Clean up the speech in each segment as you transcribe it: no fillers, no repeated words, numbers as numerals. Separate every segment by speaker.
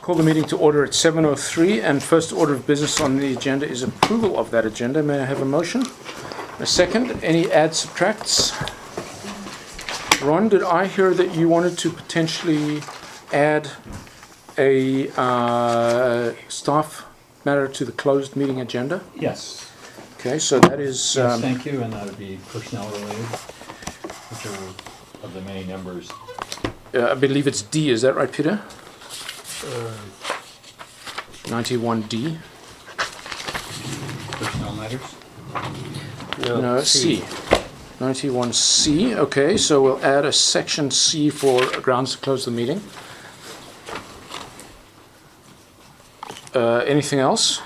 Speaker 1: Call the meeting to order at 7:03, and first order of business on the agenda is approval of that agenda. May I have a motion? A second. Any adds, subtracts? Ron, did I hear that you wanted to potentially add a staff matter to the closed meeting agenda?
Speaker 2: Yes.
Speaker 1: Okay, so that is...
Speaker 2: Yes, thank you, and that would be personnel related, whichever of the many numbers.
Speaker 1: I believe it's D, is that right, Peter? 91D.
Speaker 2: Personnel matters?
Speaker 1: No, C. 91C. Okay, so we'll add a section C for grounds to close the meeting. Anything else?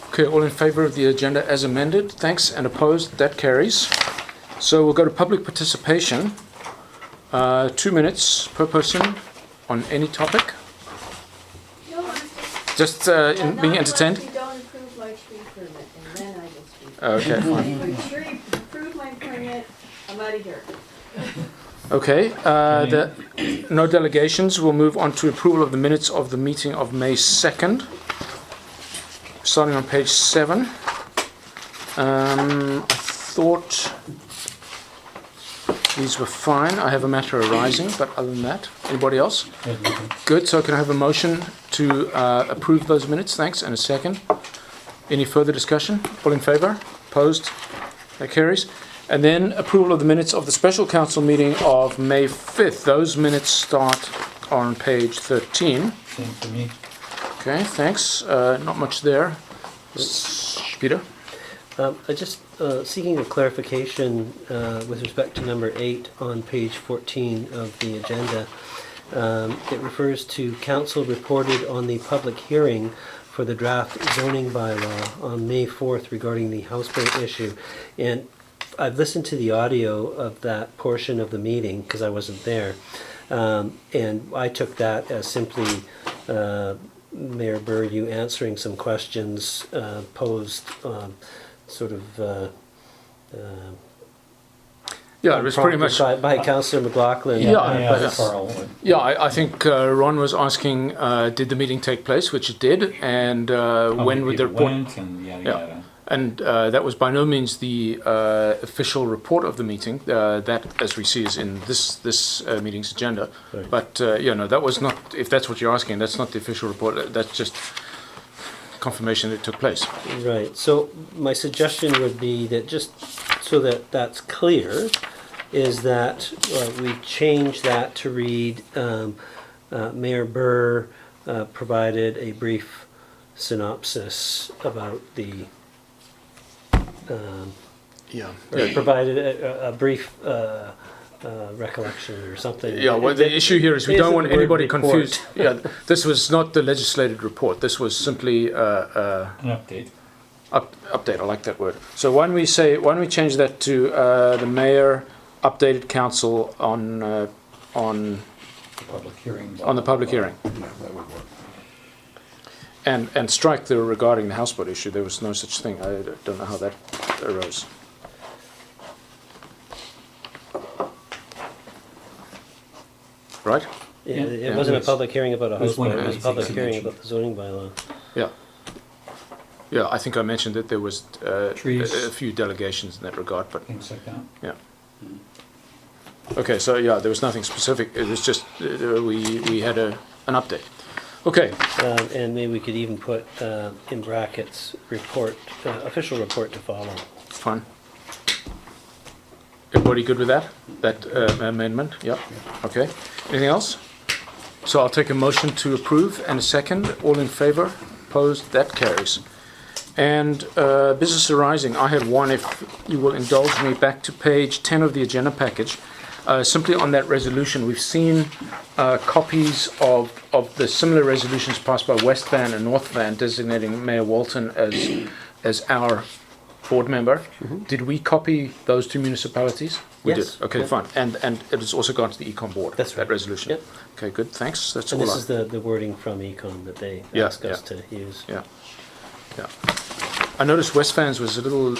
Speaker 1: Okay, all in favor of the agenda as amended? Thanks. And opposed? That carries. So we'll go to public participation. 2 minutes per person on any topic. Just being entertained?
Speaker 3: You don't approve my tree permit, and then I will speak.
Speaker 1: Okay, fine.
Speaker 3: If you approve my permit, I'm out of here.
Speaker 1: Okay, no delegations. We'll move on to approval of the minutes of the meeting of May 2nd. Starting on page 7. I thought these were fine. I have a matter arising, but other than that, anybody else? Good, so can I have a motion to approve those minutes? Thanks, and a second. Any further discussion? All in favor? Opposed? That carries. And then approval of the minutes of the special council meeting of May 5th. Those minutes start on page 13.
Speaker 2: Same for me.
Speaker 1: Okay, thanks. Not much there. Peter?
Speaker 4: I just seeking a clarification with respect to number 8 on page 14 of the agenda. It refers to council reported on the public hearing for the draft zoning bylaw on May 4th regarding the houseboat issue. And I've listened to the audio of that portion of the meeting because I wasn't there. And I took that as simply Mayor Burr, you answering some questions posed sort of
Speaker 1: Yeah, it was pretty much...
Speaker 4: by Councillor McLaughlin.
Speaker 1: I think Ron was asking, did the meeting take place, which it did, and when would the report...
Speaker 2: And yada, yada.
Speaker 1: And that was by no means the official report of the meeting. That, as we see, is in this meeting's agenda.
Speaker 4: Right.
Speaker 1: But that was not. If that's what you're asking, that's not the official report. That's just confirmation that it took place.
Speaker 4: Right. So my suggestion would be that just so that that's clear, is that we change that to read Mayor Burr provided a brief synopsis about the. Provided a brief recollection or something.
Speaker 1: Yeah, well, the issue here is we don't want anybody
Speaker 4: report.
Speaker 1: confused. Yeah, this was not the legislated report. This was simply
Speaker 2: An update.
Speaker 1: update. I like that word. So why don't we change that to the mayor updated council on
Speaker 2: The public hearing.
Speaker 1: on the public hearing,
Speaker 2: Yeah, that would work.
Speaker 1: and strike the regarding the houseboat issue. There was no such thing. I don't know how that arose. Right?
Speaker 4: Yeah, it
Speaker 2: Yeah,
Speaker 4: wasn't a
Speaker 2: it's-
Speaker 4: public hearing about a
Speaker 2: it was
Speaker 4: houseboat,
Speaker 2: one of
Speaker 4: it was
Speaker 2: the
Speaker 4: a public
Speaker 2: things
Speaker 4: hearing
Speaker 2: you
Speaker 4: about the zoning bylaw.
Speaker 1: Yeah. Yeah, I think I mentioned that there was
Speaker 2: Trees.
Speaker 1: a few delegations in that regard, but
Speaker 2: Things like that.
Speaker 1: yeah. Okay, so yeah, there was nothing specific. It was just we had an update. Okay.
Speaker 4: And maybe we could even put in brackets report, official report to follow.
Speaker 1: Fine. Everybody good with that? That amendment? Yep. Okay. Anything else? So I'll take a motion to approve and a second. All in favor? Opposed? That carries. And business arising. I had one, if you will indulge me, back to page 10 of the agenda package. Simply on that resolution, we've seen copies of the similar resolutions passed by West Van and North Van designating Mayor Walton as our board member.
Speaker 4: Mm-hmm.
Speaker 1: Did we copy those two municipalities? We
Speaker 4: Yes.
Speaker 1: did. Okay,
Speaker 4: Yeah.
Speaker 1: fine. And it has also gone to the Econ board.
Speaker 4: That's
Speaker 1: that
Speaker 4: right.
Speaker 1: resolution.
Speaker 4: Yep.
Speaker 1: Okay, good. Thanks. That's
Speaker 4: And
Speaker 1: all.
Speaker 4: this is the wording from Econ that they asked us to use.
Speaker 1: Yeah. Yeah. I noticed West Van's was a little.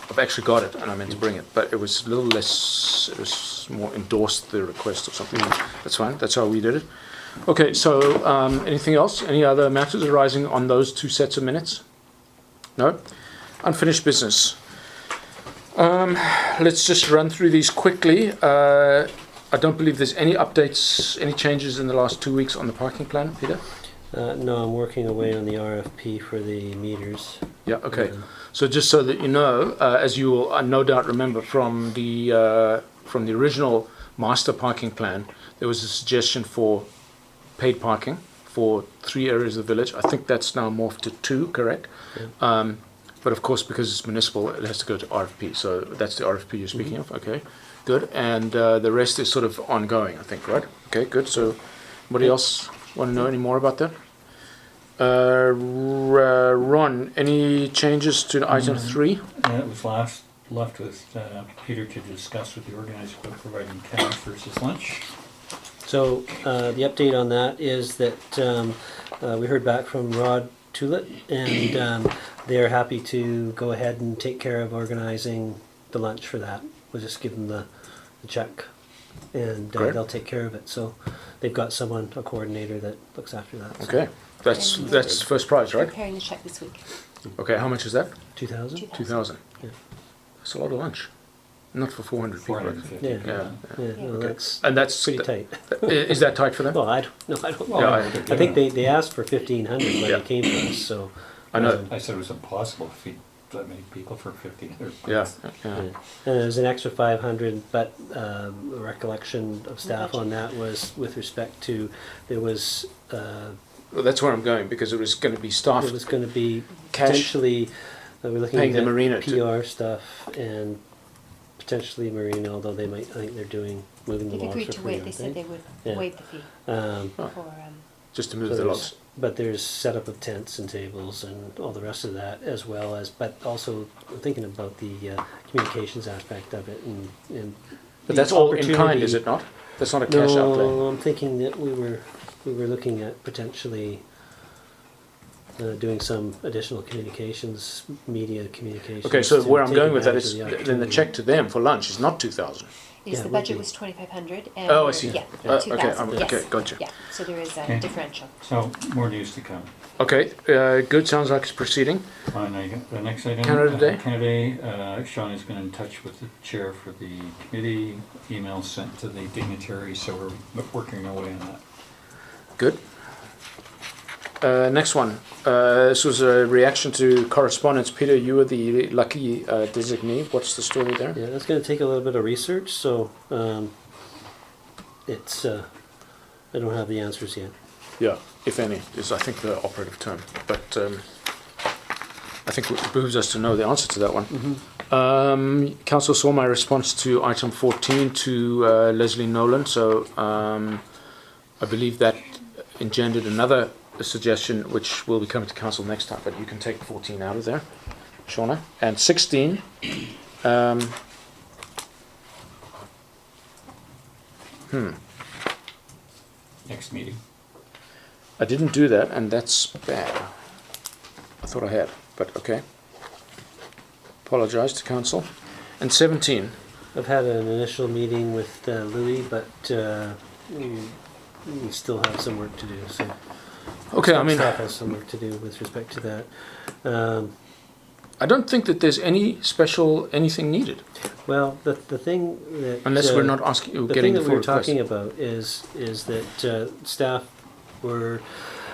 Speaker 1: I've actually got it, and I meant to bring it, but it was a little less. It was more endorsed the request or something. That's fine. That's how we did it. Okay, so anything else? Any other matters arising on those two sets of minutes? No? Unfinished business. Let's just run through these quickly. I don't believe there's any updates, any changes in the last 2 weeks on the parking plan, Peter?
Speaker 4: No, I'm working away on the RFP for the meters.
Speaker 1: Yeah, okay. So just so that you know, as you will no doubt remember from the original master parking plan, there was a suggestion for paid parking for 3 areas of the village. I think that's now morphed to 2, correct?
Speaker 4: Yeah.
Speaker 1: But of course, because it's municipal, it has to go to RFP. So that's the RFP you're speaking of. Okay, good. And the rest is sort of ongoing, I think, right? Okay, good. So anybody else want to know any more about that? Ron, any changes to item 3?
Speaker 2: It was left with Peter to discuss with the organizer about providing cash versus lunch.
Speaker 4: So the update on that is that we heard back from Rod Tulit, and they're happy to go ahead and take care of organizing the lunch for that. We'll just give them the check, and they'll take care of it. So they've got someone, a coordinator that looks after that. So.
Speaker 1: Okay, that's first prize, right?
Speaker 5: Preparing the check this week.
Speaker 1: Okay, how much is that?
Speaker 4: 2,000?
Speaker 1: 2,000.
Speaker 4: Yeah.
Speaker 1: That's a lot of lunch. Not for 400 people.
Speaker 2: 450.
Speaker 4: Yeah.
Speaker 1: Yeah.
Speaker 4: Yeah, no,
Speaker 1: Okay.
Speaker 4: that's
Speaker 1: And that's
Speaker 4: pretty tight.
Speaker 1: Is that tight for them?
Speaker 4: Well, I don't know.
Speaker 2: Well,
Speaker 1: Yeah,
Speaker 4: I think they asked for 1,500 when
Speaker 1: Yeah.
Speaker 4: they came to us, so.
Speaker 1: I know.
Speaker 2: I said it was impossible to feed that many people for 1,500.
Speaker 1: Yeah.
Speaker 4: Yeah. And there's an extra 500, but the recollection of staff on that was with respect to, there was,
Speaker 1: Well, that's where I'm going because it was going to be staff
Speaker 4: it was going to be
Speaker 1: cash
Speaker 4: potentially, we're looking
Speaker 1: paying
Speaker 4: at
Speaker 1: the marina
Speaker 4: PR stuff and potentially marina, although they might, I think they're moving the
Speaker 5: They've
Speaker 4: logs
Speaker 5: agreed
Speaker 4: for
Speaker 5: to
Speaker 4: free,
Speaker 5: waive, they
Speaker 4: aren't
Speaker 5: said they would
Speaker 4: Yeah.
Speaker 5: waive the fee
Speaker 4: Um,
Speaker 5: for,
Speaker 1: just to move
Speaker 4: so
Speaker 1: the
Speaker 4: there's-
Speaker 1: logs.
Speaker 4: But there's setup of tents and tables and all the rest of that, as well as, but also thinking about the communications aspect of it and.
Speaker 1: But
Speaker 4: the
Speaker 1: that's all in kind,
Speaker 4: opportunity-
Speaker 1: is it not? That's not a cash outlay.
Speaker 4: No, I'm thinking that we were looking at potentially doing some additional communications, media communications.
Speaker 1: Okay, so
Speaker 4: to
Speaker 1: where I'm
Speaker 4: take
Speaker 1: going with that
Speaker 4: advantage
Speaker 1: is
Speaker 4: of
Speaker 1: then the
Speaker 4: opportunity.
Speaker 1: check to them for lunch is not 2,000.
Speaker 5: yes,
Speaker 4: Yeah,
Speaker 5: the
Speaker 4: it
Speaker 5: budget
Speaker 4: would be.
Speaker 5: was 2,500 and.
Speaker 1: Oh, I see.
Speaker 5: Yeah,
Speaker 1: Okay,
Speaker 5: 2,000, yes.
Speaker 1: okay, gotcha.
Speaker 5: Yeah, so there is a
Speaker 2: Okay.
Speaker 5: differential.
Speaker 2: So more news to come.
Speaker 1: Okay, good. Sounds like it's proceeding.
Speaker 2: On the next item,
Speaker 1: Canada Day?
Speaker 2: Canada Day, Sean has been in touch with the chair for the committee, emails sent to the dignitaries, so we're working away on that.
Speaker 1: Good. Next one. This was a reaction to correspondence. Peter, you were the lucky designee. What's the story there?
Speaker 4: Yeah, that's going to take a little bit of research, so it's, I don't have the answers yet.
Speaker 1: Yeah, if any, is I think the operative term. But I think it behooves us to know the answer to that one. Council saw my response to item 14 to Leslie Nolan, so I believe that engendered another suggestion which will be coming to council next time, but you can take 14 out of there, Shauna. And 16,
Speaker 2: Next meeting.
Speaker 1: I didn't do that, and that's bad. I thought I had, but okay. Apologize to council. And 17,
Speaker 4: I've had an initial meeting with Louis, but we still have some work to do, so.
Speaker 1: okay, I mean,
Speaker 4: Staff has some work to do with respect to that.
Speaker 1: I don't think that there's any special anything needed,
Speaker 4: Well, the thing that.
Speaker 1: unless we're not asking,
Speaker 4: The
Speaker 1: getting
Speaker 4: thing
Speaker 1: the
Speaker 4: that
Speaker 1: full
Speaker 4: we were
Speaker 1: request.
Speaker 4: talking about is that staff were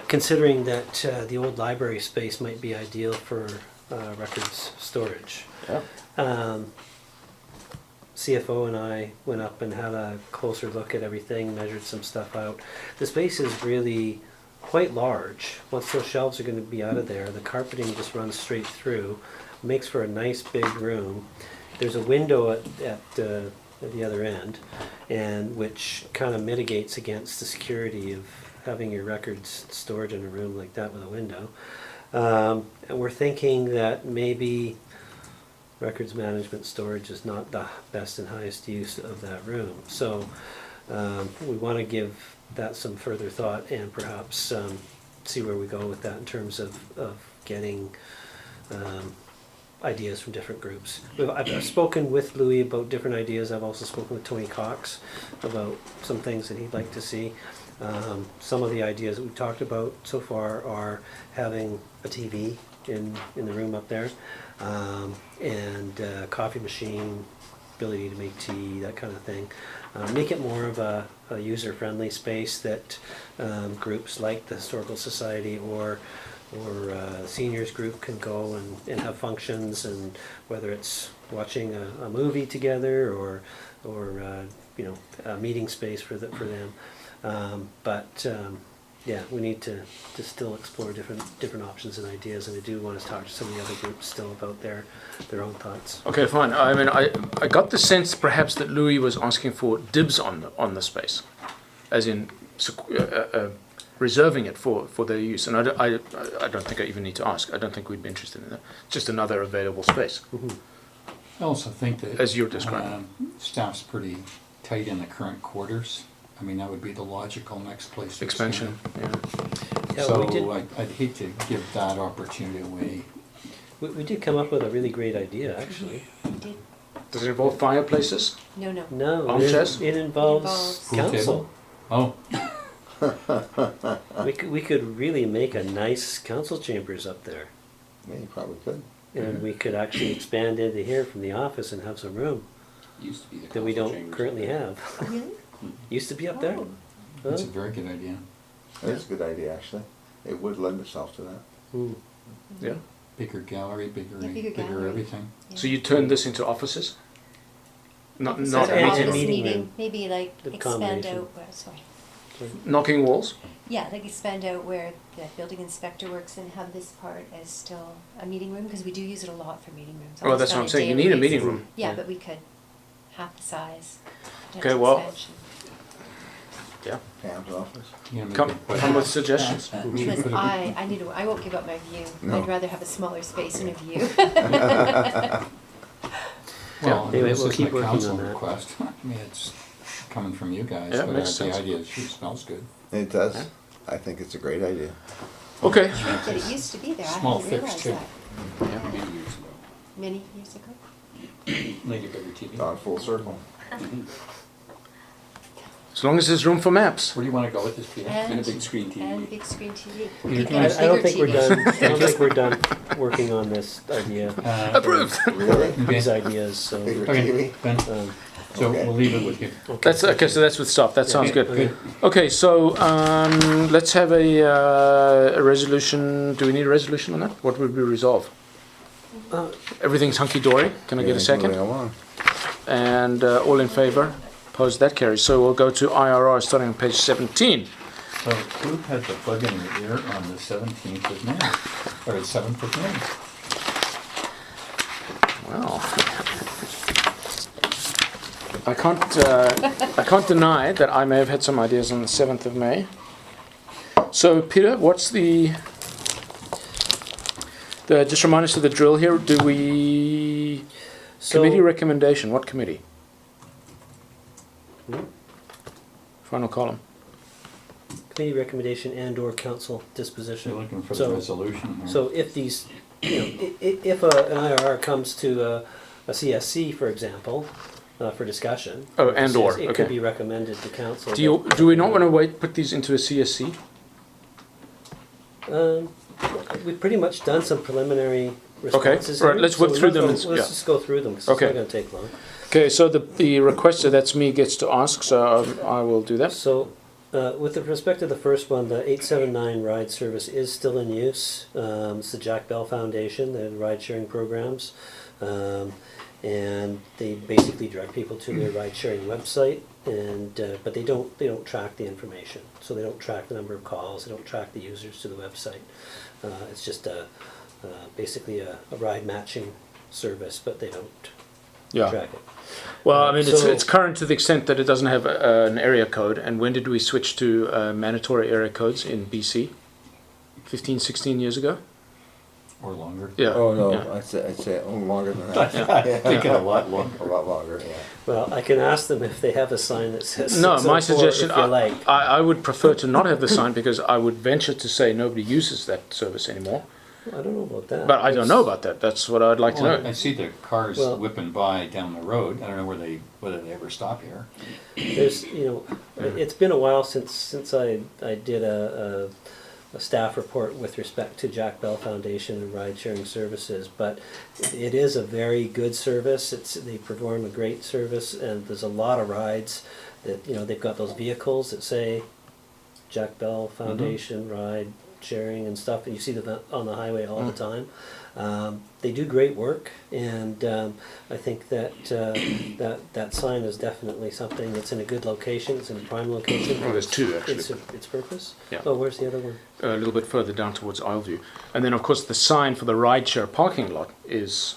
Speaker 4: considering that the old library space might be ideal for records storage.
Speaker 1: Yeah.
Speaker 4: CFO and I went up and had a closer look at everything, measured some stuff out. The space is really quite large. Once those shelves are going to be out of there, the carpeting just runs straight through, makes for a nice big room. There's a window at the other end, and which kind of mitigates against the security of having your records stored in a room like that with a window. And we're thinking that maybe records management storage is not the best and highest use of that room. So we want to give that some further thought and perhaps see where we go with that in terms of getting ideas from different groups. I've spoken with Louis about different ideas. I've also spoken with Tony Cox about some things that he'd like to see. Some of the ideas that we've talked about so far are having a TV in the room up there, and a coffee machine, ability to make tea, that kind of thing. Make it more of a user-friendly space that groups like the Historical Society or seniors group can go and have functions, and whether it's watching a movie together or a meeting space for them. Yeah, we need to still explore different options and ideas, and I do want to talk to some of the other groups still about their own thoughts.
Speaker 1: Okay, fine. I mean, I got the sense perhaps that Louis was asking for dibs on the space, as in reserving it for their use. And I don't think I even need to ask. I don't think we'd be interested in that. Just another available space.
Speaker 4: Mhm.
Speaker 2: I also think that.
Speaker 1: As you're describing.
Speaker 2: Staff's pretty tight in the current quarters. I mean, that would be the logical next place to
Speaker 1: Expansion.
Speaker 2: expand.
Speaker 1: Yeah.
Speaker 4: Yeah, we did-
Speaker 2: So I'd hate to give that opportunity away.
Speaker 4: We did come up with a really great idea, actually.
Speaker 5: Did-
Speaker 1: Does it involve fireplaces?
Speaker 5: No, no.
Speaker 4: No,
Speaker 1: Armchairs?
Speaker 4: it involves
Speaker 5: Involves-
Speaker 2: Pool
Speaker 4: council.
Speaker 2: table? Oh,
Speaker 4: We could really make a nice council chambers up there.
Speaker 6: Yeah, you probably could.
Speaker 4: And we could actually expand into here from the office and have some room
Speaker 7: Used to be the
Speaker 4: that we
Speaker 7: council
Speaker 4: don't
Speaker 7: chambers.
Speaker 4: currently have.
Speaker 5: Really?
Speaker 4: Used to be up there?
Speaker 5: Oh.
Speaker 2: that's a
Speaker 4: Huh?
Speaker 2: very good idea.
Speaker 6: That's a good idea, actually. It would lend itself to that.
Speaker 4: Hmm.
Speaker 1: Yeah.
Speaker 2: Bigger gallery, bigger
Speaker 5: Yeah, bigger gallery.
Speaker 2: everything.
Speaker 5: Yeah.
Speaker 1: So you turn this into offices? Not
Speaker 5: So
Speaker 4: and-
Speaker 5: the
Speaker 4: and
Speaker 5: office
Speaker 4: meeting
Speaker 5: meeting,
Speaker 4: room.
Speaker 5: maybe like
Speaker 4: The
Speaker 5: expand
Speaker 4: combination.
Speaker 5: out, sorry.
Speaker 1: knocking walls?
Speaker 5: Yeah, like expand out where the building inspector works and have this part as still a meeting room, because we do use it a lot for meeting rooms.
Speaker 1: Well, that's
Speaker 5: almost
Speaker 1: what
Speaker 5: on
Speaker 1: I'm saying. You
Speaker 5: daily
Speaker 1: need a meeting
Speaker 5: basis.
Speaker 1: room.
Speaker 5: Yeah, but we could half the size.
Speaker 1: Okay,
Speaker 5: potential
Speaker 1: well-
Speaker 5: expansion.
Speaker 1: Yeah.
Speaker 6: Pam's office.
Speaker 2: You know, maybe
Speaker 1: Come
Speaker 2: put-
Speaker 1: with suggestions.
Speaker 5: Because
Speaker 2: Put a-
Speaker 5: I won't give up my view.
Speaker 6: No.
Speaker 5: I'd rather have a smaller space and a view.
Speaker 2: Well,
Speaker 4: Anyway,
Speaker 2: this
Speaker 4: we'll
Speaker 2: isn't
Speaker 4: keep
Speaker 2: a
Speaker 4: working
Speaker 2: council
Speaker 4: on that.
Speaker 2: request. I mean, it's coming from you guys,
Speaker 1: Yeah, it
Speaker 2: but
Speaker 1: makes
Speaker 2: the
Speaker 1: sense.
Speaker 2: idea sure smells good.
Speaker 6: It does. I think it's a great idea.
Speaker 1: Okay.
Speaker 5: But it used to be there.
Speaker 2: Small
Speaker 5: I hadn't
Speaker 2: fix,
Speaker 5: realized
Speaker 2: too.
Speaker 5: that
Speaker 7: Many years ago.
Speaker 5: many years ago.
Speaker 2: Lady Bigger TV.
Speaker 6: Gone full circle.
Speaker 1: As long as there's room for maps.
Speaker 2: Where do you want to go with this, Peter?
Speaker 7: And a big screen TV.
Speaker 5: And a big screen TV.
Speaker 2: Peter,
Speaker 5: And
Speaker 4: I don't
Speaker 5: bigger
Speaker 4: think we're
Speaker 5: TV.
Speaker 4: done, I don't think we're done working on this idea,
Speaker 1: Approved.
Speaker 6: Really?
Speaker 4: these ideas, so.
Speaker 6: Bigger
Speaker 2: Okay,
Speaker 6: TV?
Speaker 2: Ben,
Speaker 4: um,
Speaker 2: so
Speaker 6: Okay.
Speaker 2: we'll leave it with you.
Speaker 1: That's okay. So that's with staff. That sounds
Speaker 2: Okay,
Speaker 1: good. Okay, so let's have a resolution. Do we need a resolution on that? What would we resolve?
Speaker 4: Uh,
Speaker 1: Everything's hunky dory. Can I get a
Speaker 6: Moving
Speaker 1: second?
Speaker 6: along.
Speaker 1: And all in favour? Opposed? That carries. So we'll go to IRR starting on page 17.
Speaker 2: So who had the bug in their ear on the 17th of May, or the 7th of May?
Speaker 1: Well, I can't deny that I may have had some ideas on the 7th of May. So Peter, what's the just remind us of the drill here. Do we
Speaker 4: So-
Speaker 1: committee recommendation? What committee?
Speaker 4: Hmm?
Speaker 1: Final column.
Speaker 4: Committee recommendation and or council
Speaker 2: You're
Speaker 4: disposition.
Speaker 2: looking for the
Speaker 4: So-
Speaker 2: resolution here.
Speaker 4: So if these, if an IRR comes to a CSC, for example, for discussion.
Speaker 1: Oh, and or,
Speaker 4: It
Speaker 1: okay.
Speaker 4: could be recommended to council.
Speaker 1: Do we not want to put these into a CSC?
Speaker 4: We've pretty much done some preliminary responses.
Speaker 1: right,
Speaker 4: here,
Speaker 1: let's
Speaker 4: so
Speaker 1: work
Speaker 4: we
Speaker 1: through
Speaker 4: might
Speaker 1: them
Speaker 4: go-
Speaker 1: and- yeah.
Speaker 4: Let's just go through them, 'cause it's
Speaker 1: Okay.
Speaker 4: not gonna take long.
Speaker 1: Okay, so the requester, that's me, gets to ask, so I will do that.
Speaker 4: So, with respect to the first one, the 879 ride service is still in use. It's the Jack Bell Foundation, the ride sharing programs. And they basically direct people to their ride sharing website, and but they don't track the information. So they don't track the number of calls, they don't track the users to the website. It's just basically a ride matching service, but they don't
Speaker 1: Yeah.
Speaker 4: track it.
Speaker 1: Well, I mean,
Speaker 4: So-
Speaker 1: it's current to the extent that it doesn't have an area code. And when did we switch to mandatory area codes in BC? 15, 16 years ago?
Speaker 2: Or longer.
Speaker 1: Yeah.
Speaker 6: Oh, no,
Speaker 1: yeah.
Speaker 6: I'd say longer than that.
Speaker 2: Thinking a lot longer.
Speaker 6: A lot longer, yeah.
Speaker 4: Well, I can ask them if they have a sign that says
Speaker 1: No,
Speaker 4: 604
Speaker 1: my suggestion,
Speaker 4: if you like.
Speaker 1: I would prefer to not have the sign because I would venture to say nobody uses that service anymore.
Speaker 4: I don't know about that.
Speaker 1: But I don't know about that. That's what I'd like to
Speaker 2: Well, I
Speaker 1: know.
Speaker 2: see the cars
Speaker 4: Well-
Speaker 2: whipping by down the road. I don't know whether they ever stop here.
Speaker 4: There's, it's been a while since I did a staff report with respect to Jack Bell Foundation and ride sharing services, but it is a very good service. They perform a great service, and there's a lot of rides that, they've got those vehicles that say Jack Bell Foundation ride sharing and stuff, and you see them on the highway all the time. They do great work, and I think that sign is definitely something that's in a good location. It's in a prime location.
Speaker 1: Oh, there's two, actually.
Speaker 4: Its purpose.
Speaker 1: Yeah.
Speaker 4: Oh, where's the other one?
Speaker 1: A little bit further down towards Isleview. And then, of course, the sign for the rideshare parking lot is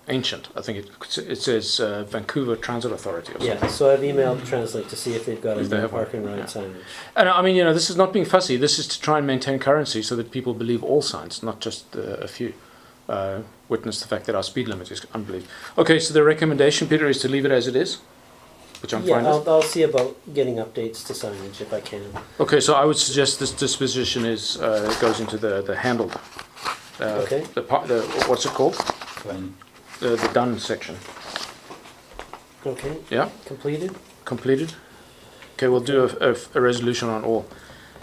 Speaker 1: ancient. I think it says Vancouver Transit Authority or something.
Speaker 4: Yeah. So I've emailed Translate to see if they've got
Speaker 1: If they
Speaker 4: a
Speaker 1: have one,
Speaker 4: park and ride
Speaker 1: yeah.
Speaker 4: signage.
Speaker 1: And I mean, this is not being fussy. This is to try and maintain currency so that people believe all signs, not just a few. Witness the fact that our speed limit is unbelievable. Okay, so the recommendation, Peter, is to leave it as it is, which I'm
Speaker 4: Yeah,
Speaker 1: fine with.
Speaker 4: I'll see about getting updates to signage if I can.
Speaker 1: Okay, so I would suggest this disposition is goes into the handled.
Speaker 4: Okay.
Speaker 1: What's it called?
Speaker 2: Then
Speaker 1: The done section.
Speaker 4: Okay.
Speaker 1: Yeah,
Speaker 4: Completed.
Speaker 1: completed. Okay, we'll do a resolution on all.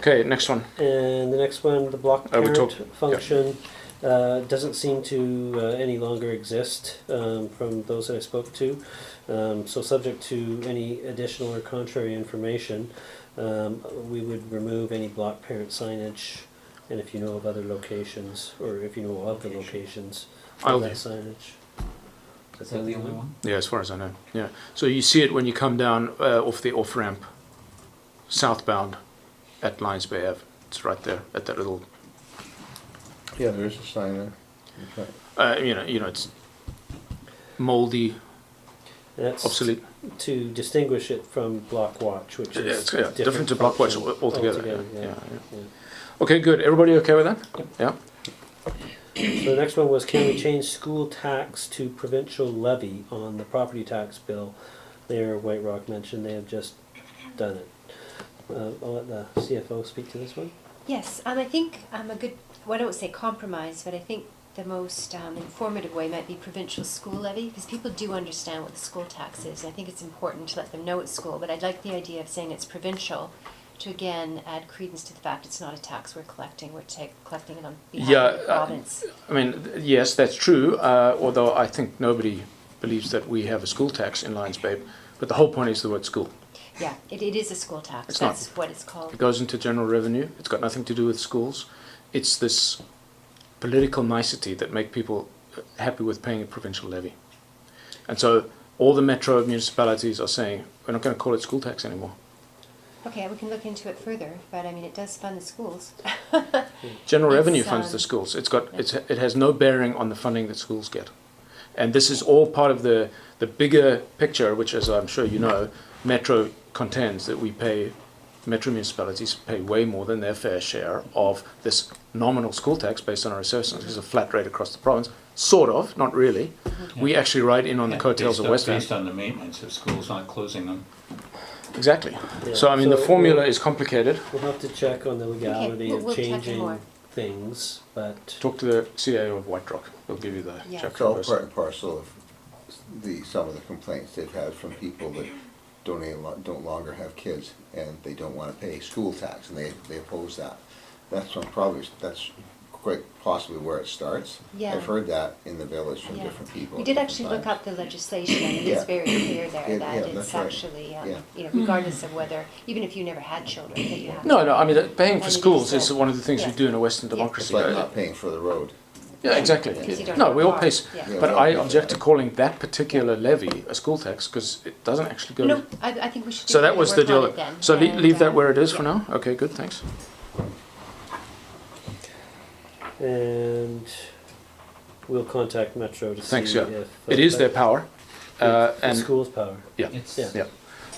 Speaker 1: Okay, next one.
Speaker 4: And the next one, the block
Speaker 1: We
Speaker 4: parent
Speaker 1: talked-
Speaker 4: function, doesn't seem to any longer exist from those that I spoke to. So subject to any additional or contrary information, we would remove any block parent signage. And if you know of other locations, or if you know of the locations
Speaker 1: I'll
Speaker 4: of that
Speaker 1: do.
Speaker 4: signage.
Speaker 2: is that the only one?
Speaker 1: Yeah, as far as I know. Yeah. So you see it when you come down off the off ramp, southbound, at Lions Bay Ave. It's right there at that little.
Speaker 6: Yeah, there is a sign there. Okay.
Speaker 1: It's mouldy,
Speaker 4: That's
Speaker 1: obsolete.
Speaker 4: to distinguish it from block watch, which is
Speaker 1: It's different to block watch
Speaker 4: function
Speaker 1: altogether. Yeah.
Speaker 4: yeah.
Speaker 1: Okay, good. Everybody okay with that? Yeah.
Speaker 4: So the next one was, can we change school tax to provincial levy on the property tax bill? There, White Rock mentioned they have just done it. I'll let the CFO speak to this one.
Speaker 5: Yes, I think a good, well, I don't say compromise, but I think the most informative way might be provincial school levy, because people do understand what the school tax is. I think it's important to let them know it's school, but I'd like the idea of saying it's provincial to again add credence to the fact it's not a tax we're collecting. We're collecting it on behalf of the province.
Speaker 1: I mean, yes, that's true. Although I think nobody believes that we have a school tax in Lions Bay, but the whole point is the word school.
Speaker 5: Yeah, it is a school tax.
Speaker 1: It's
Speaker 5: That's
Speaker 1: not.
Speaker 5: what it's called.
Speaker 1: It goes into general revenue. It's got nothing to do with schools. It's this political nicety that make people happy with paying a provincial levy. And so all the metro municipalities are saying, we're not going to call it school tax anymore.
Speaker 5: Okay, we can look into it further, but I mean, it does fund the schools.
Speaker 1: General
Speaker 5: It's,
Speaker 1: revenue funds the schools. It has no bearing on the funding that schools get. And this is all part of the bigger picture, which, as I'm sure you know, Metro contends that Metro municipalities pay way more than their fair share of this nominal school tax based on our assessments. It's a flat rate across the province. Sort of, not really. We actually ride in on the coattails of West End.
Speaker 2: Based on the maintenance of schools, not closing them.
Speaker 1: Exactly.
Speaker 4: Yeah.
Speaker 1: So, I mean, the
Speaker 4: So
Speaker 1: formula
Speaker 4: we'll-
Speaker 1: is complicated.
Speaker 4: We'll have to check on the legality
Speaker 5: we'll
Speaker 4: of
Speaker 5: check in
Speaker 4: changing
Speaker 5: more.
Speaker 4: things, but
Speaker 1: Talk to the CAO of White Rock. They'll give you the
Speaker 5: Yeah.
Speaker 1: chapter
Speaker 6: It's all
Speaker 1: verse.
Speaker 6: part and parcel of some of the complaints they've had from people that don't longer have kids and they don't want to pay school tax, and they oppose that. That's quite possibly where it starts.
Speaker 5: Yeah.
Speaker 6: I've heard that in the village from
Speaker 5: Yeah.
Speaker 6: different people.
Speaker 5: We
Speaker 6: at
Speaker 5: did
Speaker 6: different
Speaker 5: actually look
Speaker 6: times.
Speaker 5: up the legislation, and it
Speaker 6: Yeah.
Speaker 5: is very clear there
Speaker 6: Yeah,
Speaker 5: that
Speaker 6: yeah,
Speaker 5: it's
Speaker 6: that's right.
Speaker 5: actually,
Speaker 6: Yeah.
Speaker 5: regardless of whether, even if you never had children, that you have.
Speaker 1: No, I mean, paying for
Speaker 5: And it
Speaker 1: schools
Speaker 5: is,
Speaker 1: is one of the things
Speaker 5: yeah.
Speaker 1: we do in a Western
Speaker 5: Yeah.
Speaker 6: It's
Speaker 1: democracy.
Speaker 6: like not paying for the road.
Speaker 1: Yeah, exactly.
Speaker 5: Because you don't
Speaker 1: No,
Speaker 5: have
Speaker 1: we all
Speaker 5: cars.
Speaker 1: pay,
Speaker 5: Yeah.
Speaker 1: but
Speaker 6: Yeah.
Speaker 1: I object to calling that particular levy a school tax because it doesn't actually go.
Speaker 5: No, I think we should do
Speaker 1: So that was the
Speaker 5: work on
Speaker 1: deal.
Speaker 5: it then.
Speaker 1: So
Speaker 5: And,
Speaker 1: leave that where it is
Speaker 5: yeah.
Speaker 1: for now. Okay, good, thanks.
Speaker 4: and we'll contact Metro to
Speaker 1: Thanks,
Speaker 4: see
Speaker 1: yeah.
Speaker 4: if
Speaker 1: It is their power,
Speaker 4: the
Speaker 1: and
Speaker 4: school's power.
Speaker 1: yeah,
Speaker 2: It's,
Speaker 4: Yeah.
Speaker 1: yeah,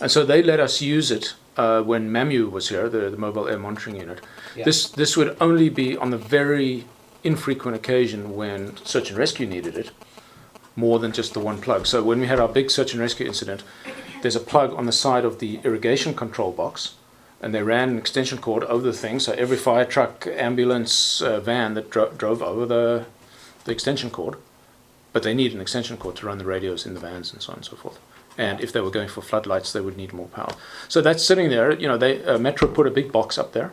Speaker 1: and so they let us use it when MAMU was here, the mobile air monitoring unit.
Speaker 2: Yeah.
Speaker 1: This would only be on the very infrequent occasion when search and rescue needed it, more than just the one plug. So when we had our big search and rescue incident, there's a plug on the side of the irrigation control box and they ran an extension cord over the thing, so every fire truck, ambulance, van that drove over the extension cord, but they need an extension cord to run the radios in the vans and so on and so forth. And if they were going for floodlights, they would need more power. So that's sitting there. You know, Metro put a big box up there.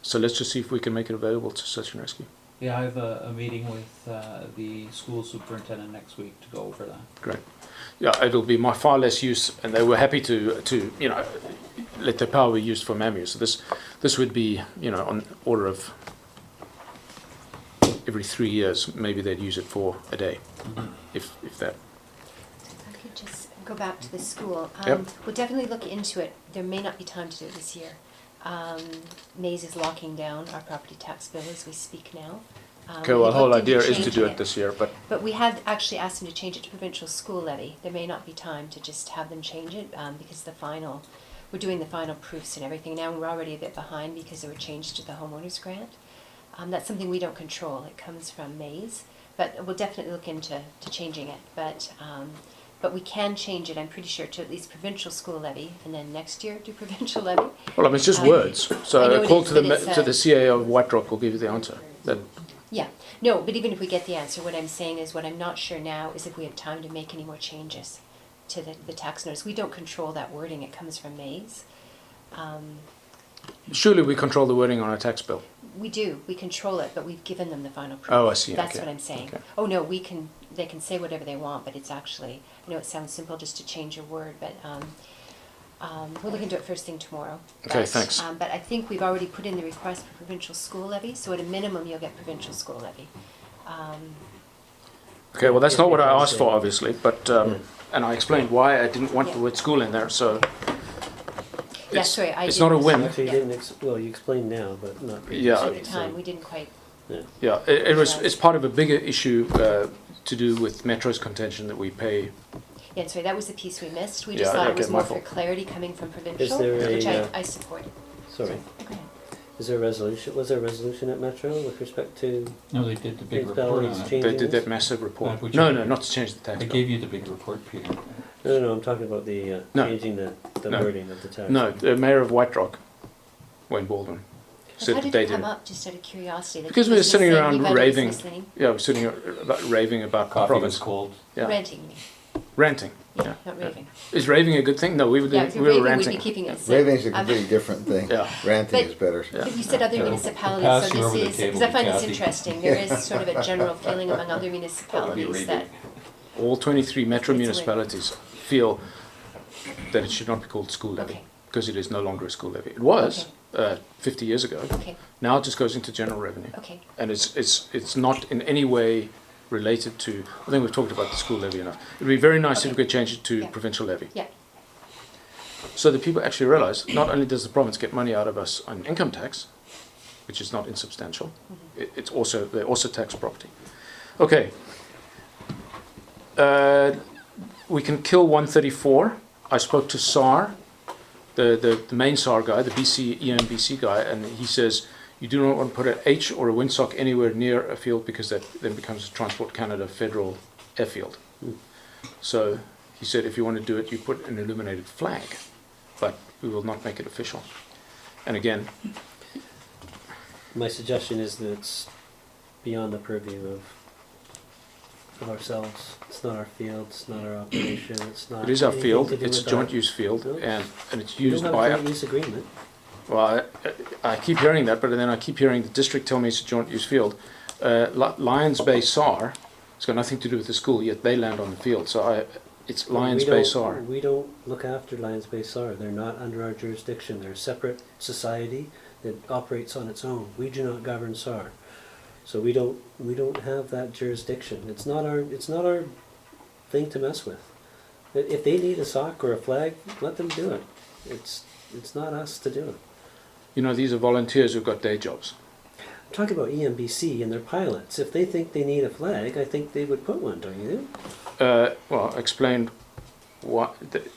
Speaker 1: So let's just see if we can make it available to search and rescue.
Speaker 7: Yeah, I have a meeting with the school superintendent next week to go over that.
Speaker 1: Great. Yeah, it'll be far less use, and they were happy to you know, let their power be used for MAMU. So this would be, you know, on order of every 3 years. Maybe they'd use it for a day, if that.
Speaker 5: If I could just go back to the school.
Speaker 1: Yep.
Speaker 5: We'll definitely look into it. There may not be time to do it this year. Maze is locking down our property tax bill as we speak now.
Speaker 1: Okay,
Speaker 5: We
Speaker 1: well, the whole
Speaker 5: looked into
Speaker 1: idea is to do
Speaker 5: changing
Speaker 1: it this year, but
Speaker 5: But we have actually asked them to change it to provincial school levy. There may not be time to just have them change it because we're doing the final proofs and everything now. We're already a bit behind because there were changes to the homeowners grant. That's something we don't control. It comes from Maze, but we'll definitely look into changing it. But we can change it, I'm pretty sure, to at least provincial school levy, and then next year do provincial levy.
Speaker 1: well, I mean, it's just
Speaker 5: Um,
Speaker 1: words.
Speaker 5: I know
Speaker 1: So
Speaker 5: it
Speaker 1: call
Speaker 5: is,
Speaker 1: to
Speaker 5: but
Speaker 1: the
Speaker 5: it's,
Speaker 1: to the CAO of White Rock will give you the answer. That
Speaker 5: Yeah, no, but even if we get the answer, what I'm saying is what I'm not sure now is if we have time to make any more changes to the tax notice. We don't control that wording, it comes from Maze.
Speaker 1: surely we control the wording on our tax bill.
Speaker 5: We do, we control it, but we've given them the final proof.
Speaker 1: Oh, I see,
Speaker 5: That's
Speaker 1: okay,
Speaker 5: what I'm saying.
Speaker 1: okay.
Speaker 5: Oh, no, they can say whatever they want, but it's actually, I know it sounds simple just to change a word, but we'll look into it first thing tomorrow.
Speaker 1: Okay,
Speaker 5: But,
Speaker 1: thanks.
Speaker 5: But I think we've already put in the request for provincial school levy, so at a minimum, you'll get provincial school levy.
Speaker 1: Okay, well, that's
Speaker 4: Yeah,
Speaker 1: not what I
Speaker 4: yeah,
Speaker 1: asked for, obviously, but and I explained why I didn't want the
Speaker 5: Yeah.
Speaker 1: word school in there. So
Speaker 5: Yeah,
Speaker 1: it's,
Speaker 5: sorry, I
Speaker 1: it's not a
Speaker 5: didn't-
Speaker 1: whim.
Speaker 4: Actually, you
Speaker 5: Yeah.
Speaker 4: didn't, well, you explained now, but not
Speaker 1: Yeah.
Speaker 4: previously.
Speaker 5: At the time, we didn't quite,
Speaker 4: Yeah.
Speaker 1: Yeah, it's part of a bigger issue to do with Metro's contention that we pay.
Speaker 5: yeah, sorry, that was the piece we missed. We
Speaker 1: Yeah,
Speaker 5: just thought it
Speaker 1: okay,
Speaker 5: was
Speaker 1: my
Speaker 5: more for
Speaker 1: fault.
Speaker 5: clarity coming from provincial,
Speaker 4: there a,
Speaker 5: which
Speaker 4: uh,
Speaker 5: I support.
Speaker 4: Sorry.
Speaker 5: Okay.
Speaker 4: Is there a resolution, was there a resolution at Metro with respect to
Speaker 2: No, they did the big
Speaker 4: James
Speaker 2: report
Speaker 4: Ballard's
Speaker 2: on it.
Speaker 4: change?
Speaker 1: They did that massive report.
Speaker 2: Would
Speaker 1: No,
Speaker 2: you-
Speaker 1: no, not to change the tax
Speaker 2: They
Speaker 1: bill.
Speaker 2: gave you the big report, Peter.
Speaker 4: No, I'm talking about the
Speaker 1: No.
Speaker 4: changing the
Speaker 1: No.
Speaker 4: wording of the tax.
Speaker 1: No, the mayor of White Rock, Wayne Baldwin,
Speaker 5: But
Speaker 1: said
Speaker 5: how
Speaker 1: that
Speaker 5: did
Speaker 1: they
Speaker 5: it come
Speaker 1: didn't.
Speaker 5: up, just out of curiosity? Like,
Speaker 1: Because
Speaker 5: he
Speaker 1: we were
Speaker 5: was
Speaker 1: sitting
Speaker 5: listening,
Speaker 1: around
Speaker 5: he read it, was
Speaker 1: raving.
Speaker 5: listening,
Speaker 1: Yeah, we're sitting raving about the
Speaker 2: Coffee was
Speaker 1: province.
Speaker 2: cold.
Speaker 1: Yeah,
Speaker 5: ranting me,
Speaker 1: ranting.
Speaker 5: yeah, not raving.
Speaker 1: Is raving a good thing? No, we were
Speaker 5: Yeah, if
Speaker 1: we
Speaker 5: you're
Speaker 1: were
Speaker 5: raving, we'd
Speaker 1: ranting.
Speaker 5: be keeping it simple.
Speaker 6: Raving's a completely different thing.
Speaker 1: Yeah.
Speaker 6: Ranting
Speaker 5: But-
Speaker 6: is better.
Speaker 1: Yeah.
Speaker 5: But you said other
Speaker 2: Yeah.
Speaker 5: municipalities,
Speaker 2: Pass
Speaker 5: so
Speaker 2: you
Speaker 5: this
Speaker 2: over the
Speaker 5: is,
Speaker 2: table
Speaker 5: because I
Speaker 2: to
Speaker 5: find this
Speaker 2: Kathy.
Speaker 5: interesting, there is sort of a general feeling among other municipalities that,
Speaker 1: All 23 Metro
Speaker 5: It's a win.
Speaker 1: municipalities feel that it should not be called school levy
Speaker 5: Okay.
Speaker 1: because it is no longer a school levy. It was 50 years ago.
Speaker 5: okay,
Speaker 1: Now it just goes into general revenue,
Speaker 5: okay,
Speaker 1: and it's not in any way related to. I think we've talked about the school levy enough. It would be very nice if we
Speaker 5: Okay.
Speaker 1: could change it to
Speaker 5: Yeah.
Speaker 1: provincial levy,
Speaker 5: yeah,
Speaker 1: so that people actually realise not only does the province get money out of us on income tax, which is not insubstantial, it's also they also tax property. Okay. We can kill 134. I spoke to SAR, the main SAR guy, the EMBC guy, and he says you do not want to put an H or a windsock anywhere near a field because that then becomes a Transport Canada federal airfield. So he said if you want to do it, you put an illuminated flag, but we will not make it official. And again,
Speaker 4: My suggestion is that it's beyond the purview of ourselves. It's not our field, it's not our operation, it's not.
Speaker 1: it is our
Speaker 4: anything
Speaker 1: field,
Speaker 4: to do
Speaker 1: it's a
Speaker 4: with
Speaker 1: joint
Speaker 4: our-
Speaker 1: use field,
Speaker 4: No.
Speaker 1: and it's
Speaker 4: We
Speaker 1: used
Speaker 4: don't
Speaker 1: by.
Speaker 4: have a joint use agreement.
Speaker 1: Well, I keep hearing that, but then I keep hearing the district tell me it's a joint use field. Lions Bay SAR, it's got nothing to do with the school, yet they land on the field. So it's Lions
Speaker 4: We
Speaker 1: Bay
Speaker 4: don't-
Speaker 1: SAR.
Speaker 4: We don't look after Lions Bay SAR. They're not under our jurisdiction. They're a separate society that operates on its own. We do not govern SAR. So we don't have that jurisdiction. It's not our thing to mess with. If they need a sock or a flag, let them do it. It's not us to do it.
Speaker 1: You know, these are volunteers who've got day jobs.
Speaker 4: I'm talking about EMBC and their pilots. If they think they need a flag, I think they would put one, don't you?
Speaker 1: Well, I explained why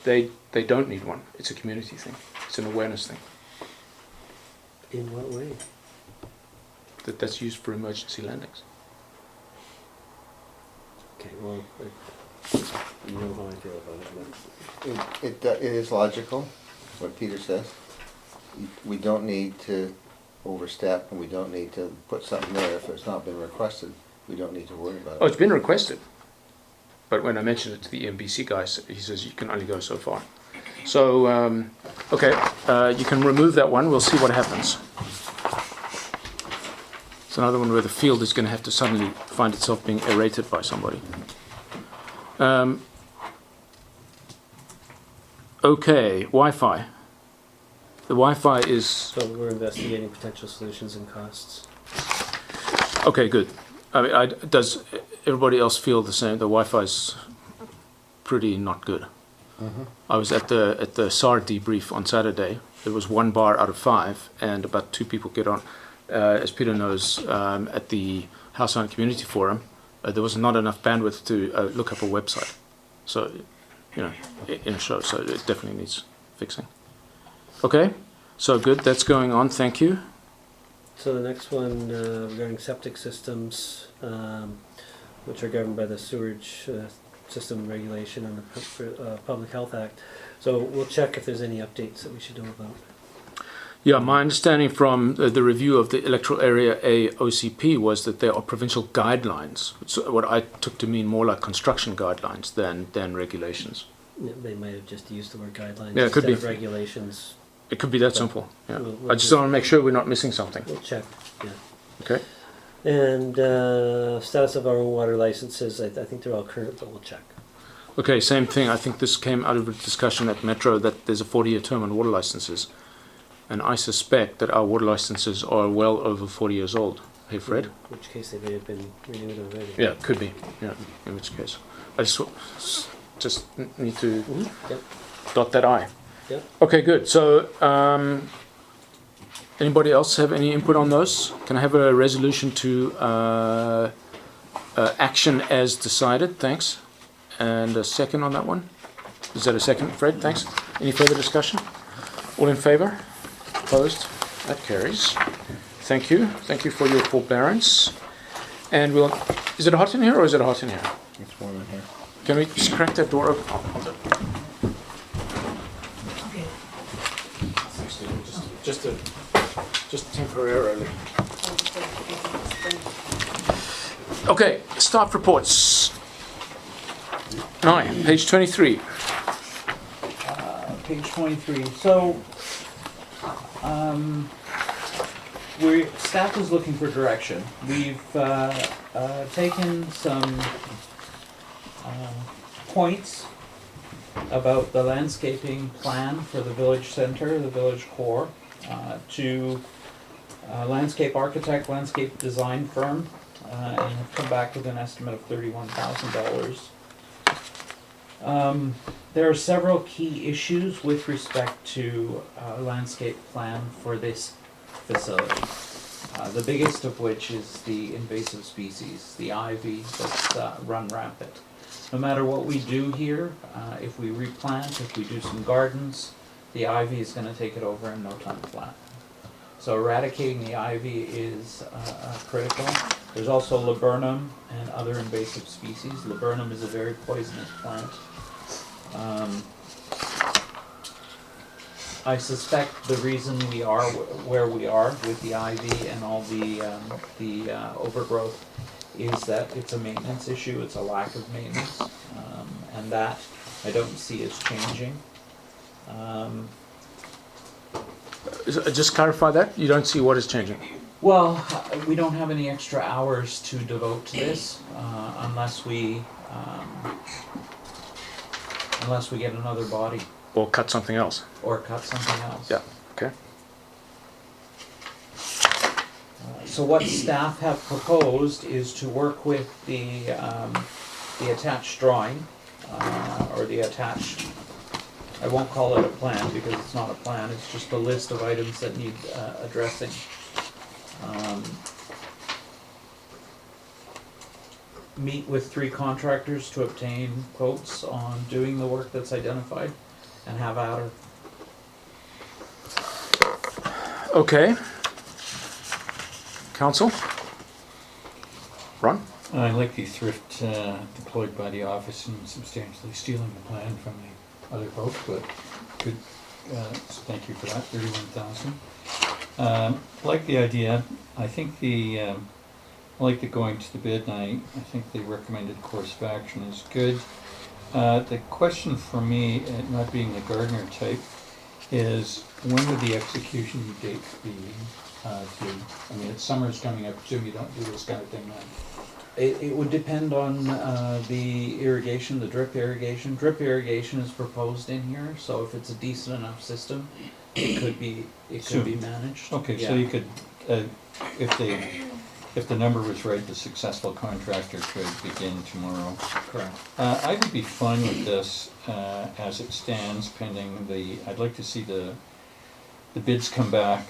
Speaker 1: they don't need one. It's a community thing. It's an awareness thing.
Speaker 4: In what way?
Speaker 1: That's used for emergency landings.
Speaker 4: Okay, well, you know how I feel about it. But
Speaker 6: It is logical, what Peter says. we don't need to overstep, and we don't need to put something there if it's not been requested. We don't need to worry about
Speaker 1: Oh,
Speaker 6: it.
Speaker 1: it's been requested. But when I mentioned it to the EMBC guys, he says you can only go so far. So, okay, you can remove that one. We'll see what happens. It's another one where the field is going to have to suddenly find itself being aerated by somebody. Okay, Wi-Fi. The Wi-Fi is...
Speaker 4: So we're investigating potential solutions and costs.
Speaker 1: Okay, good. I mean, does everybody else feel the same? The Wi-Fi's pretty not good. I was at the SAR debrief on Saturday. There was 1 bar out of 5, and about 2 people get on. As Peter knows, at the House and Community Forum, there was not enough bandwidth to look up a website. So, you know, in a show. So it definitely needs fixing. Okay, so good. That's going on. Thank you.
Speaker 4: So the next one regarding septic systems, which are governed by the Sewerage System Regulation and the Public Health Act. So we'll check if there's any updates that we should know about.
Speaker 1: Yeah, my understanding from the review of the Electoral Area A OCP was that there are provincial guidelines, so what I took to mean more like construction guidelines than regulations.
Speaker 4: Yeah, they might have just used the word guidelines
Speaker 1: Yeah, it could
Speaker 4: instead
Speaker 1: be.
Speaker 4: of regulations.
Speaker 1: It could be that simple. Yeah.
Speaker 4: We'll
Speaker 1: I just want to make sure we're not missing something.
Speaker 4: We'll check, yeah.
Speaker 1: Okay.
Speaker 4: And status of our own water licenses, I think they're all current, but we'll check.
Speaker 1: Okay, same thing. I think this came out of a discussion at Metro that there's a 40-year term on water licenses. And I suspect that our water licenses are well over 40 years old. Hey, Fred?
Speaker 4: In which case they may have been renewed already.
Speaker 1: Yeah, could be. Yeah, in which case. I just need to
Speaker 4: Yep.
Speaker 1: dot that I.
Speaker 4: Yep.
Speaker 1: Okay, good. So, anybody else have any input on those? Can I have a resolution to action as decided? Thanks. And a second on that one? Is that a second, Fred? Thanks. Any further discussion? All in favour? Opposed? That carries. Thank you. Thank you for your forbearance. And we'll... Is it hot in here or is it hot in here?
Speaker 6: It's warm in here.
Speaker 1: Can we just crack that door open? I'll do it. Just temporarily. Okay, staff reports. 9, page 23.
Speaker 7: Page 23. So, staff is looking for direction. We've taken some points about the landscaping plan for the village center, the village core, to landscape architect, landscape design firm, and have come back with an estimate of $31,000. There are several key issues with respect to landscape plan for this facility. The biggest of which is the invasive species, the ivy that's run rampant. No matter what we do here, if we replant, if we do some gardens, the ivy is going to take it over in no time flat. So eradicating the ivy is critical. There's also laburnum and other invasive species. Laburnum is a very poisonous plant. I suspect the reason we are where we are with the ivy and all the overgrowth is that it's a maintenance issue, it's a lack of maintenance, and that I don't see as changing.
Speaker 1: Just clarify that. You don't see what is changing.
Speaker 7: Well, we don't have any extra hours to devote to this unless we get another body
Speaker 1: Or cut something else.
Speaker 7: or cut something else.
Speaker 1: Yeah. Okay.
Speaker 7: So what staff have proposed is to work with the attached drawing, or the attached, I won't call it a plan because it's not a plan, it's just a list of items that need addressing. Meet with 3 contractors to obtain quotes on doing the work that's identified and have at her.
Speaker 1: Okay. Council? Ron?
Speaker 2: I like the thrift deployed by the office in substantially stealing the plan from the other folks, but so thank you for that, 31,000. Like the idea, I think I like the going to the bid, and I think the recommended course of action is good. The question for me, not being the gardener type, is when would the execution date be due? I mean, it's summer's coming up, Jim, you don't do this kind of thing then.
Speaker 7: It would depend on the irrigation, the drip irrigation. Drip irrigation is proposed in here, so if it's a decent enough system, it could be managed.
Speaker 2: Okay, so
Speaker 7: Yeah.
Speaker 2: you could, if the number was right, the successful contractor could begin tomorrow.
Speaker 7: Correct.
Speaker 2: I would be fine with this as it stands, pending I'd like to see the bids come back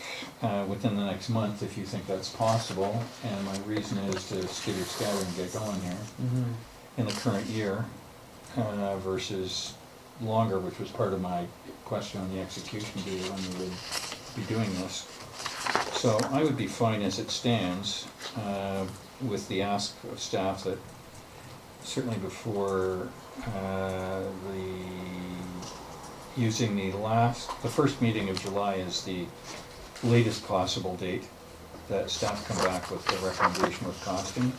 Speaker 2: within the next month if you think that's possible. And my reason is to skitter scatter and get going here
Speaker 7: Mm-hmm.
Speaker 2: in the current year versus longer, which was part of my question on the execution date when we would be doing this. So I would be fine as it stands with the ask of staff that certainly before using the first meeting of July is the latest possible date that staff come back with the recommendation with costing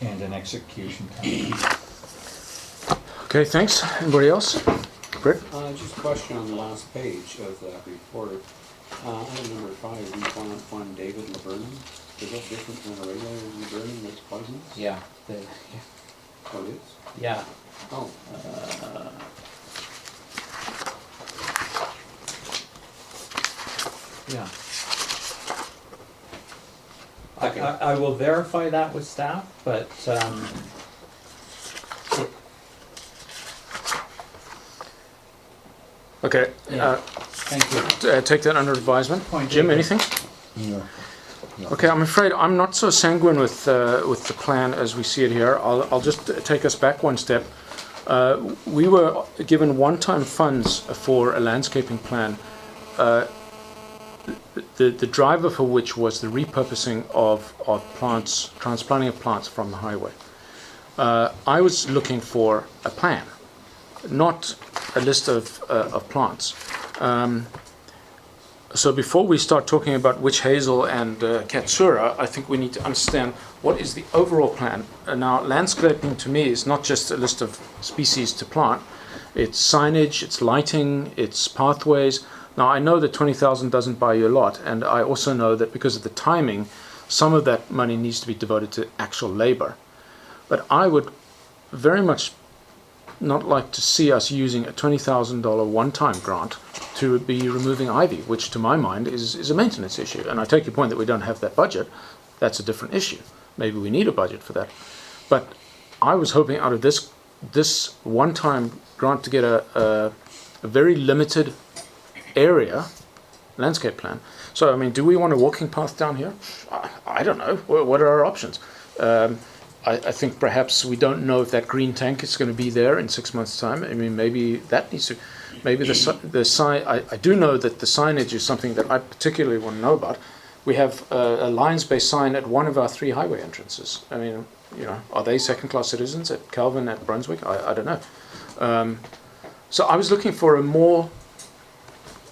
Speaker 2: and an execution time.
Speaker 1: Okay, thanks. Anybody else? Brett?
Speaker 8: Just a question on the last page of that report. Item number 5, replant fund David Laburnum. Is that different than a regular Laburnum that's poisonous?
Speaker 7: Yeah.
Speaker 8: Oh, it is?
Speaker 7: Yeah.
Speaker 8: Oh,
Speaker 7: Yeah.
Speaker 8: Okay.
Speaker 7: I will verify that with staff, but
Speaker 1: Okay,
Speaker 7: Yeah. thank you.
Speaker 1: take that under advisement.
Speaker 7: Point
Speaker 1: Jim,
Speaker 7: taken.
Speaker 1: anything?
Speaker 6: No.
Speaker 1: Okay, I'm afraid I'm not so sanguine with the plan as we see it here. I'll just take us back one step. We were given one-time funds for a landscaping plan, the driver for which was the repurposing of plants, transplanting of plants from the highway. I was looking for a plan, not a list of plants. So before we start talking about witch hazel and katsura, I think we need to understand what is the overall plan. Now, landscaping to me is not just a list of species to plant. It's signage, it's lighting, it's pathways. Now, I know that 20,000 doesn't buy you a lot, and I also know that because of the timing, some of that money needs to be devoted to actual labor. But I would very much not like to see us using a $20,000 one-time grant to be removing ivy, which to my mind is a maintenance issue. And I take your point that we don't have that budget. That's a different issue. Maybe we need a budget for that. But I was hoping out of this one-time grant to get a very limited area landscape plan. So, I mean, do we want a walking path down here? I don't know. What are our options? I think perhaps we don't know if that green tank is going to be there in 6 months' time. I mean, maybe that needs to. Maybe the sign. I do know that the signage is something that I particularly want to know about. We have a Lions-based sign at one of our 3 highway entrances. I mean, you know, are they second-class citizens at Calvin, at Brunswick? I don't know. So I was looking for a more,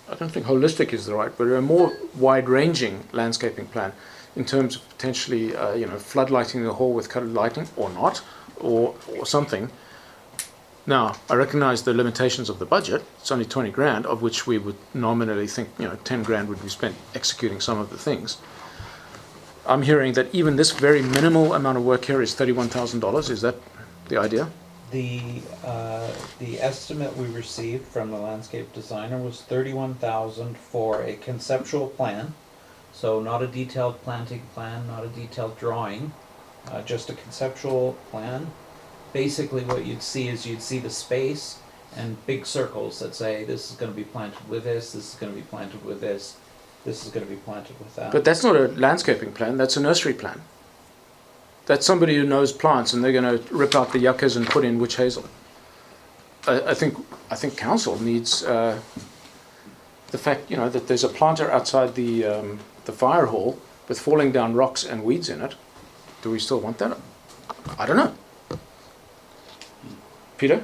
Speaker 1: I don't think holistic is the right, but a more wide-ranging landscaping plan in terms of potentially, floodlighting the hall with colored lighting or not, or something. Now, I recognize the limitations of the budget. It's only 20 grand, of which we would nominally think, 10 grand would be spent executing some of the things. I'm hearing that even this very minimal amount of work here is $31,000. Is that the idea?
Speaker 7: The estimate we received from the landscape designer was $31,000 for a conceptual plan. So not a detailed planting plan, not a detailed drawing, just a conceptual plan. Basically what you'd see is you'd see the space and big circles that say this is going to be planted with this is going to be planted with this, this is going to be planted with that.
Speaker 1: But that's not a landscaping plan, that's a nursery plan. That's somebody who knows plants and they're going to rip out the yuccas and put in witch hazel. I think council needs the fact, that there's a planter outside the fire hall with falling down rocks and weeds in it. Do we still want that? I don't know. Peter?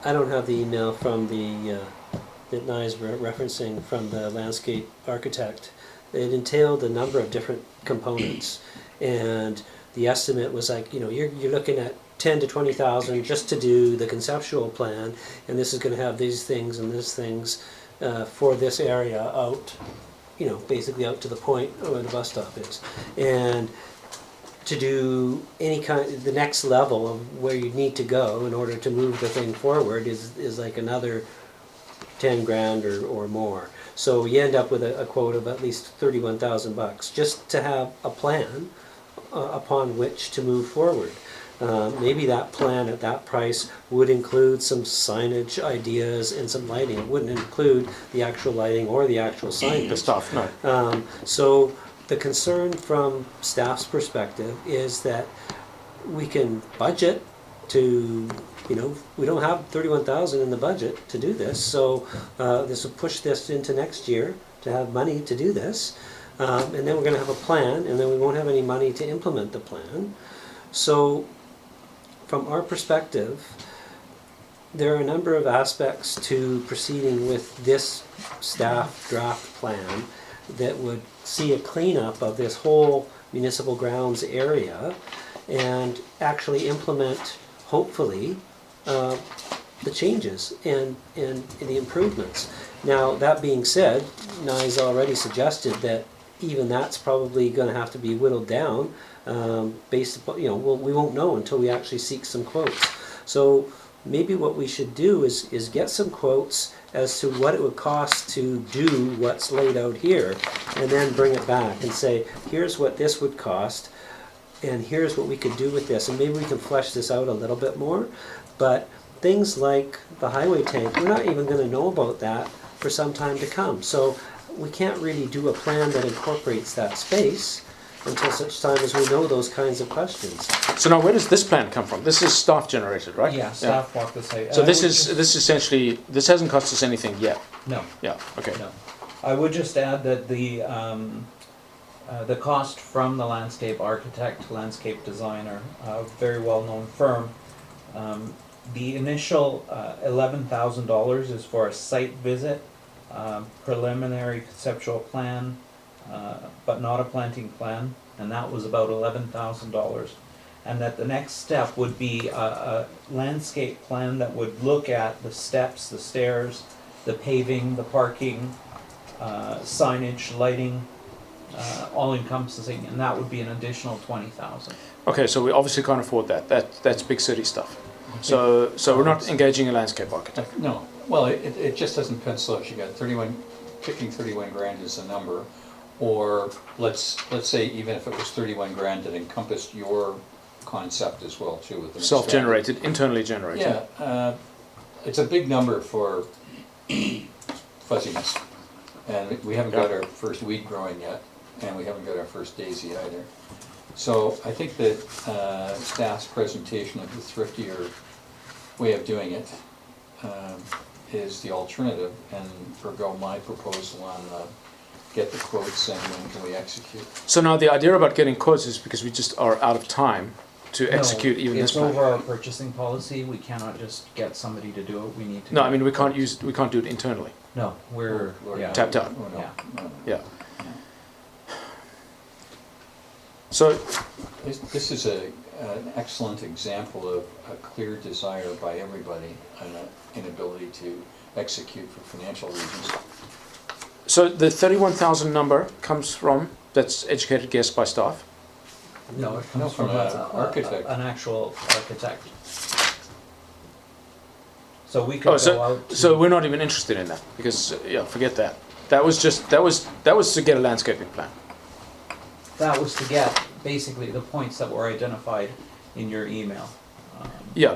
Speaker 4: I don't have the email from that Nye's referencing from the landscape architect. It entailed a number of different components, and the estimate was like, you're looking at 10 to 20,000 just to do the conceptual plan, and this is going to have these things and these things for this area out, basically out to the point where the bus stop is, and to do the next level of where you need to go in order to move the thing forward is like another 10 grand or more. So you end up with a quote of at least 31,000 bucks just to have a plan upon which to move forward. Maybe that plan at that price would include some signage ideas and some lighting. It wouldn't include the actual lighting or the actual signage.
Speaker 1: The stuff, no.
Speaker 4: So the concern from staff's perspective is that we can budget to, we don't have 31,000 in the budget to do this, so this will push this into next year to have money to do this, and then we're going to have a plan, and then we won't have any money to implement the plan. So from our perspective, there are a number of aspects to proceeding with this staff draft plan that would see a cleanup of this whole municipal grounds area and actually implement, hopefully, the changes and the improvements. Now, that being said, Nye's already suggested that even that's probably going to have to be whittled down based upon, we won't know until we actually seek some quotes. So maybe what we should do is get some quotes as to what it would cost to do what's laid out here, and then bring it back and say, here's what this would cost, and here's what we could do with this, and maybe we can flesh this out a little bit more. But things like the highway tank, we're not even going to know about that for some time to come. So we can't really do a plan that incorporates that space until such time as we know those kinds of questions.
Speaker 1: So now where does this plan come from? This is staff generated, right?
Speaker 7: Yeah, staff walk the site.
Speaker 1: So this essentially, this hasn't cost us anything yet?
Speaker 7: No,
Speaker 1: Yeah, okay.
Speaker 7: no. I would just add that the cost from the landscape architect, landscape designer, a very well-known firm, the initial $11,000 is for a site visit, preliminary conceptual plan, but not a planting plan, and that was about $11,000. And that the next step would be a landscape plan that would look at the steps, the stairs, the paving, the parking, signage, lighting, all encompassing, and that would be an additional $20,000.
Speaker 1: Okay, so we obviously can't afford that. That's big city stuff. So we're not engaging a landscape architect.
Speaker 2: No, well, it just doesn't pencil out. You got 31, picking 31 grand is a number, or let's say even if it was 31 grand that encompassed your concept as well too. With the
Speaker 1: Self-generated, internally generated.
Speaker 2: Yeah, it's a big number for fuzziness, and we haven't got our first weed growing yet, and we haven't got our first daisy either. So I think that staff's presentation of the thriftier way of doing it is the alternative, and forgo my proposal on get the quotes and when can we execute.
Speaker 1: So now the idea about getting quotes is because we just are out of time to execute even this plan.
Speaker 7: It's over our purchasing policy. We cannot just get somebody to do it. We need to.
Speaker 1: No, I mean we can't do it internally.
Speaker 7: No, we're yeah.
Speaker 1: Tapped out.
Speaker 2: Oh, no,
Speaker 7: Yeah.
Speaker 2: no.
Speaker 1: Yeah. So
Speaker 2: This is an excellent example of a clear desire by everybody and an inability to execute for financial reasons.
Speaker 1: so the 31,000 number comes from, that's educated guess by staff.
Speaker 7: No, it
Speaker 2: No,
Speaker 7: comes
Speaker 2: from
Speaker 7: from
Speaker 2: an architect.
Speaker 7: an actual architect. So we could go out.
Speaker 1: So we're not even interested in that because forget that. That was to get a landscaping plan.
Speaker 7: That was to get basically the points that were identified in your email.
Speaker 1: Yeah,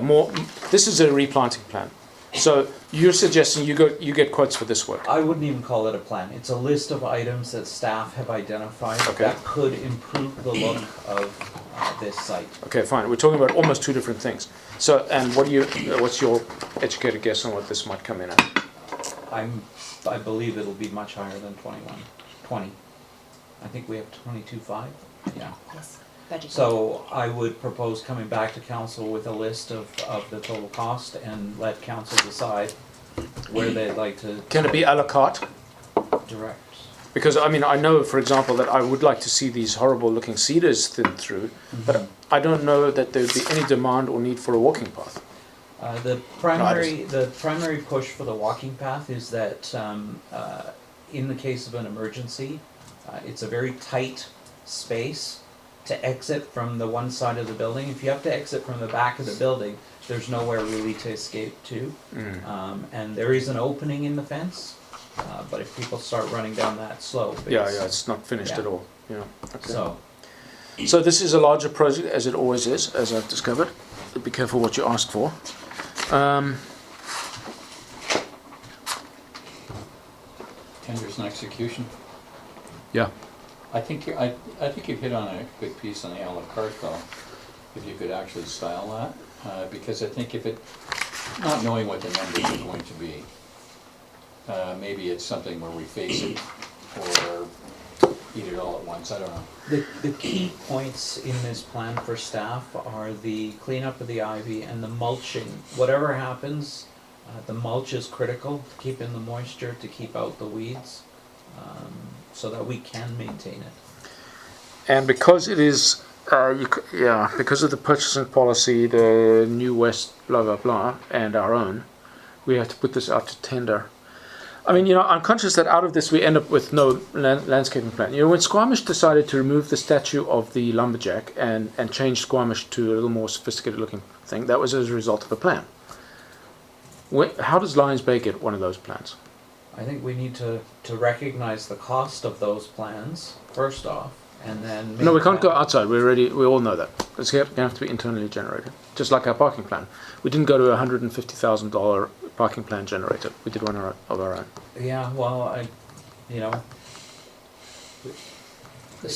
Speaker 1: this is a replanting plan. So you're suggesting you get quotes for this work.
Speaker 7: I wouldn't even call it a plan. It's a list of items that staff have identified that could improve the look of this site.
Speaker 1: Okay, fine. We're talking about almost two different things. So, and what's your educated guess on what this might come in at?
Speaker 7: I believe it'll be much higher than 20. I think we have 22.5. Yeah.
Speaker 5: Yes. budget.
Speaker 7: So I would propose coming back to council with a list of the total cost and let council decide where they'd like to.
Speaker 1: Can it be à la carte?
Speaker 7: Direct.
Speaker 1: Because, I mean, I know, for example, that I would like to see these horrible-looking cedars thinned through, but I don't know that there would be any demand or need for a walking path.
Speaker 7: The primary push for the walking path is that in the case of an emergency, it's a very tight space to exit from the one side of the building. If you have to exit from the back of the building, there's nowhere really to escape to. And there is an opening in the fence, but if people start running down that slope,
Speaker 1: Yeah, it's not finished
Speaker 7: Yeah.
Speaker 1: at all. Yeah. Okay.
Speaker 7: so
Speaker 1: So this is a larger project, as it always is, as I've discovered. Be careful what you ask for.
Speaker 2: Tenders and execution.
Speaker 1: Yeah.
Speaker 2: I think you've hit on a good piece on the a la carte though, if you could actually style that, because I think if it, not knowing what the numbers are going to be, maybe it's something where we face it or eat it all at once, I don't know.
Speaker 7: the key points in this plan for staff are the cleanup of the ivy and the mulching. Whatever happens, the mulch is critical to keep in the moisture, to keep out the weeds, so that we can maintain it.
Speaker 1: And because it is, because of the purchasing policy, the New West, blah, blah, blah, and our own, we have to put this out to tender. I mean, I'm conscious that out of this we end up with no landscaping plan. When Squamish decided to remove the statue of the lumberjack and change Squamish to a little more sophisticated looking thing, that was as a result of a plan. How does Lions Bay get one of those plans?
Speaker 7: I think we need to recognize the cost of those plans, first off, and then...
Speaker 1: No, we
Speaker 7: make
Speaker 1: can't go
Speaker 7: that-
Speaker 1: outside. We all know that. It's going to have to be internally generated. Just like our parking plan. We didn't go to a $150,000 parking plan generator. We did one of our own.
Speaker 7: Yeah, well,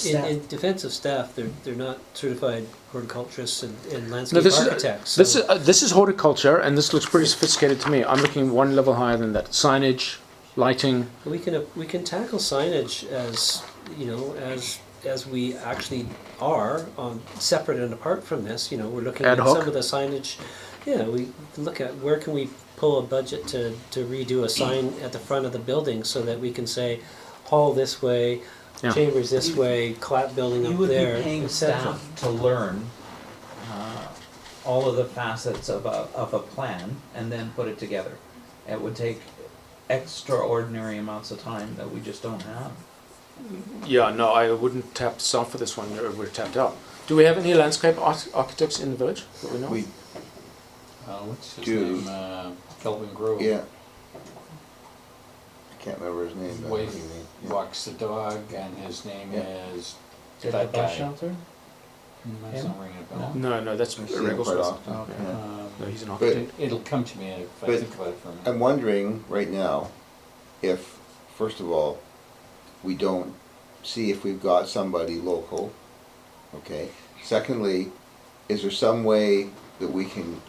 Speaker 4: In defense of staff, they're not certified horticulturists and
Speaker 1: No,
Speaker 4: landscape architects.
Speaker 1: this is horticulture, and this looks pretty sophisticated to me. I'm looking one level higher than that. Signage, lighting.
Speaker 4: We can tackle signage as we actually are separate and apart from this. We're looking
Speaker 1: Ad
Speaker 4: at
Speaker 1: hoc?
Speaker 4: some of the signage. Yeah, we look at where can we pull a budget to redo a sign at the front of the building so that we can say hall this way,
Speaker 1: Yeah.
Speaker 4: chambers this way, clap building
Speaker 7: you
Speaker 4: up
Speaker 7: would
Speaker 4: there,
Speaker 7: be paying
Speaker 4: etc.
Speaker 7: staff to learn all of the facets of a plan and then put it together. It would take extraordinary amounts of time that we just don't have.
Speaker 1: Yeah, no, I wouldn't tap staff for this one. We're tapped out. Do we have any landscape architects in the village that we know?
Speaker 6: We
Speaker 2: What's his
Speaker 6: Do-
Speaker 2: name? Kelvin Grove.
Speaker 6: Yeah. I can't remember his name. but-
Speaker 2: Wade
Speaker 6: Yeah.
Speaker 2: walks the dog, and his name
Speaker 6: Yeah.
Speaker 2: is
Speaker 7: Did
Speaker 2: that
Speaker 7: the bus
Speaker 2: guy.
Speaker 7: shelter?
Speaker 2: That's
Speaker 7: Him?
Speaker 2: not ringing a bell.
Speaker 1: No, that's
Speaker 6: I see him
Speaker 1: Regal's
Speaker 6: quite
Speaker 1: list.
Speaker 6: often.
Speaker 7: Okay.
Speaker 6: Yeah.
Speaker 1: No, he's an
Speaker 6: But-
Speaker 1: architect.
Speaker 2: It'll come to me if I
Speaker 6: But
Speaker 2: think about it for a minute.
Speaker 6: I'm wondering right now if, first of all, we don't see if we've got somebody local, okay? Secondly, is there some way that we can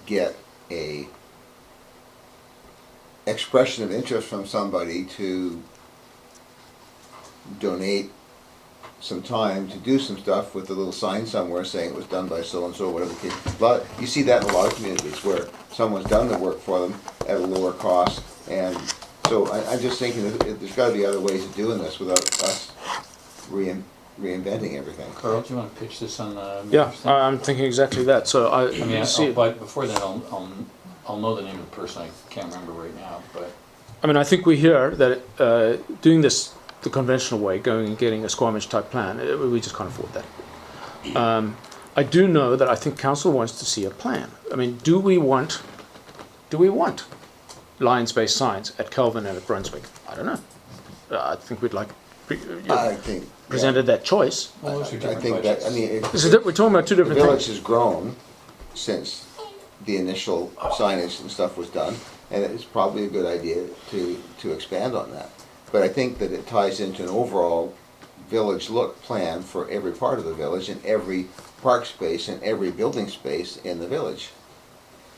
Speaker 6: get a expression of interest from somebody to donate some time to do some stuff with a little sign somewhere saying it was done by so-and-so, whatever the case. You see that in a lot of communities where someone's done the work for them at a lower cost. And so I'm just thinking that there's gotta be other ways of doing this without us reinventing everything.
Speaker 2: Carl, do you want to pitch this on the?
Speaker 1: Yeah,
Speaker 2: mayor's thing?
Speaker 1: I'm thinking exactly that. So I
Speaker 2: I
Speaker 1: see.
Speaker 2: mean, but before that, I'll know the name of the person. I can't remember right now, but
Speaker 1: I mean, I think we hear that doing this the conventional way, going and getting a Squamish type plan, we just can't afford that. I do know that I think council wants to see a plan. I mean, do we want Lions-based signs at Kelvin and at Brunswick? I don't know. I think we'd like
Speaker 6: I think.
Speaker 1: presented that choice.
Speaker 2: well, those are
Speaker 6: I
Speaker 2: different
Speaker 6: think that,
Speaker 2: budgets.
Speaker 6: I mean,
Speaker 1: We're talking about two
Speaker 6: the
Speaker 1: different
Speaker 6: village
Speaker 1: things.
Speaker 6: has grown since the initial signage and stuff was done, and it's probably a good idea to expand on that. But I think that it ties into an overall village look plan for every part of the village and every park space and every building space in the village.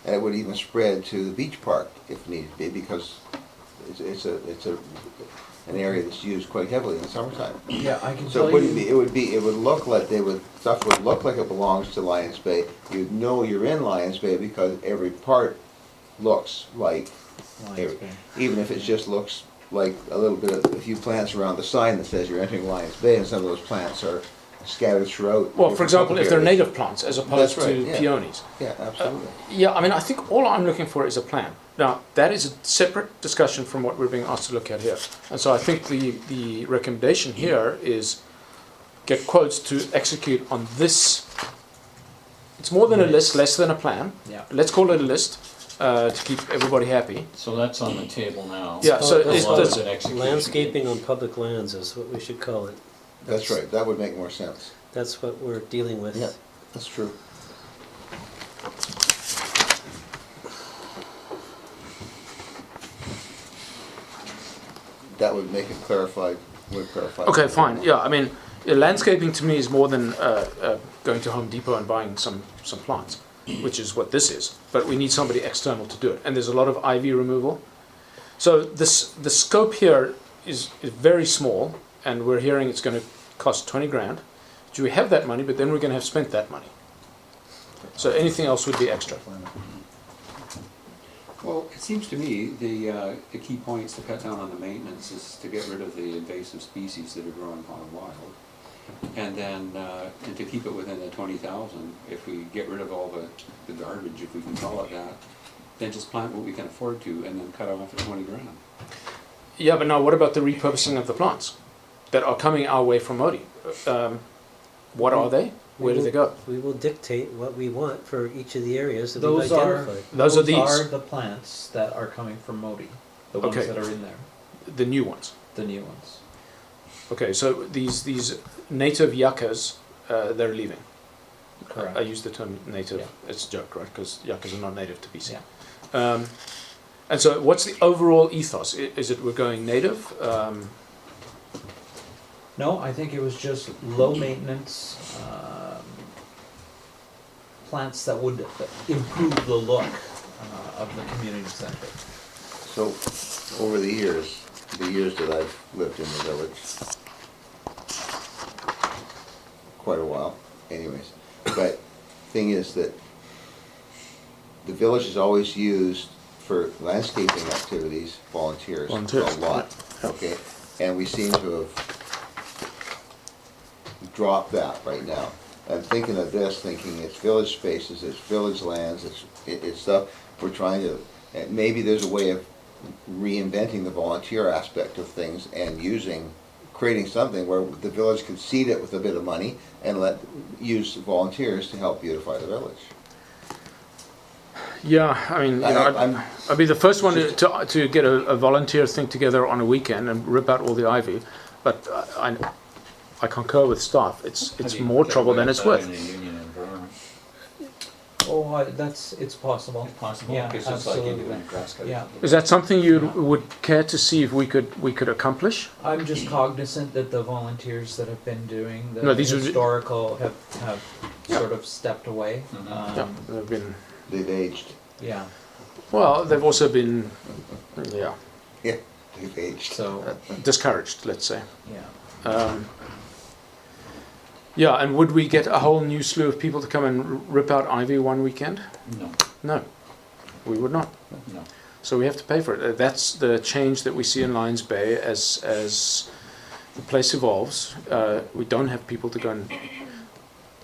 Speaker 6: And it would even spread to the beach park if needed be, because it's a an area that's used quite heavily in the summertime.
Speaker 7: Yeah, I can
Speaker 6: So
Speaker 7: tell
Speaker 6: it wouldn't be,
Speaker 7: you,
Speaker 6: it would look like stuff would look like it belongs to Lions Bay. You'd know you're in Lions Bay because every part looks like,
Speaker 7: Lions Bay.
Speaker 6: even if it just looks like a little bit of, a few plants around the sign that says you're entering Lions Bay, and some of those plants are scattered throughout.
Speaker 1: Well, for example, if they're
Speaker 6: areas.
Speaker 1: native plants as opposed
Speaker 6: That's right,
Speaker 1: to
Speaker 6: yeah.
Speaker 1: peonies.
Speaker 6: Yeah, absolutely.
Speaker 1: Yeah, I mean, I think all I'm looking for is a plan. Now, that is a separate discussion from what we're being asked to look at here. And so I think the recommendation here is get quotes to execute on this. It's more than a list, less than a plan.
Speaker 7: Yeah.
Speaker 1: Let's call it a list to keep everybody happy.
Speaker 2: So that's on the table now.
Speaker 1: Yeah, so
Speaker 2: As
Speaker 1: it's
Speaker 2: long as
Speaker 1: does-
Speaker 2: it executes.
Speaker 4: Landscaping on public lands is what we should call it.
Speaker 6: That's right, that would make more sense.
Speaker 4: That's what we're dealing with.
Speaker 6: Yeah, that's true. That would make it clarified, would clarify.
Speaker 1: Okay, fine. Yeah, I mean, landscaping to me is more than going to Home Depot and buying some plants, which is what this is. But we need somebody external to do it. And there's a lot of ivy removal. So the scope here is very small, and we're hearing it's going to cost 20 grand. Do we have that money, but then we're going to have spent that money. So anything else would be extra.
Speaker 8: Well, it seems to me the key points to cut down on the maintenance is to get rid of the invasive species that are growing on wild. And then, and to keep it within the 20,000, if we get rid of all the garbage, if we can call it that, then just plant what we can afford to and then cut off at 20 grand.
Speaker 1: Yeah, but now what about the repurposing of the plants that are coming our way from Modi? What are they? Where do they go?
Speaker 4: We will dictate what we want for each of the areas that
Speaker 7: those
Speaker 4: we've
Speaker 7: are,
Speaker 4: identified.
Speaker 1: Those are these.
Speaker 7: the plants that are coming from Modi, the ones
Speaker 1: Okay.
Speaker 7: that are in there,
Speaker 1: The new ones.
Speaker 7: the new ones.
Speaker 1: Okay, so these native yuccas, they're leaving.
Speaker 7: Correct.
Speaker 1: I use the term native.
Speaker 7: Yeah.
Speaker 1: It's a joke, right? Because yuccas are not native to BC.
Speaker 7: Yeah.
Speaker 1: And so, what's the overall ethos? Is it we're going native?
Speaker 7: No, I think it was just low maintenance plants that would improve the look of the community center.
Speaker 6: So, over the years that I've lived in the village, quite a while, anyways, but thing is that the village is always used for landscaping activities, volunteers,
Speaker 1: Volunteers,
Speaker 6: a lot, okay? And we seem to have dropped that right now. I'm thinking of this, thinking it's village spaces, it's village lands, it's stuff, we're trying to, and maybe there's a way of reinventing the volunteer aspect of things and creating something where the village could seed it with a bit of money and use volunteers to help beautify the village.
Speaker 1: Yeah, I mean, I'd be the first one to get a volunteer thing together on a weekend and rip out all the ivy, but I concur with staff. It's more trouble than it's worth.
Speaker 7: Oh, it's possible.
Speaker 2: Possible,
Speaker 7: Yeah,
Speaker 2: because it's like
Speaker 7: absolutely.
Speaker 2: independent grass cutting.
Speaker 7: Yeah.
Speaker 1: Is that something you would care to see if we could accomplish?
Speaker 7: I'm just cognizant that the volunteers that have been doing the
Speaker 1: No, these are-
Speaker 7: historical have sort of stepped away.
Speaker 2: Mhm.
Speaker 1: Yeah, they've been.
Speaker 6: They've aged.
Speaker 7: Yeah,
Speaker 1: Well, they've also been, yeah,
Speaker 6: Yeah, they've aged.
Speaker 7: so,
Speaker 1: discouraged. Let's say.
Speaker 7: yeah.
Speaker 1: Yeah, and would we get a whole new slew of people to come and rip out ivy one weekend?
Speaker 2: No,
Speaker 1: No, we would not.
Speaker 2: no.
Speaker 1: So we have to pay for it. That's the change that we see in Lions Bay as the place evolves. We don't have people to go and,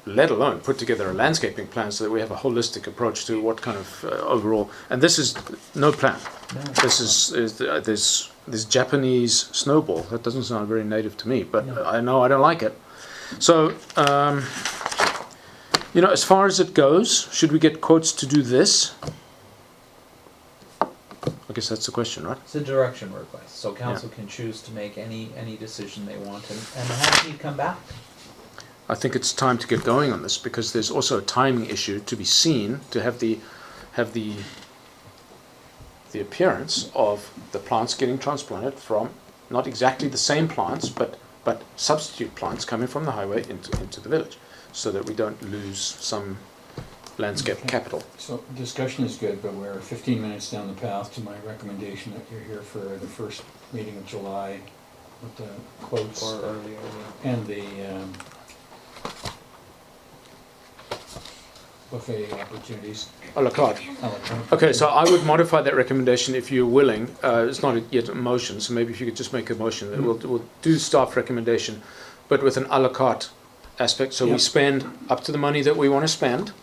Speaker 1: let alone put together a landscaping plan so that we have a holistic approach to what kind of overall. And this is no plan.
Speaker 7: No.
Speaker 1: This is this Japanese snowball. That doesn't sound very native to me, but
Speaker 7: No.
Speaker 1: I know I don't like it. So, as far as it goes, should we get quotes to do this? I guess that's the question, right?
Speaker 7: It's a direction request, so council can choose to make any decision they want and have me come back.
Speaker 1: I think it's time to get going on this because there's also a timing issue to be seen to have the appearance of the plants getting transplanted from not exactly the same plants, but substitute plants coming from the highway into the village, so that we don't lose some landscape capital.
Speaker 2: So discussion is good, but we're 15 minutes down the path to my recommendation that you're here for the first meeting of July with the quotes
Speaker 7: Or earlier, yeah.
Speaker 2: and the buffet opportunities.
Speaker 1: A la carte.
Speaker 2: a la carte.
Speaker 1: Okay, so I would modify that recommendation if you're willing. It's not yet a motion, so maybe if you could just make a motion. That we'll do staff recommendation, but with an a la carte aspect. So we
Speaker 2: Yeah.
Speaker 1: spend up to the money that we want to spend,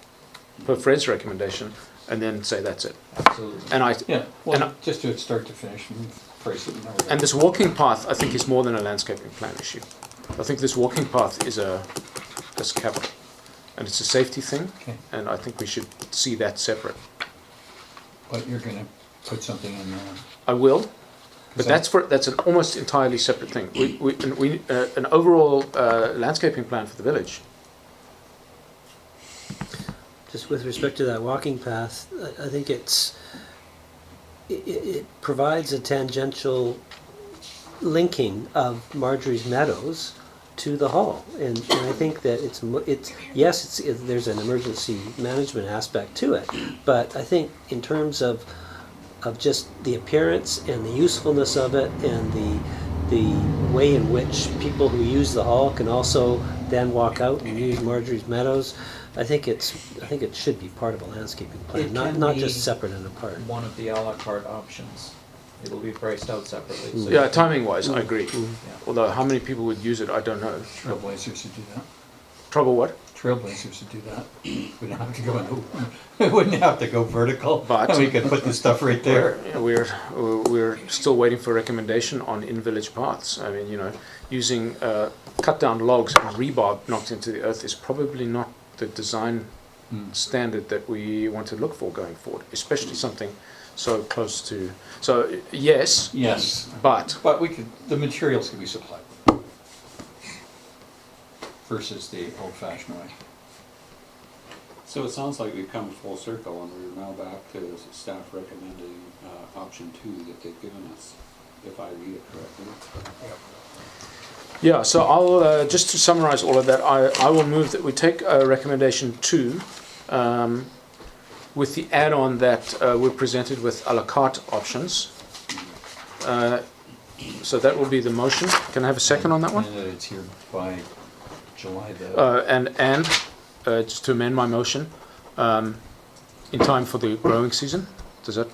Speaker 1: per Fred's recommendation, and then say that's it.
Speaker 7: Absolutely.
Speaker 1: And
Speaker 2: Yeah,
Speaker 1: And
Speaker 2: well,
Speaker 1: I-
Speaker 2: just do it start to finish and price it and everything.
Speaker 1: and this walking path, I think, is more than a landscaping plan issue. I think this walking path is capital, and it's a safety thing,
Speaker 2: Okay,
Speaker 1: and I think we should see that separate.
Speaker 2: but you're gonna put something in there.
Speaker 1: I will, but
Speaker 2: Is that-
Speaker 1: that's an almost entirely separate thing. We an overall landscaping plan for the village.
Speaker 4: Just with respect to that walking path, I think it provides a tangential linking of Marjorie's Meadows to the hall, and I think that there's an emergency management aspect to it, but I think in terms of just the appearance and the usefulness of it and the way in which people who use the hall can also then walk out and use Marjorie's Meadows, I think it should be part of a landscaping plan,
Speaker 7: It
Speaker 4: not
Speaker 7: can
Speaker 4: not
Speaker 7: be
Speaker 4: just separate and apart.
Speaker 7: One of the a la carte options. It'll be priced out separately. So
Speaker 1: Yeah,
Speaker 7: you can-
Speaker 1: timing wise, I agree.
Speaker 4: Mm.
Speaker 7: Yeah.
Speaker 1: Although how many people would use it, I don't know.
Speaker 2: Trailblazers would do that.
Speaker 1: Trouble what?
Speaker 2: Trailblazers would do that. We don't have to go we wouldn't have to go vertical.
Speaker 1: But-
Speaker 2: And we could put the stuff right there.
Speaker 1: We're still waiting for recommendation on in-village paths. I mean, using cut down logs and rebar knocked into the earth is probably not the design standard that we want to look for going forward, especially something so close to. So yes,
Speaker 2: Yes,
Speaker 1: but
Speaker 2: but the materials can be supplied. Versus the old-fashioned way.
Speaker 8: So it sounds like we've come full circle and we're now back to staff recommending option 2 that they've given us, if I read it correctly.
Speaker 1: yeah. So I'll just to summarize all of that, I will move that we take recommendation 2. With the add-on that we're presented with a la carte options. So that will be the motion. Can I have a second on that one?
Speaker 2: And that it's here by July the.
Speaker 1: And just to amend my motion, in time for the growing season. Does that?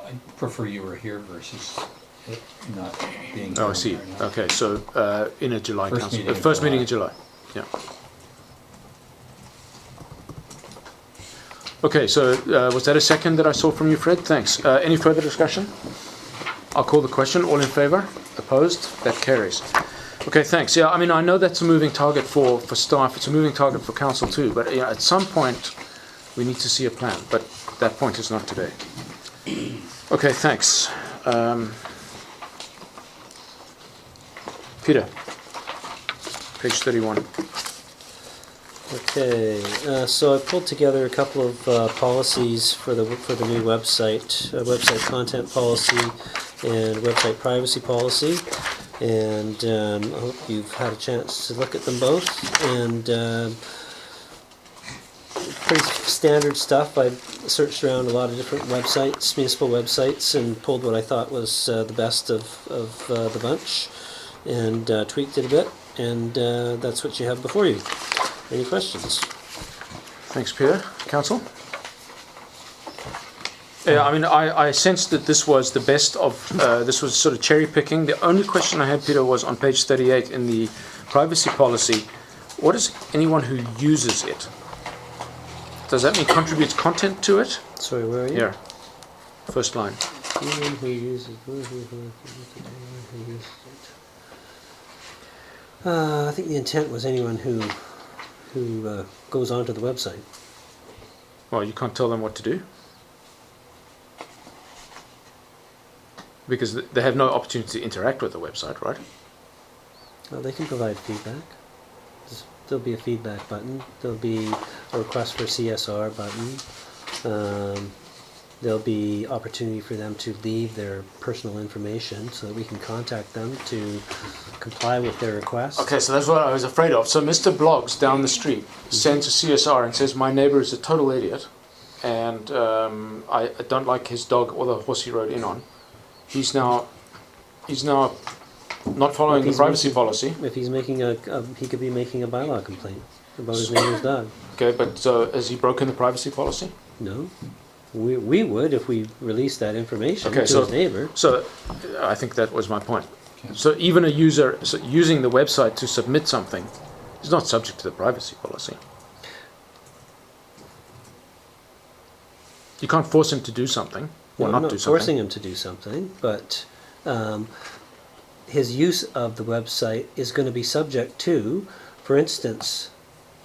Speaker 2: I prefer you were here versus it not being.
Speaker 1: Oh, I
Speaker 2: here
Speaker 1: see.
Speaker 2: right now.
Speaker 1: Okay, so in a July
Speaker 2: First
Speaker 1: council,
Speaker 2: meeting in
Speaker 1: first meeting in
Speaker 2: July.
Speaker 1: July. Yeah. Okay, so was that a second that I saw from you, Fred? Thanks. Any further discussion? I'll call the question. All in favour? Opposed? That carries. Okay, thanks. Yeah, I mean, I know that's a moving target for staff. It's a moving target for council too. But at some point, we need to see a plan. But that point is not today. Okay, thanks. Peter, page 31.
Speaker 4: Okay, so I pulled together a couple of policies for the new website, website content policy and website privacy policy, and I hope you've had a chance to look at them both. And pretty standard stuff. I searched around a lot of different websites, municipal websites, and pulled what I thought was the best of the bunch, and tweaked it a bit, and that's what you have before you. Any questions?
Speaker 1: Thanks, Peter. Council? Yeah, I mean, I sensed that this was the best of, this was sort of cherry picking. The only question I had, Peter, was on page 38 in the privacy policy. What is anyone who uses it? Does that mean contributes content to it?
Speaker 4: Sorry, where are you?
Speaker 1: Here, first line.
Speaker 4: Anyone who uses I think the intent was anyone who goes onto the website.
Speaker 1: Well, you can't tell them what to do. Because they have no opportunity to interact with the website, right?
Speaker 4: Well, they can provide feedback. There'll be a feedback button. There'll be a request for CSR button. There'll be opportunity for them to leave their personal information so that we can contact them to comply with their request.
Speaker 1: Okay, so that's what I was afraid of. So Mr. Blogs down the street sends a CSR and says, my neighbor is a total idiot, and I don't like his dog or the horse he rode in on. He's now not following
Speaker 4: If
Speaker 1: the
Speaker 4: he's
Speaker 1: privacy
Speaker 4: making-
Speaker 1: policy.
Speaker 4: If he's making he could be making a bylaw complaint about his neighbor's dog.
Speaker 1: Okay, but has he broken the privacy policy?
Speaker 4: No? We would if we released that information
Speaker 1: Okay,
Speaker 4: to
Speaker 1: so-
Speaker 4: his neighbor.
Speaker 1: So I think that was my point.
Speaker 2: Okay.
Speaker 1: So even a user using the website to submit something is not subject to the privacy policy. You can't force him to do something or
Speaker 4: No,
Speaker 1: not
Speaker 4: I'm
Speaker 1: do
Speaker 4: not
Speaker 1: something.
Speaker 4: forcing him to do something, but his use of the website is going to be subject to, for instance,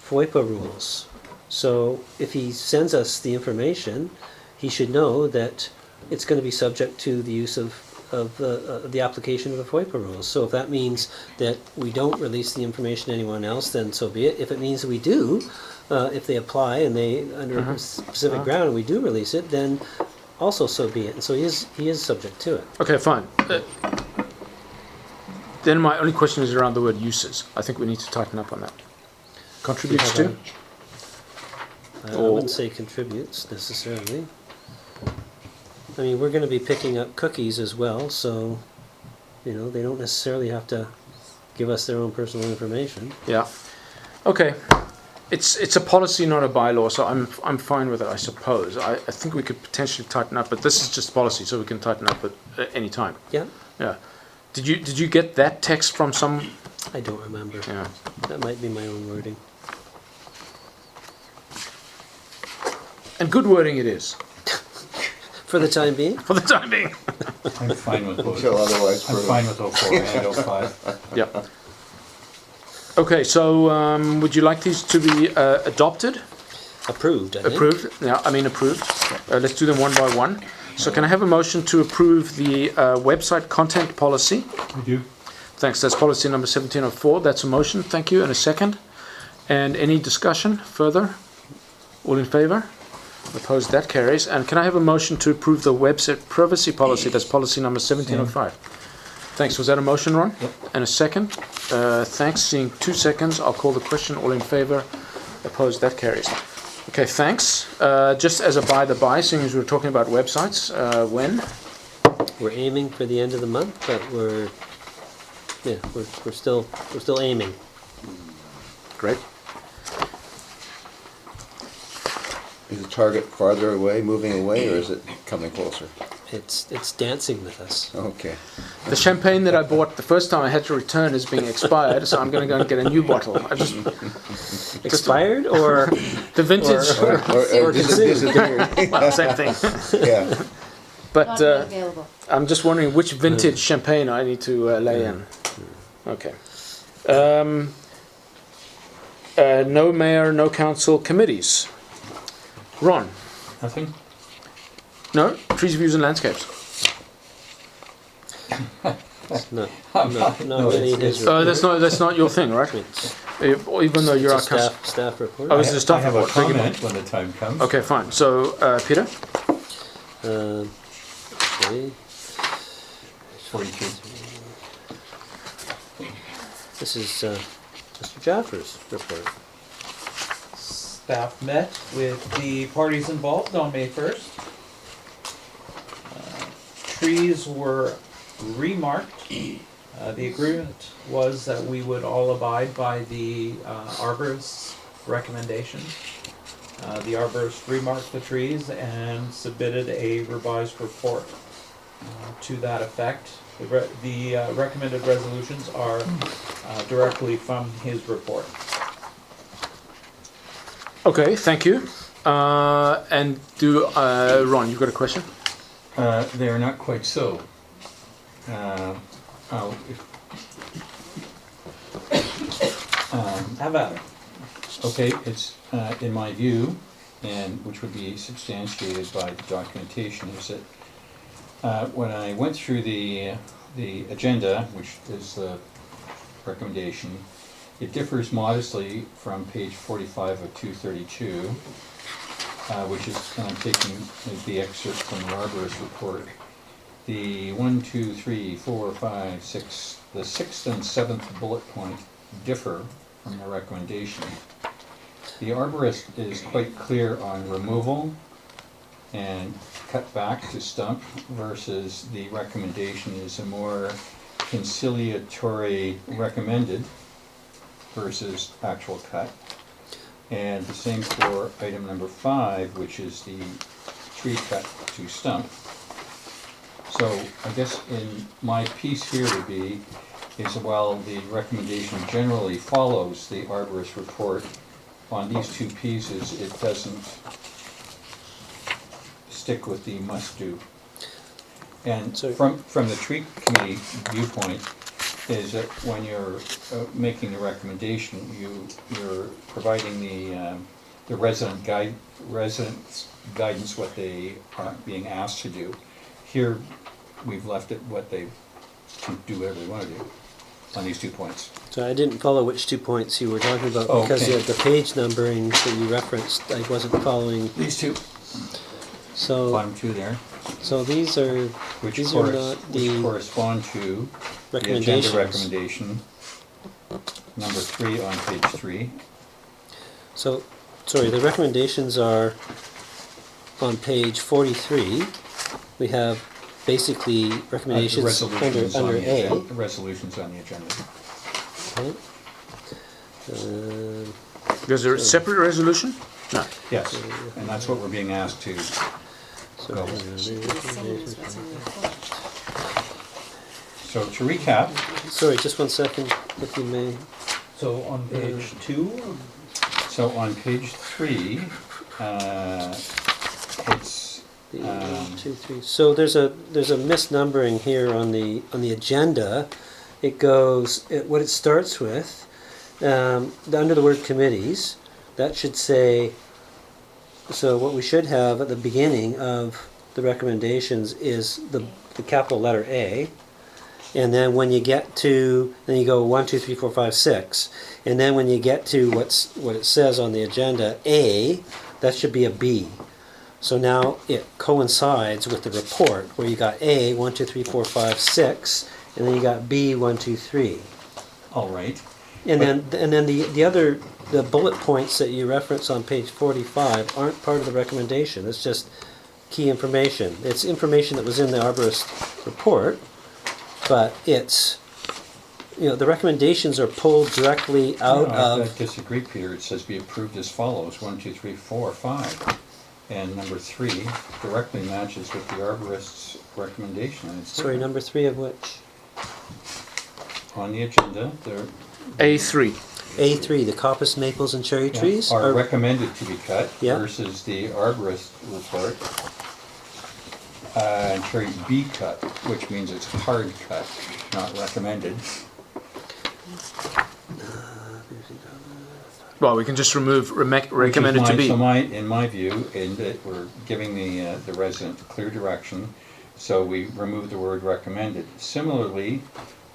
Speaker 4: FOIPA rules. So if he sends us the information, he should know that it's going to be subject to the use of the application of the FOIPA rules. So if that means that we don't release the information to anyone else, then so be it. If it means we do, if they apply and they under a specific ground and we do release it, then also so be it. And so he is subject to it.
Speaker 1: Okay, fine. Then my only question is around the word uses. I think we need to tighten up on that. Contributes
Speaker 4: Yeah,
Speaker 1: to?
Speaker 4: I wouldn't say contributes necessarily. I mean, we're going to be picking up cookies as well, so they don't necessarily have to give us their own personal information.
Speaker 1: Yeah. Okay. It's a policy, not a bylaw, so I'm fine with it, I suppose. I think we could potentially tighten up, but this is just policy, so we can tighten up at any time.
Speaker 4: Yeah,
Speaker 1: Yeah. Did you get that text from some?
Speaker 4: I don't remember.
Speaker 1: Yeah.
Speaker 4: That might be my own wording.
Speaker 1: And good wording it is
Speaker 4: For the time being,
Speaker 1: for the time being.
Speaker 2: I'm fine with both.
Speaker 6: Until otherwise
Speaker 2: I'm
Speaker 6: proven.
Speaker 2: fine with 04 and 05.
Speaker 1: Yeah. Okay, so would you like these to be adopted?
Speaker 4: approved, I think.
Speaker 1: Approved? Yeah, I mean approved. Let's do them one by one. So can I have a motion to approve the website content policy?
Speaker 2: We do.
Speaker 1: Thanks, that's policy number 1704. That's a motion, thank you, and a second. And any discussion further? All in favour? Opposed, that carries. And can I have a motion to approve the website privacy policy? That's policy number 1705. Thanks, was that a motion, Ron?
Speaker 2: Yep.
Speaker 1: And a second? Thanks, seeing 2 seconds, I'll call the question. All in favour? Opposed, that carries. Okay, thanks. Just as a by the by, seeing as we're talking about websites, when?
Speaker 4: We're aiming for the end of the month, but we're still aiming.
Speaker 1: Great.
Speaker 6: Is the target farther away, moving away, or is it coming closer?
Speaker 4: It's dancing with us.
Speaker 6: Okay.
Speaker 1: The champagne that I bought the first time I had to return is being expired, so I'm going to go and get a new bottle. I just
Speaker 4: Expired or
Speaker 1: the vintage,
Speaker 6: Or disappeared.
Speaker 1: well, same thing.
Speaker 6: Yeah.
Speaker 1: But
Speaker 5: Not available.
Speaker 1: I'm just wondering which vintage champagne I need to lay in. Okay. No mayor, no council committees. Ron,
Speaker 2: Nothing?
Speaker 1: no trees, views, and landscapes.
Speaker 4: not
Speaker 2: No,
Speaker 4: really
Speaker 2: it's-
Speaker 4: his
Speaker 1: That's not your thing, right?
Speaker 4: It's
Speaker 1: Even though you're our
Speaker 4: a
Speaker 1: council.
Speaker 4: staff report.
Speaker 1: Oh, it's a staff
Speaker 2: I have a
Speaker 1: report. Beg your
Speaker 2: comment when the time comes.
Speaker 1: Okay, fine. So Peter.
Speaker 4: Okay.
Speaker 2: 42.
Speaker 4: This is Mr. Jaffer's report.
Speaker 7: Staff met with the parties involved on May 1st. Trees were remarked. The agreement was that we would all abide by the arborist's recommendation. The arborist remarked the trees and submitted a revised report to that effect. The recommended resolutions are directly from his report.
Speaker 1: Okay, thank you. And Ron, you've got a question?
Speaker 2: They are not quite so.
Speaker 7: Have at it.
Speaker 2: Okay, it's, in my view, and which would be substantiated by the documentation, is that when I went through the agenda, which is the recommendation, it differs modestly from page 45 of 232, which is, and I'm taking the excerpt from the arborist report. The 1, 2, 3, 4, 5, 6, the 6th and 7th bullet point differ from the recommendation. The arborist is quite clear on removal and cut back to stump versus the recommendation is a more conciliatory recommended versus actual cut. And the same for item number 5, which is the tree cut to stump. So I guess in my piece here would be, is while the recommendation generally follows the arborist report, on these two pieces, it doesn't stick with the must-do. And
Speaker 4: So-
Speaker 2: from the tree committee viewpoint, is that when you're making the recommendation, you're providing the residents guidance what they are being asked to do. Here, we've left it what they can do whatever they want to do on these 2 points.
Speaker 4: So I didn't follow which 2 points you were talking about
Speaker 2: Oh,
Speaker 4: because
Speaker 2: okay.
Speaker 4: the page numbering that you referenced, I wasn't following.
Speaker 2: These two,
Speaker 4: So,
Speaker 2: bottom 2 there,
Speaker 4: so these are
Speaker 2: which
Speaker 4: these are not
Speaker 2: which
Speaker 4: the
Speaker 2: correspond to the agenda
Speaker 4: recommendations.
Speaker 2: recommendation, number 3 on page 3.
Speaker 4: So, sorry, the recommendations are on page 43. We have basically
Speaker 2: The
Speaker 4: recommendations
Speaker 2: resolutions on
Speaker 4: under
Speaker 2: the
Speaker 4: A.
Speaker 2: agenda. Resolutions on the agenda.
Speaker 4: Okay. Um,
Speaker 1: There's a separate resolution? No.
Speaker 2: Yes, and that's what we're being asked to.
Speaker 4: so,
Speaker 2: Go.
Speaker 5: Should be the same as what's in the report.
Speaker 2: So to recap,
Speaker 4: sorry, just 1 second, if you may.
Speaker 7: So on page 2,
Speaker 2: so on page 3, it's,
Speaker 4: The 2, 3. So there's a misnumbering here on the agenda. It goes what it starts with under the word committees. That should say. So what we should have at the beginning of the recommendations is the capital letter A, and then when you get to then you go 1, 2, 3, 4, 5, 6, and then when you get to what it says on the agenda A, that should be a B. So now it coincides with the report where you got A 1, 2, 3, 4, 5, 6, and then you got B 1, 2, 3.
Speaker 2: all right.
Speaker 4: And then the bullet points that you reference on page 45 aren't part of the recommendation. It's just key information. It's information that was in the arborist report, but it's the recommendations are pulled directly out
Speaker 2: No, I
Speaker 4: of.
Speaker 2: disagree, Peter. It says be approved as follows, 1, 2, 3, 4, 5. And number 3 directly matches with the arborist's recommendation. And it's
Speaker 4: Sorry,
Speaker 2: different.
Speaker 4: number 3 of which?
Speaker 2: On the agenda, there
Speaker 1: A3.
Speaker 4: A3, the coppice, maples, and cherry trees
Speaker 2: are recommended to be cut
Speaker 4: Yeah.
Speaker 2: versus the arborist report. And cherry be cut, which means it's hard cut, not recommended.
Speaker 1: Well, we can just remove recommended to be.
Speaker 2: So in my view, in that we're giving the resident clear direction, so we remove the word recommended. Similarly,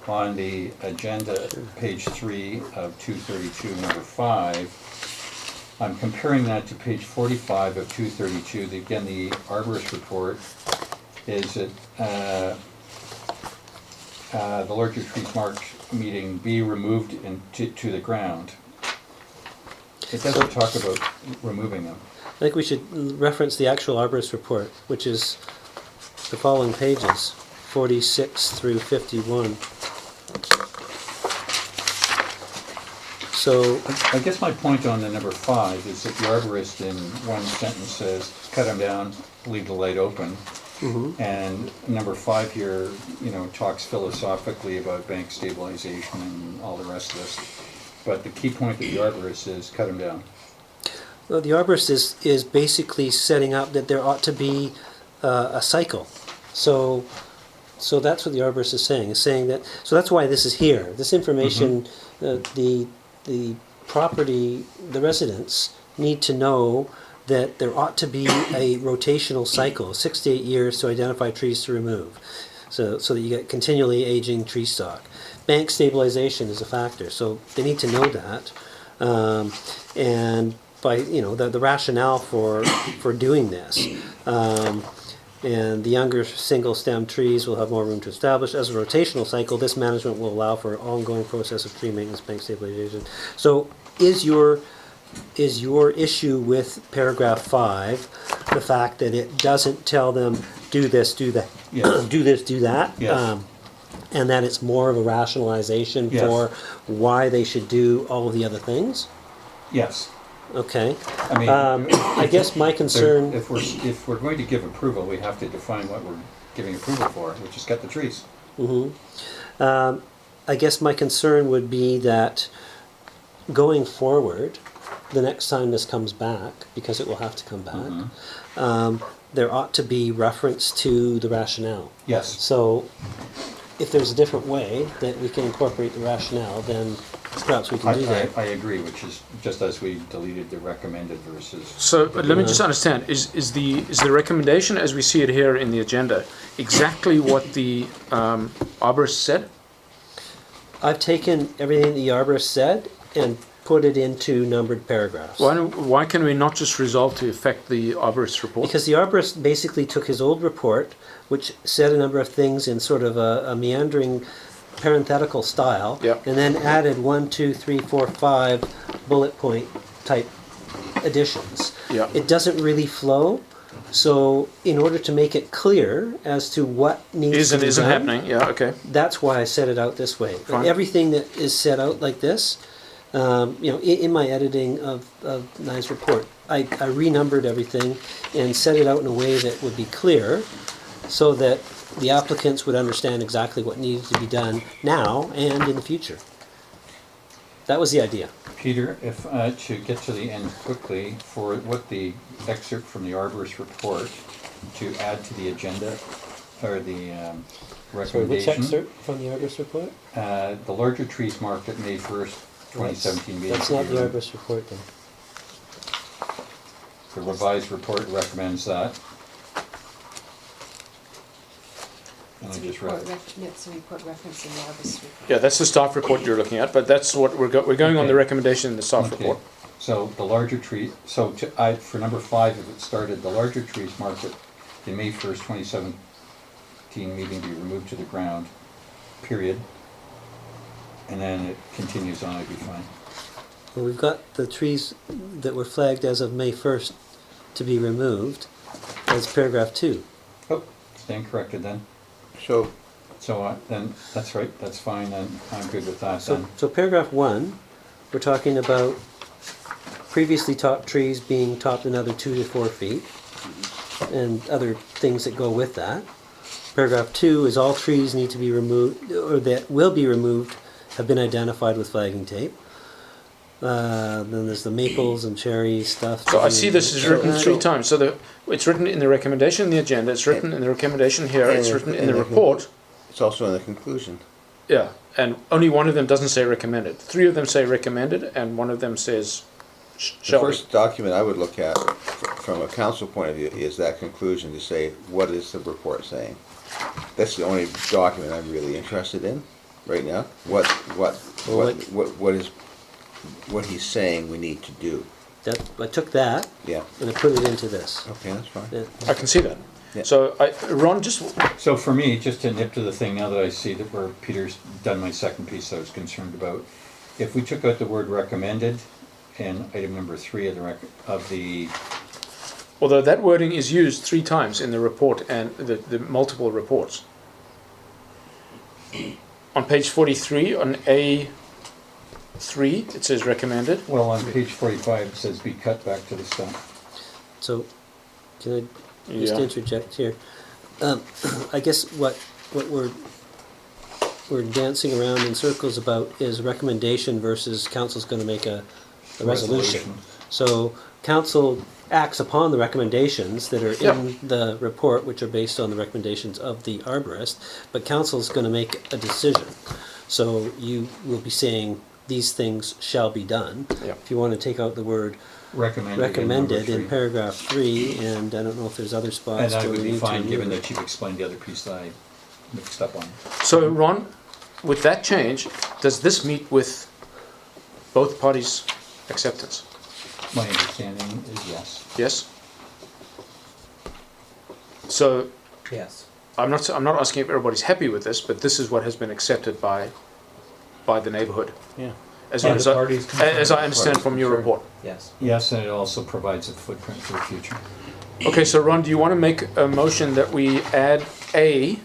Speaker 2: on the agenda, page 3 of 232, number 5, I'm comparing that to page 45 of 232. Again, the arborist report is that the larger trees marked meeting be removed to the ground. It doesn't talk about removing them.
Speaker 4: I think we should reference the actual arborist report, which is the following pages, 46 through 51. So,
Speaker 2: I guess my point on the number 5 is that the arborist in one sentence says, cut them down, leave the light open. And number 5 here, talks philosophically about bank stabilization and all the rest of this. But the key point of the arborist is cut them down.
Speaker 4: well, the arborist is basically setting up that there ought to be a cycle. So that's what the arborist is saying. That. So that's why this is here. This information, the property, the residents need to know that there ought to be a rotational cycle, 6 to 8 years to identify trees to remove, so that you get continually aging tree stock. Bank stabilization is a factor, so they need to know that, and by the rationale for doing this. And the younger single-stem trees will have more room to establish. As a rotational cycle, this management will allow for an ongoing process of tree maintenance, bank stabilization. So, is your issue with paragraph 5 the fact that it doesn't tell them do this, do that,
Speaker 2: Yes.
Speaker 4: do this, do that?
Speaker 2: Yes.
Speaker 4: and that it's more of a rationalization
Speaker 2: Yes.
Speaker 4: for why they should do all of the other things?
Speaker 2: Yes.
Speaker 4: Okay.
Speaker 2: I mean,
Speaker 4: I guess my concern,
Speaker 2: if we're going to give approval, we have to define what we're giving approval for, which is cut the trees.
Speaker 4: I guess my concern would be that going forward, the next time this comes back, because it will have to come back, there ought to be reference to the rationale.
Speaker 2: Yes.
Speaker 4: So if there's a different way that we can incorporate the rationale, then perhaps we can do that.
Speaker 2: I agree, which is just as we deleted the recommended versus.
Speaker 1: So but let me just understand, is the recommendation as we see it here in the agenda exactly what the arborist said?
Speaker 4: I've taken everything the arborist said and put it into numbered paragraphs.
Speaker 1: Why can we not just resolve to affect the arborist's report?
Speaker 4: Because the arborist basically took his old report, which said a number of things in sort of a meandering parenthetical style,
Speaker 1: Yep.
Speaker 4: and then added 1, 2, 3, 4, 5 bullet point type additions.
Speaker 1: Yeah.
Speaker 4: It doesn't really flow, so in order to make it clear as to what needs
Speaker 1: Is
Speaker 4: to
Speaker 1: and
Speaker 4: be
Speaker 1: isn't
Speaker 4: done,
Speaker 1: happening, yeah, okay.
Speaker 4: that's why I set it out this way.
Speaker 1: Fine.
Speaker 4: Everything that is set out like this, in my editing of Nye's report, I renumbered everything and set it out in a way that would be clear, so that the applicants would understand exactly what needed to be done now and in the future. That was the idea.
Speaker 2: Peter, if to get to the end quickly, for what the excerpt from the arborist report to add to the agenda, or the
Speaker 4: Sorry, which
Speaker 2: recommendation.
Speaker 4: excerpt from the arborist report?
Speaker 2: The larger trees marked at May 1st, 2017 meeting.
Speaker 4: That's not the arborist report then.
Speaker 2: The revised report recommends that. And
Speaker 5: It's
Speaker 2: I
Speaker 5: a
Speaker 2: just read
Speaker 5: report,
Speaker 2: it.
Speaker 5: no, it's a report referencing the arborist report.
Speaker 1: Yeah, that's the staff report you're looking at, but that's what we're going on the
Speaker 2: Okay.
Speaker 1: recommendation in the staff
Speaker 2: Okay.
Speaker 1: report.
Speaker 2: So the larger tree, so for number 5, if it started, the larger trees marked at the May 1st, 2017 meeting be removed to the ground, period. And then it continues on, I'd be fine.
Speaker 4: Well, we've got the trees that were flagged as of May 1st to be removed. That's paragraph 2.
Speaker 2: Oh, stand corrected then.
Speaker 6: So,
Speaker 2: So then, that's right, that's fine, then I'm good with that
Speaker 4: So,
Speaker 2: then.
Speaker 4: so paragraph 1, we're talking about previously topped trees being topped another 2 to 4 feet, and other things that go with that. Paragraph 2 is all trees need to be removed, or that will be removed, have been identified with flagging tape. Then there's the maples and cherry stuff.
Speaker 1: So I see this is written
Speaker 4: So-
Speaker 1: 3 times, so it's written in the recommendation in the agenda, it's written in the recommendation here, it's
Speaker 6: And-
Speaker 1: written in
Speaker 6: and
Speaker 1: the
Speaker 6: the
Speaker 1: report,
Speaker 6: it's also in the conclusion.
Speaker 1: yeah, and only one of them doesn't say recommended. 3 of them say recommended, and one of them says
Speaker 6: The
Speaker 1: shall be.
Speaker 6: first document I would look at, from a council point of view, is that conclusion to say, what is the report saying? That's the only document I'm really interested in right now. What he's saying we need to do.
Speaker 4: I took that
Speaker 6: Yeah,
Speaker 4: and I put it into this.
Speaker 6: okay, that's fine.
Speaker 4: Yeah.
Speaker 1: I can see that.
Speaker 6: Yeah.
Speaker 1: So, Ron, just,
Speaker 2: So for me, just to nip to the thing, now that I see that where Peter's done my second piece I was concerned about, if we took out the word recommended in item number 3 of the
Speaker 1: although that wording is used 3 times in the report and the multiple reports. On page 43, on A3, it says recommended.
Speaker 2: well, on page 45, it says be cut back to the stump.
Speaker 4: So, can I just
Speaker 1: Yeah.
Speaker 4: interject here? I guess what we're dancing around in circles about is recommendation versus council's going to make a resolution. So council acts upon the recommendations that are
Speaker 1: Yeah.
Speaker 4: in the report, which are based on the recommendations of the arborist, but council's going to make a decision. So you will be saying these things shall be done.
Speaker 1: Yeah.
Speaker 4: If you want to take out the word recommended in paragraph 3, and I don't know if there's other spots.
Speaker 2: And I
Speaker 4: where
Speaker 2: would
Speaker 4: we
Speaker 2: be
Speaker 4: need to
Speaker 2: fine, given
Speaker 4: remove it.
Speaker 2: that you've explained the other piece that I mixed up on.
Speaker 1: So, Ron, with that change, does this meet with both parties' acceptance?
Speaker 2: My understanding is yes.
Speaker 1: Yes? So,
Speaker 7: Yes.
Speaker 1: I'm not asking if everybody's happy with this, but this is what has been accepted by the neighborhood.
Speaker 6: Yeah.
Speaker 1: As,
Speaker 7: By
Speaker 1: as,
Speaker 7: the
Speaker 1: I,
Speaker 7: parties
Speaker 1: as I
Speaker 7: concerned.
Speaker 1: understand from your
Speaker 6: Sure.
Speaker 1: report.
Speaker 7: Yes.
Speaker 2: Yes, and it also provides a footprint for the future.
Speaker 1: Okay, so Ron, do you want to make a motion that we add A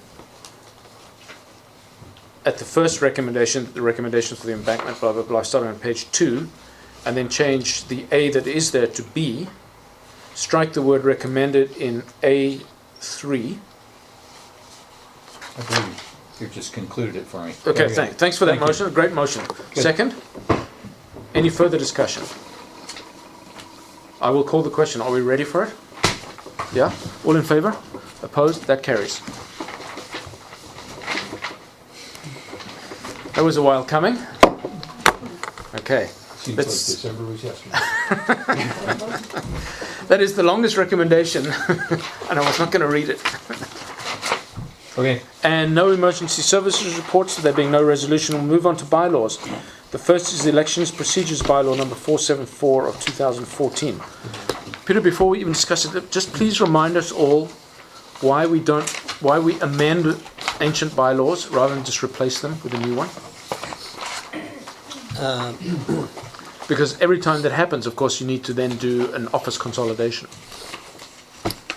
Speaker 1: at the first recommendation, the recommendations for the embankment, blah, blah, blah, starting on page 2, and then change the A that is there to B, strike the word recommended in A3.
Speaker 2: I believe you've just concluded it for me.
Speaker 1: Okay,
Speaker 2: Very good.
Speaker 1: thanks for that
Speaker 2: Thank you.
Speaker 1: motion, great motion.
Speaker 2: Good.
Speaker 1: Second, any further discussion? I will call the question, are we ready for it? Yeah, all in favour? Opposed? That carries. That was a while coming. Okay.
Speaker 2: Seems
Speaker 1: Let's-
Speaker 2: like December was yesterday.
Speaker 1: That is the longest recommendation, and I was not going to read it.
Speaker 2: Okay,
Speaker 1: And no emergency services reports, so there being no resolution, we'll move on to bylaws. The first is the Elections Procedures Bylaw number 474 of 2014. Peter, before we even discuss it, just please remind us all why we amend ancient bylaws rather than just replace them with a new one. Because every time that happens, of course, you need to then do an office consolidation.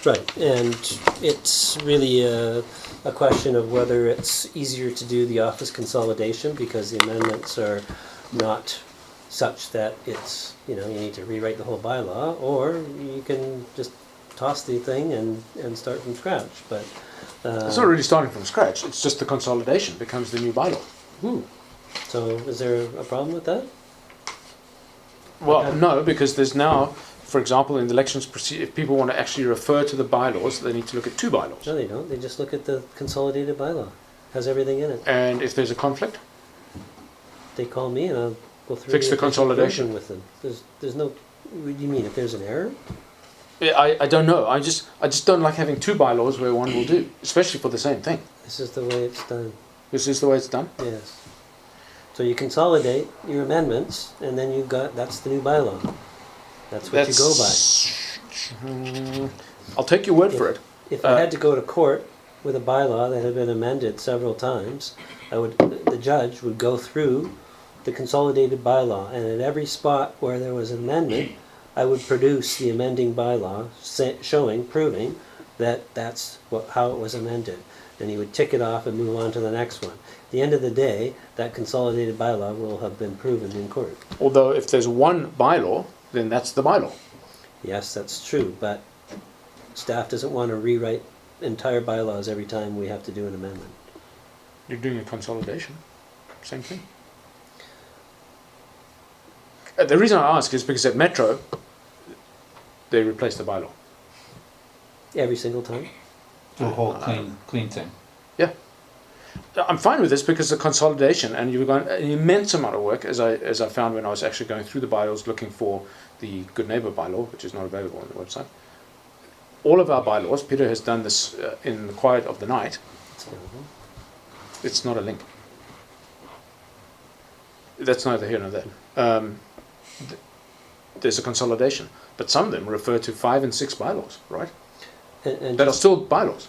Speaker 4: Right, and it's really a question of whether it's easier to do the office consolidation because the amendments are not such that it's, you need to rewrite the whole bylaw, or you can just toss the thing and start from scratch. But
Speaker 1: It's not really starting from scratch, it's just the consolidation becomes the new bylaw.
Speaker 4: so is there a problem with that?
Speaker 1: Well, no, because there's now, for example, in the elections procedure, if people want to actually refer to the bylaws, they need to look at two bylaws.
Speaker 4: No, they don't. They just look at the consolidated bylaw. Has everything in it.
Speaker 1: And if there's a conflict,
Speaker 4: They call me and I'll go through
Speaker 1: Fix the
Speaker 4: official
Speaker 1: consolidation.
Speaker 4: version with them. There's no. What do you mean? If there's an error?
Speaker 1: I don't know. I just don't like having two bylaws where one will do, especially for the same thing.
Speaker 4: This is the way it's done.
Speaker 1: This is the way it's done.
Speaker 4: Yes. So you consolidate your amendments, and then that's the new bylaw. That's what you go by.
Speaker 1: I'll take your word for it.
Speaker 4: If I had to go to court with a bylaw that had been amended several times, the judge would go through the consolidated bylaw, and at every spot where there was an amendment, I would produce the amending bylaw proving that that's how it was amended. And he would tick it off and move on to the next one. At the end of the day, that consolidated bylaw will have been proven in court.
Speaker 1: Although if there's one bylaw, then that's the bylaw.
Speaker 4: Yes, that's true, but staff doesn't want to rewrite entire bylaws every time we have to do an amendment.
Speaker 1: You're doing a consolidation. Same thing. The reason I ask is because at Metro, they replaced the bylaw.
Speaker 4: Every single time?
Speaker 2: do a whole clean thing.
Speaker 1: Yeah. I'm fine with this because the consolidation, and you've got an immense amount of work, as I found when I was actually going through the bylaws looking for the Good Neighbour bylaw, which is not available on the website. All of our bylaws, Peter has done this in the quiet of the night. It's not a link. That's neither here nor there. There's a consolidation, but some of them refer to 5 and 6 bylaws, right?
Speaker 4: And
Speaker 1: That are still bylaws.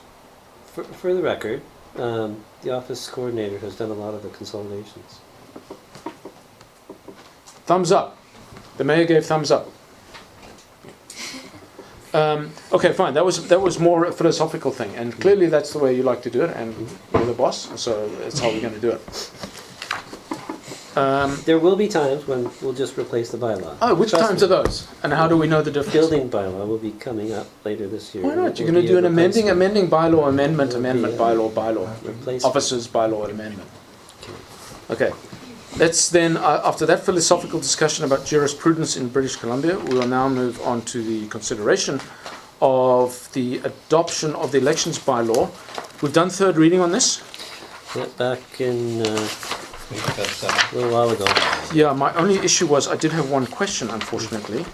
Speaker 4: for the record, the office coordinator has done a lot of the consolidations.
Speaker 1: Thumbs up. The mayor gave thumbs up. Okay, fine. That was more a philosophical thing, and clearly that's the way you like to do it, and you're the boss, so that's how we're going to do it.
Speaker 4: There will be times when we'll just replace the bylaw.
Speaker 1: Oh, which
Speaker 4: Trust
Speaker 1: times
Speaker 4: me.
Speaker 1: are those? And how do we know the difference?
Speaker 4: Building bylaw will be coming up later this year.
Speaker 1: Why not? You're
Speaker 4: It will
Speaker 1: going to
Speaker 4: be
Speaker 1: do
Speaker 4: a
Speaker 1: an
Speaker 4: replacement.
Speaker 1: amending bylaw, amendment,
Speaker 4: It will
Speaker 1: amendment,
Speaker 4: be a
Speaker 1: bylaw.
Speaker 4: replacement.
Speaker 1: Officers bylaw amendment. Okay. Let's then, after that philosophical discussion about jurisprudence in British Columbia, we will now move on to the consideration of the adoption of the elections bylaw. We've done third reading on this.
Speaker 4: Yeah, back in
Speaker 2: I think that's,
Speaker 4: a little while ago.
Speaker 1: Yeah, my only issue was I did have one question, unfortunately,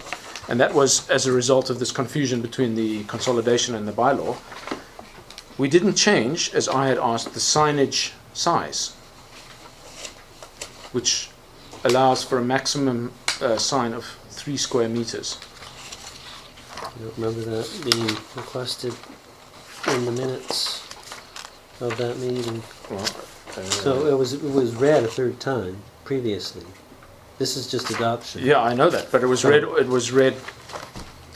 Speaker 1: and that was as a result of this confusion between the consolidation and the bylaw. We didn't change, as I had asked, the signage size, which allows for a maximum sign of 3 square meters.
Speaker 4: I don't remember that being requested in the minutes of that meeting.
Speaker 1: Well,
Speaker 4: So it was read a third time previously. This is just adoption.
Speaker 1: yeah, I know that, but it was read. It was read.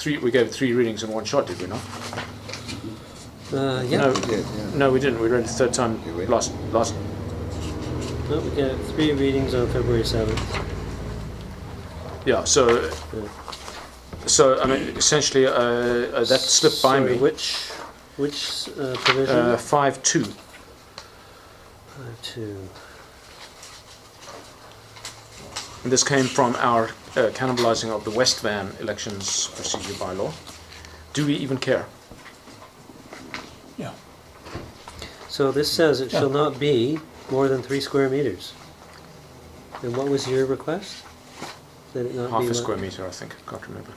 Speaker 1: We gave 3 readings in one shot, did we not?
Speaker 4: Yeah.
Speaker 1: No,
Speaker 6: We did, yeah.
Speaker 1: no, we didn't. We read it the third time
Speaker 6: Did we?
Speaker 1: last.
Speaker 4: No, we got 3 readings on February 7th.
Speaker 1: Yeah, so, I mean, essentially, that slipped by
Speaker 4: Sorry,
Speaker 1: me.
Speaker 4: which provision?
Speaker 1: 5-2.
Speaker 4: 5-2.
Speaker 1: And this came from our cannibalizing of the West Van elections procedure bylaw. Do we even care?
Speaker 2: Yeah.
Speaker 4: So this says it shall not be more than 3 square meters. And what was your request? That it not
Speaker 1: Half
Speaker 4: be
Speaker 1: a
Speaker 4: mo-
Speaker 1: square meter, I think. Can't remember.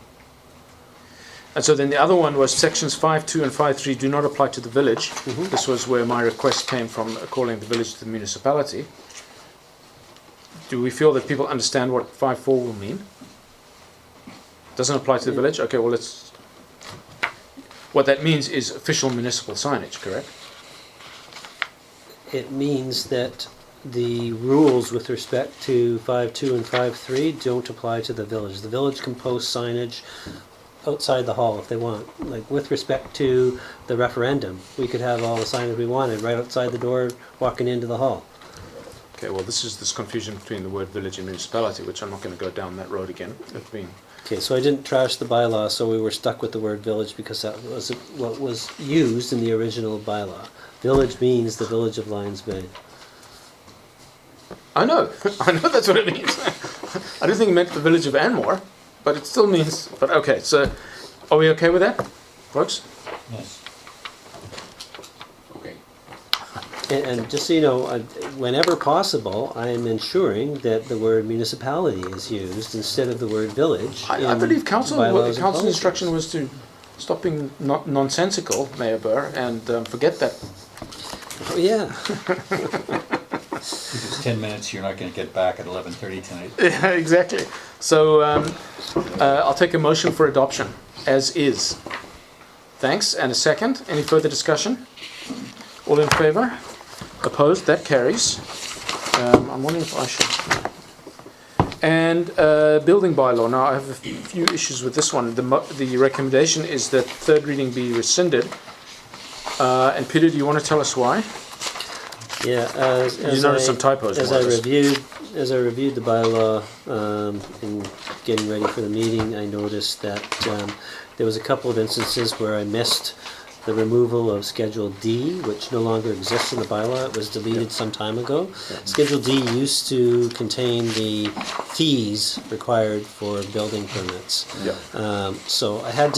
Speaker 1: And so then the other one was sections 5.2 and 5.3 do not apply to the village.
Speaker 4: Mhm.
Speaker 1: This was where my request came from, calling the village the municipality. Do we feel that people understand what 5.4 will mean? Doesn't apply to the village? Okay, well, let's... What that means is official municipal signage, correct?
Speaker 4: It means that the rules with respect to 5.2 and 5.3 don't apply to the village. The village can post signage outside the hall if they want. Like with respect to the referendum, we could have all the signage we wanted right outside the door walking into the hall.
Speaker 1: Okay, well, this is this confusion between the word village and municipality, which I'm not going to go down that road again.
Speaker 4: Okay, so I didn't trash the bylaw, so we were stuck with the word village because that was what was used in the original bylaw. Village means the village of Lions Bay.
Speaker 1: I know that's what it means. I don't think it meant the village of Anmore, but it still means... But okay, so are we okay with that, folks?
Speaker 2: Yes.
Speaker 8: Okay.
Speaker 4: And just so you know, whenever possible, I am ensuring that the word municipality is used instead of the word village.
Speaker 1: I
Speaker 4: in
Speaker 1: believe council's
Speaker 4: bylaws and policies.
Speaker 1: instruction was to stop being nonsensical, Mayor Burr, and forget that.
Speaker 4: Oh, yeah.
Speaker 2: If it's 10 minutes, you're not going to get back at 11:30 tonight.
Speaker 1: Yeah, exactly. So I'll take a motion for adoption, as is. Thanks, and a second. Any further discussion? All in favour? Opposed? That carries. I'm wondering if I should... And building bylaw. Now, I have a few issues with this one. The recommendation is that third reading be rescinded. And Peter, do you want to tell us why?
Speaker 4: Yeah,
Speaker 1: You noticed some typos.
Speaker 4: as I reviewed the bylaw in getting ready for the meeting, I noticed that there was a couple of instances where I missed the removal of Schedule D, which no longer exists in the bylaw. It was deleted some time ago. Schedule D used to contain the fees required for building permits. So I had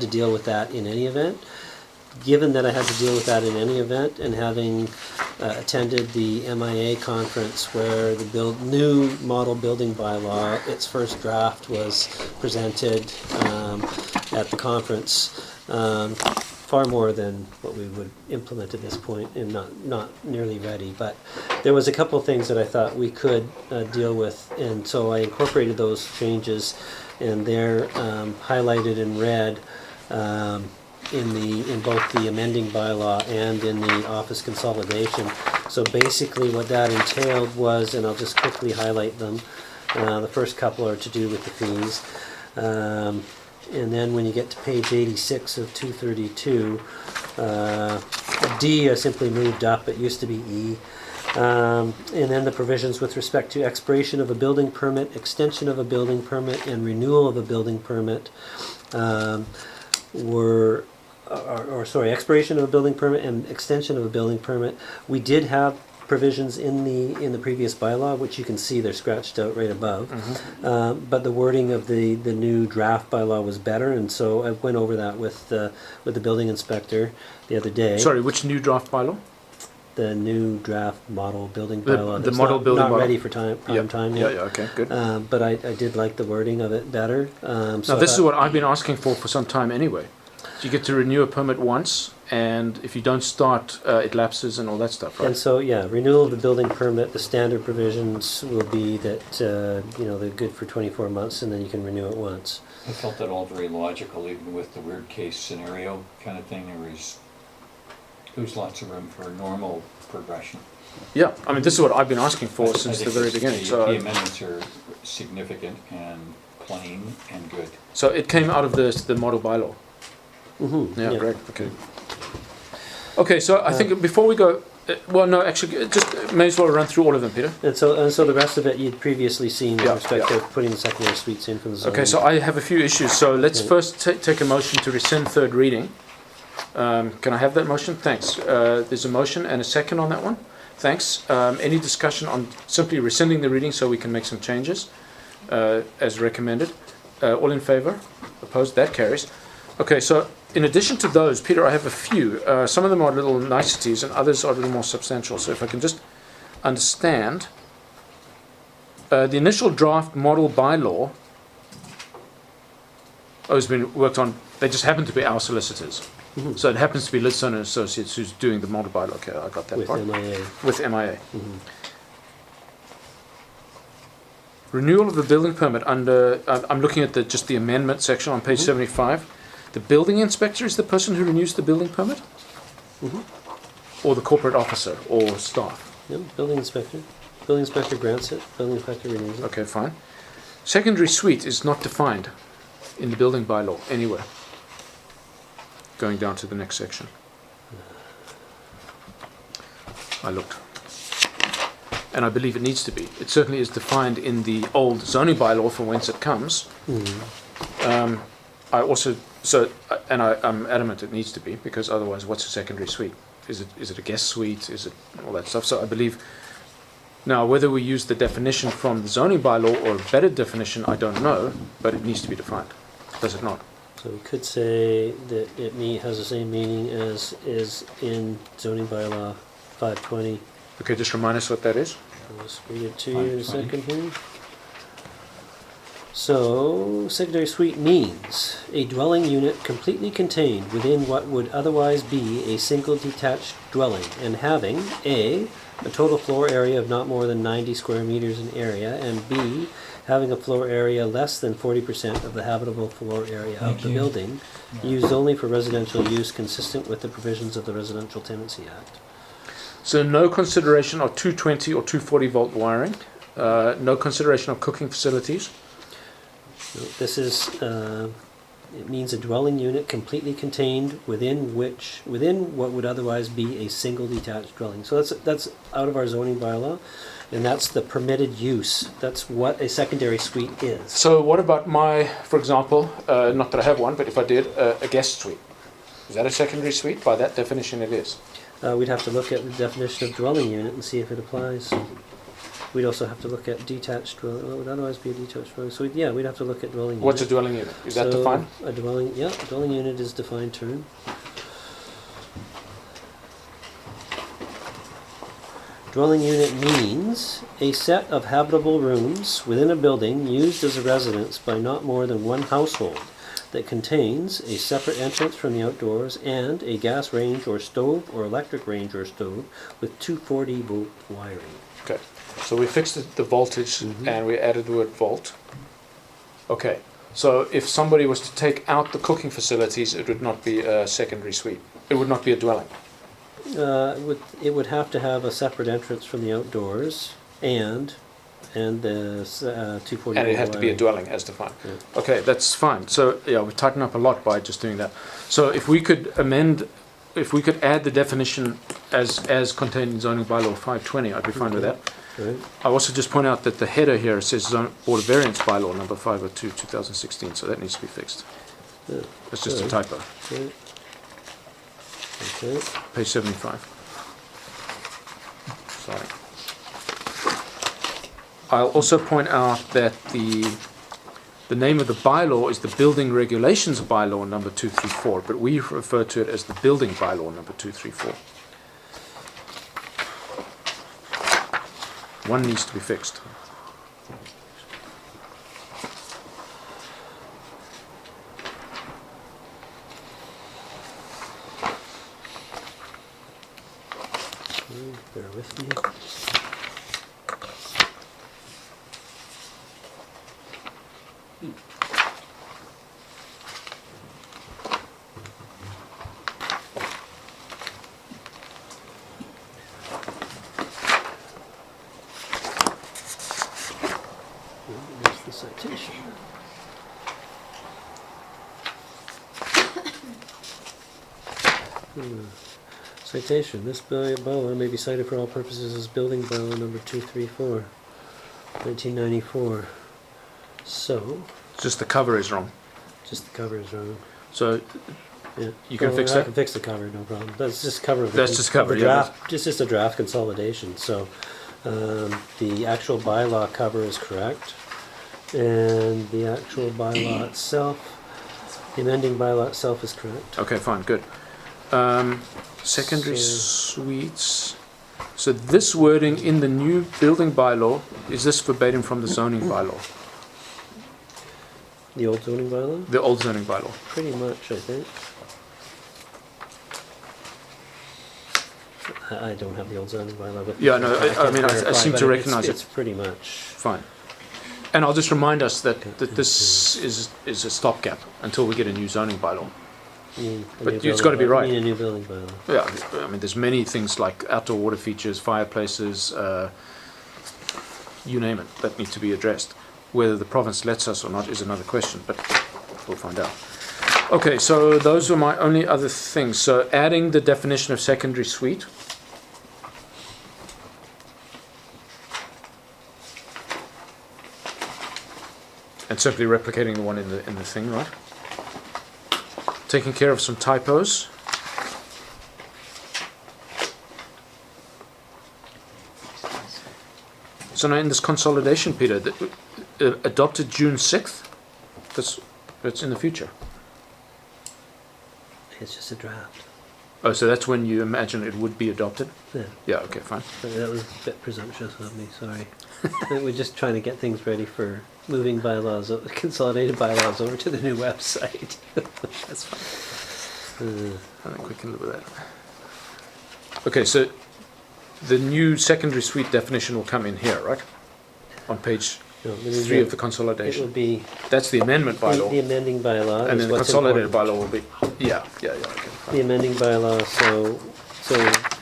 Speaker 4: to deal with that in any event. Given that I had to deal with that in any event, and having attended the MIA conference where the new model building bylaw, its first draft was presented at the conference, far more than what we would implement at this point, and not nearly ready. But there was a couple of things that I thought we could deal with, and so I incorporated those changes, and they're highlighted in red. In both the amending bylaw and in the office consolidation. So basically what that entailed was, and I'll just quickly highlight them, the first couple are to do with the fees. And then when you get to page 86 of 232, D I simply moved up, it used to be E. And then the provisions with respect to expiration of a building permit, extension of a building permit, and renewal of a building permit expiration of a building permit and extension of a building permit. We did have provisions in the previous bylaw, which you can see they're scratched out right above. But the wording of the new draft bylaw was better, and so I went over that with the building inspector the other day.
Speaker 1: Sorry, which new draft bylaw?
Speaker 4: The new draft model building bylaw.
Speaker 1: The
Speaker 4: that's
Speaker 1: model building
Speaker 4: not
Speaker 1: bylaw.
Speaker 4: ready for prime time yet.
Speaker 1: Yeah, okay, good.
Speaker 4: But I did like the wording of it better.
Speaker 1: Now, this is what I've been asking for some time anyway. You get to renew a permit once, and if you don't start, it lapses and all that stuff, right?
Speaker 4: And so, yeah, renewal of the building permit, the standard provisions will be that, they're good for 24 months and then you can renew it once.
Speaker 2: I felt that all very logical, even with the weird case scenario kind of thing. There was lots of room for normal progression.
Speaker 1: Yeah, I mean, this is what I've been asking for since the very beginning.
Speaker 2: The amendments are significant and plain and good.
Speaker 1: So it came out of the model bylaw.
Speaker 4: Mm-hmm.
Speaker 1: Yeah, great, okay. Okay, so I think before we go, well, no, actually, just may as well run through all of them, Peter.
Speaker 4: And so the rest of it you'd previously seen with
Speaker 1: Yeah,
Speaker 4: respect
Speaker 1: yeah.
Speaker 4: to putting the secondary suites in from the zoning.
Speaker 1: Okay, so I have a few issues. So let's
Speaker 4: Okay.
Speaker 1: first take a motion to rescind third reading. Can I have that motion? Thanks. There's a motion and a second on that one. Thanks. Any discussion on simply rescinding the reading so we can make some changes as recommended? All in favour? Opposed? That carries. Okay, so in addition to those, Peter, I have a few. Some of them are little niceties and others are a little more substantial. So if I can just understand. The initial draft model bylaw has been worked on. They just happen to be our solicitors.
Speaker 4: Mhm.
Speaker 1: So it happens to be Lidstone and Associates who's doing the model bylaw. Okay, I got that
Speaker 4: With
Speaker 1: part.
Speaker 4: MIA.
Speaker 1: With MIA.
Speaker 4: Mhm.
Speaker 1: Renewal of the building permit under, I'm looking at just the amendment section on page 75. The building inspector is the person who renews the building permit?
Speaker 4: Mhm.
Speaker 1: Or the corporate officer or staff?
Speaker 4: Yep, building inspector. Building inspector grants it, building inspector renews it.
Speaker 1: Okay, fine. Secondary suite is not defined in the building bylaw anywhere. Going down to the next section. I looked. And I believe it needs to be. It certainly is defined in the old zoning bylaw from whence it comes.
Speaker 4: Mhm.
Speaker 1: I also, I'm adamant it needs to be, because otherwise what's a secondary suite? Is it a guest suite? Is it all that stuff? So I believe, now whether we use the definition from the zoning bylaw or a better definition, I don't know, but it needs to be defined. Does it not?
Speaker 4: So we could say that it has the same meaning as is in zoning bylaw 520.
Speaker 1: Okay, just remind us what that is.
Speaker 4: I'll just read it to you in a
Speaker 2: 520.
Speaker 4: second here. So, secondary suite means a dwelling unit completely contained within what would otherwise be a single detached dwelling and having A, a total floor area of not more than 90 square meters in area, and B, having a floor area less than 40% of the habitable floor area of
Speaker 2: Thank
Speaker 4: the
Speaker 2: you.
Speaker 4: building, used only for residential use consistent with the provisions of the Residential Tenancy Act.
Speaker 1: So no consideration of 220 or 240 volt wiring. No consideration of cooking facilities.
Speaker 4: This is, it means a dwelling unit completely contained within what would otherwise be a single detached dwelling. So that's out of our zoning bylaw, and that's the permitted use. That's what a secondary suite is.
Speaker 1: So what about for example, not that I have one, but if I did, a guest suite? Is that a secondary suite? By that definition it is.
Speaker 4: We'd have to look at the definition of dwelling unit and see if it applies. We'd also have to look at detached dwelling, what would otherwise be a detached dwelling. So we'd have to look at dwelling unit.
Speaker 1: What's a dwelling unit? Is that
Speaker 4: So,
Speaker 1: defined?
Speaker 4: A dwelling unit is a defined term. Dwelling unit means a set of habitable rooms within a building used as a residence by not more than one household that contains a separate entrance from the outdoors and a gas range or stove or electric range or stove with 240 volt wiring.
Speaker 1: Okay. So we fixed the voltage and we added the word volt. Okay. So if somebody was to take out the cooking facilities, it would not be a secondary suite. It would not be a dwelling.
Speaker 4: It would have to have a separate entrance from the outdoors and the 240
Speaker 1: And it
Speaker 4: volt
Speaker 1: had to be a
Speaker 4: wiring.
Speaker 1: dwelling as defined.
Speaker 4: Yeah.
Speaker 1: Okay, that's fine. So yeah, we tighten up a lot by just doing that. So if we could add the definition as contained in zoning bylaw 520, I'd be fine with that.
Speaker 4: Right.
Speaker 1: I also just point out that the header here says Board of Variance bylaw number 502 2016, so that needs to be fixed.
Speaker 4: Yeah.
Speaker 1: That's just a
Speaker 4: Good.
Speaker 1: typo.
Speaker 4: Right. Okay.
Speaker 1: Page 75. Sorry. I'll also point out that the name of the bylaw is the Building Regulations Bylaw number 234, but we refer to it as the Building Bylaw number 234. One needs to be fixed.
Speaker 4: Bear with me. There's the citation. Citation, this bylaw may be cited for all purposes as building bylaw number 234, 1994. So,
Speaker 1: Just the cover is wrong.
Speaker 4: just the cover is wrong.
Speaker 1: So
Speaker 4: Yeah.
Speaker 1: you can
Speaker 4: Well,
Speaker 1: fix
Speaker 4: I
Speaker 1: that?
Speaker 4: can fix the cover, no problem. That's just cover. of the
Speaker 1: That's
Speaker 4: con-
Speaker 1: just cover,
Speaker 4: of the
Speaker 1: yeah,
Speaker 4: draft. It's just a draft consolidation. So the actual bylaw cover is correct, and the actual bylaw itself, the amending bylaw itself, is correct.
Speaker 1: Okay, fine, good. Secondary
Speaker 4: So-
Speaker 1: suites. So this wording in the new building bylaw, is this verbatim from the zoning bylaw?
Speaker 4: The old zoning bylaw,
Speaker 1: The old zoning bylaw?
Speaker 4: pretty much, I think. I don't have the old zoning bylaw, but
Speaker 1: Yeah, no, I
Speaker 4: can't
Speaker 1: mean, I
Speaker 4: verify,
Speaker 1: seem
Speaker 4: but
Speaker 1: to
Speaker 4: it's-
Speaker 1: recognise it.
Speaker 4: It's pretty much.
Speaker 1: Fine. And I'll just remind us that this is a stopgap until we get a new zoning bylaw. But it's gotta be right.
Speaker 4: You mean a new building bylaw.
Speaker 1: Yeah, I mean, there's many things like outdoor water features, fireplaces, you name it, that need to be addressed. Whether the province lets us or not is another question, but we'll find out. Okay, so those were my only other things. So adding the definition of secondary suite. And simply replicating the one in the thing, right? Taking care of some typos. So now in this consolidation, Peter, adopted June 6th, that's in the future.
Speaker 4: It's just a draft.
Speaker 1: Oh, so that's when you imagine it would be adopted?
Speaker 4: Yeah,
Speaker 1: Yeah, okay, fine.
Speaker 4: that was a bit presumptuous of me, sorry. We're just trying to get things ready for moving bylaws, consolidated bylaws over to the new website.
Speaker 1: That's fine. I think we can live with that. Okay, so the new secondary suite definition will come in here, right? On page
Speaker 4: No, this is
Speaker 1: 3 of the
Speaker 4: It
Speaker 1: consolidation.
Speaker 4: would be
Speaker 1: That's the amendment
Speaker 4: the
Speaker 1: bylaw.
Speaker 4: amending bylaw.
Speaker 1: And
Speaker 4: is
Speaker 1: then the
Speaker 4: what's
Speaker 1: consolidated
Speaker 4: important.
Speaker 1: bylaw will be, yeah, okay. Fine.
Speaker 4: The amending bylaw, so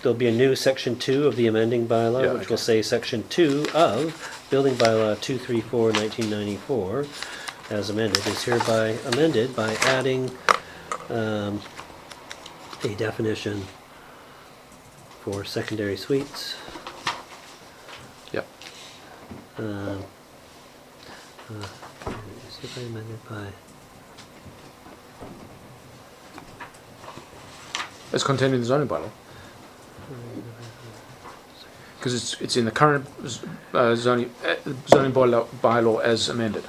Speaker 4: there'll be a new section 2 of the amending bylaw,
Speaker 1: Yeah,
Speaker 4: which will
Speaker 1: okay.
Speaker 4: say section 2 of building bylaw 234, 1994, as amended, is hereby amended by adding a definition for secondary suites.
Speaker 1: Yep.
Speaker 4: Is hereby amended by,
Speaker 1: It's contained in the zoning bylaw. Because it's in the current zoning bylaw as amended.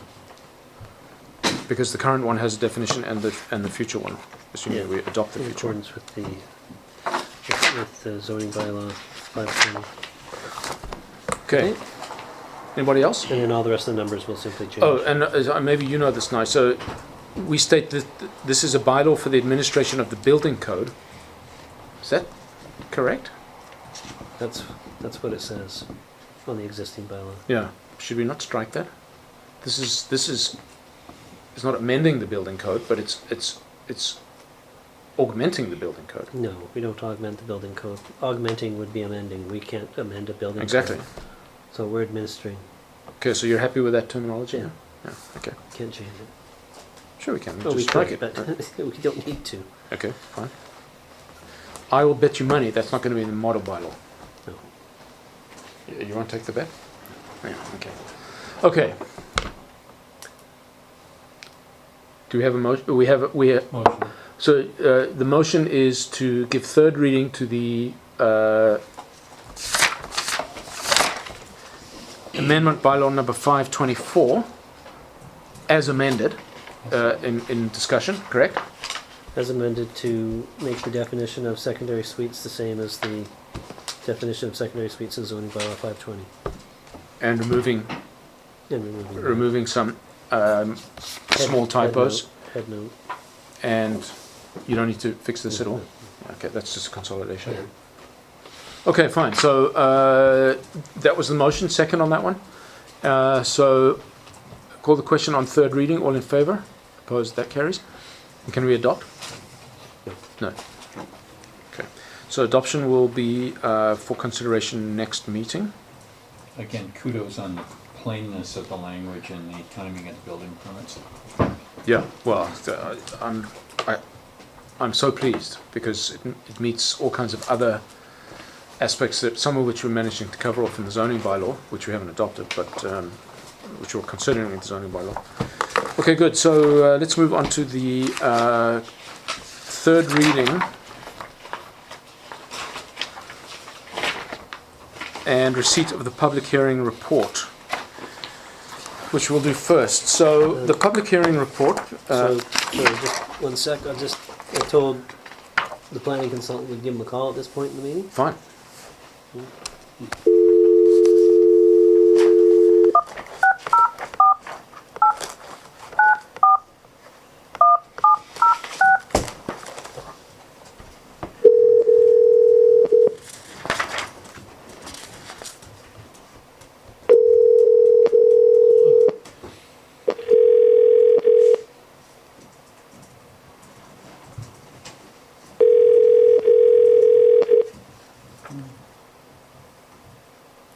Speaker 1: Because the current one has a definition and the future one, assuming
Speaker 4: Yeah.
Speaker 1: we adopt the
Speaker 4: in
Speaker 1: future one.
Speaker 4: accordance with the zoning bylaw 520.
Speaker 1: Okay. Anybody else?
Speaker 4: And then all the rest of the numbers will simply change.
Speaker 1: Oh, and maybe you know this now. So we state that this is a bylaw for the administration of the building code. Is that correct?
Speaker 4: That's what it says on the existing bylaw.
Speaker 1: Yeah. Should we not strike that? This is it's not amending the building code, but it's augmenting the building code.
Speaker 4: No, we don't augment the building code. Augmenting would be amending. We can't amend a building
Speaker 1: Exactly.
Speaker 4: code. So we're administering.
Speaker 1: Okay, so you're happy with that terminology?
Speaker 4: Yeah.
Speaker 1: Yeah. Okay.
Speaker 4: Can't change it.
Speaker 1: Sure, we can.
Speaker 4: Oh, we
Speaker 1: Just strike
Speaker 4: could,
Speaker 1: it.
Speaker 4: but we don't need to.
Speaker 1: Okay, fine. I will bet you money that's not going to be in the model bylaw.
Speaker 4: No.
Speaker 1: You want to take the bet? Yeah, okay. Okay. Do we have a motion? We have.
Speaker 2: Motion.
Speaker 1: So the motion is to give third reading to the amendment bylaw number 524 as amended in discussion, correct?
Speaker 4: As amended to make the definition of secondary suites the same as the definition of secondary suites in zoning bylaw 520.
Speaker 1: And removing
Speaker 4: And
Speaker 1: removing some small typos.
Speaker 4: Head note.
Speaker 1: And you don't need to fix this at all? Okay, that's just a consolidation. Okay, fine. So that was the motion. Second on that one. So call the question on third reading. All in favour? Opposed? That carries. And can we adopt? No. Okay. So adoption will be for consideration next meeting.
Speaker 2: Again, kudos on the plainness of the language and the timing of the building permits.
Speaker 1: Yeah. Well, I'm so pleased because it meets all kinds of other aspects, that some of which we're managing to cover off in the zoning bylaw, which we haven't adopted, but which we're considering in the zoning bylaw. Okay, good. So let's move on to the third reading and receipt of the public hearing report, which we'll do first. So the public hearing report.
Speaker 4: So just 1 sec. I told the planning consultant we'd give him a call at this point in the meeting.
Speaker 1: Fine.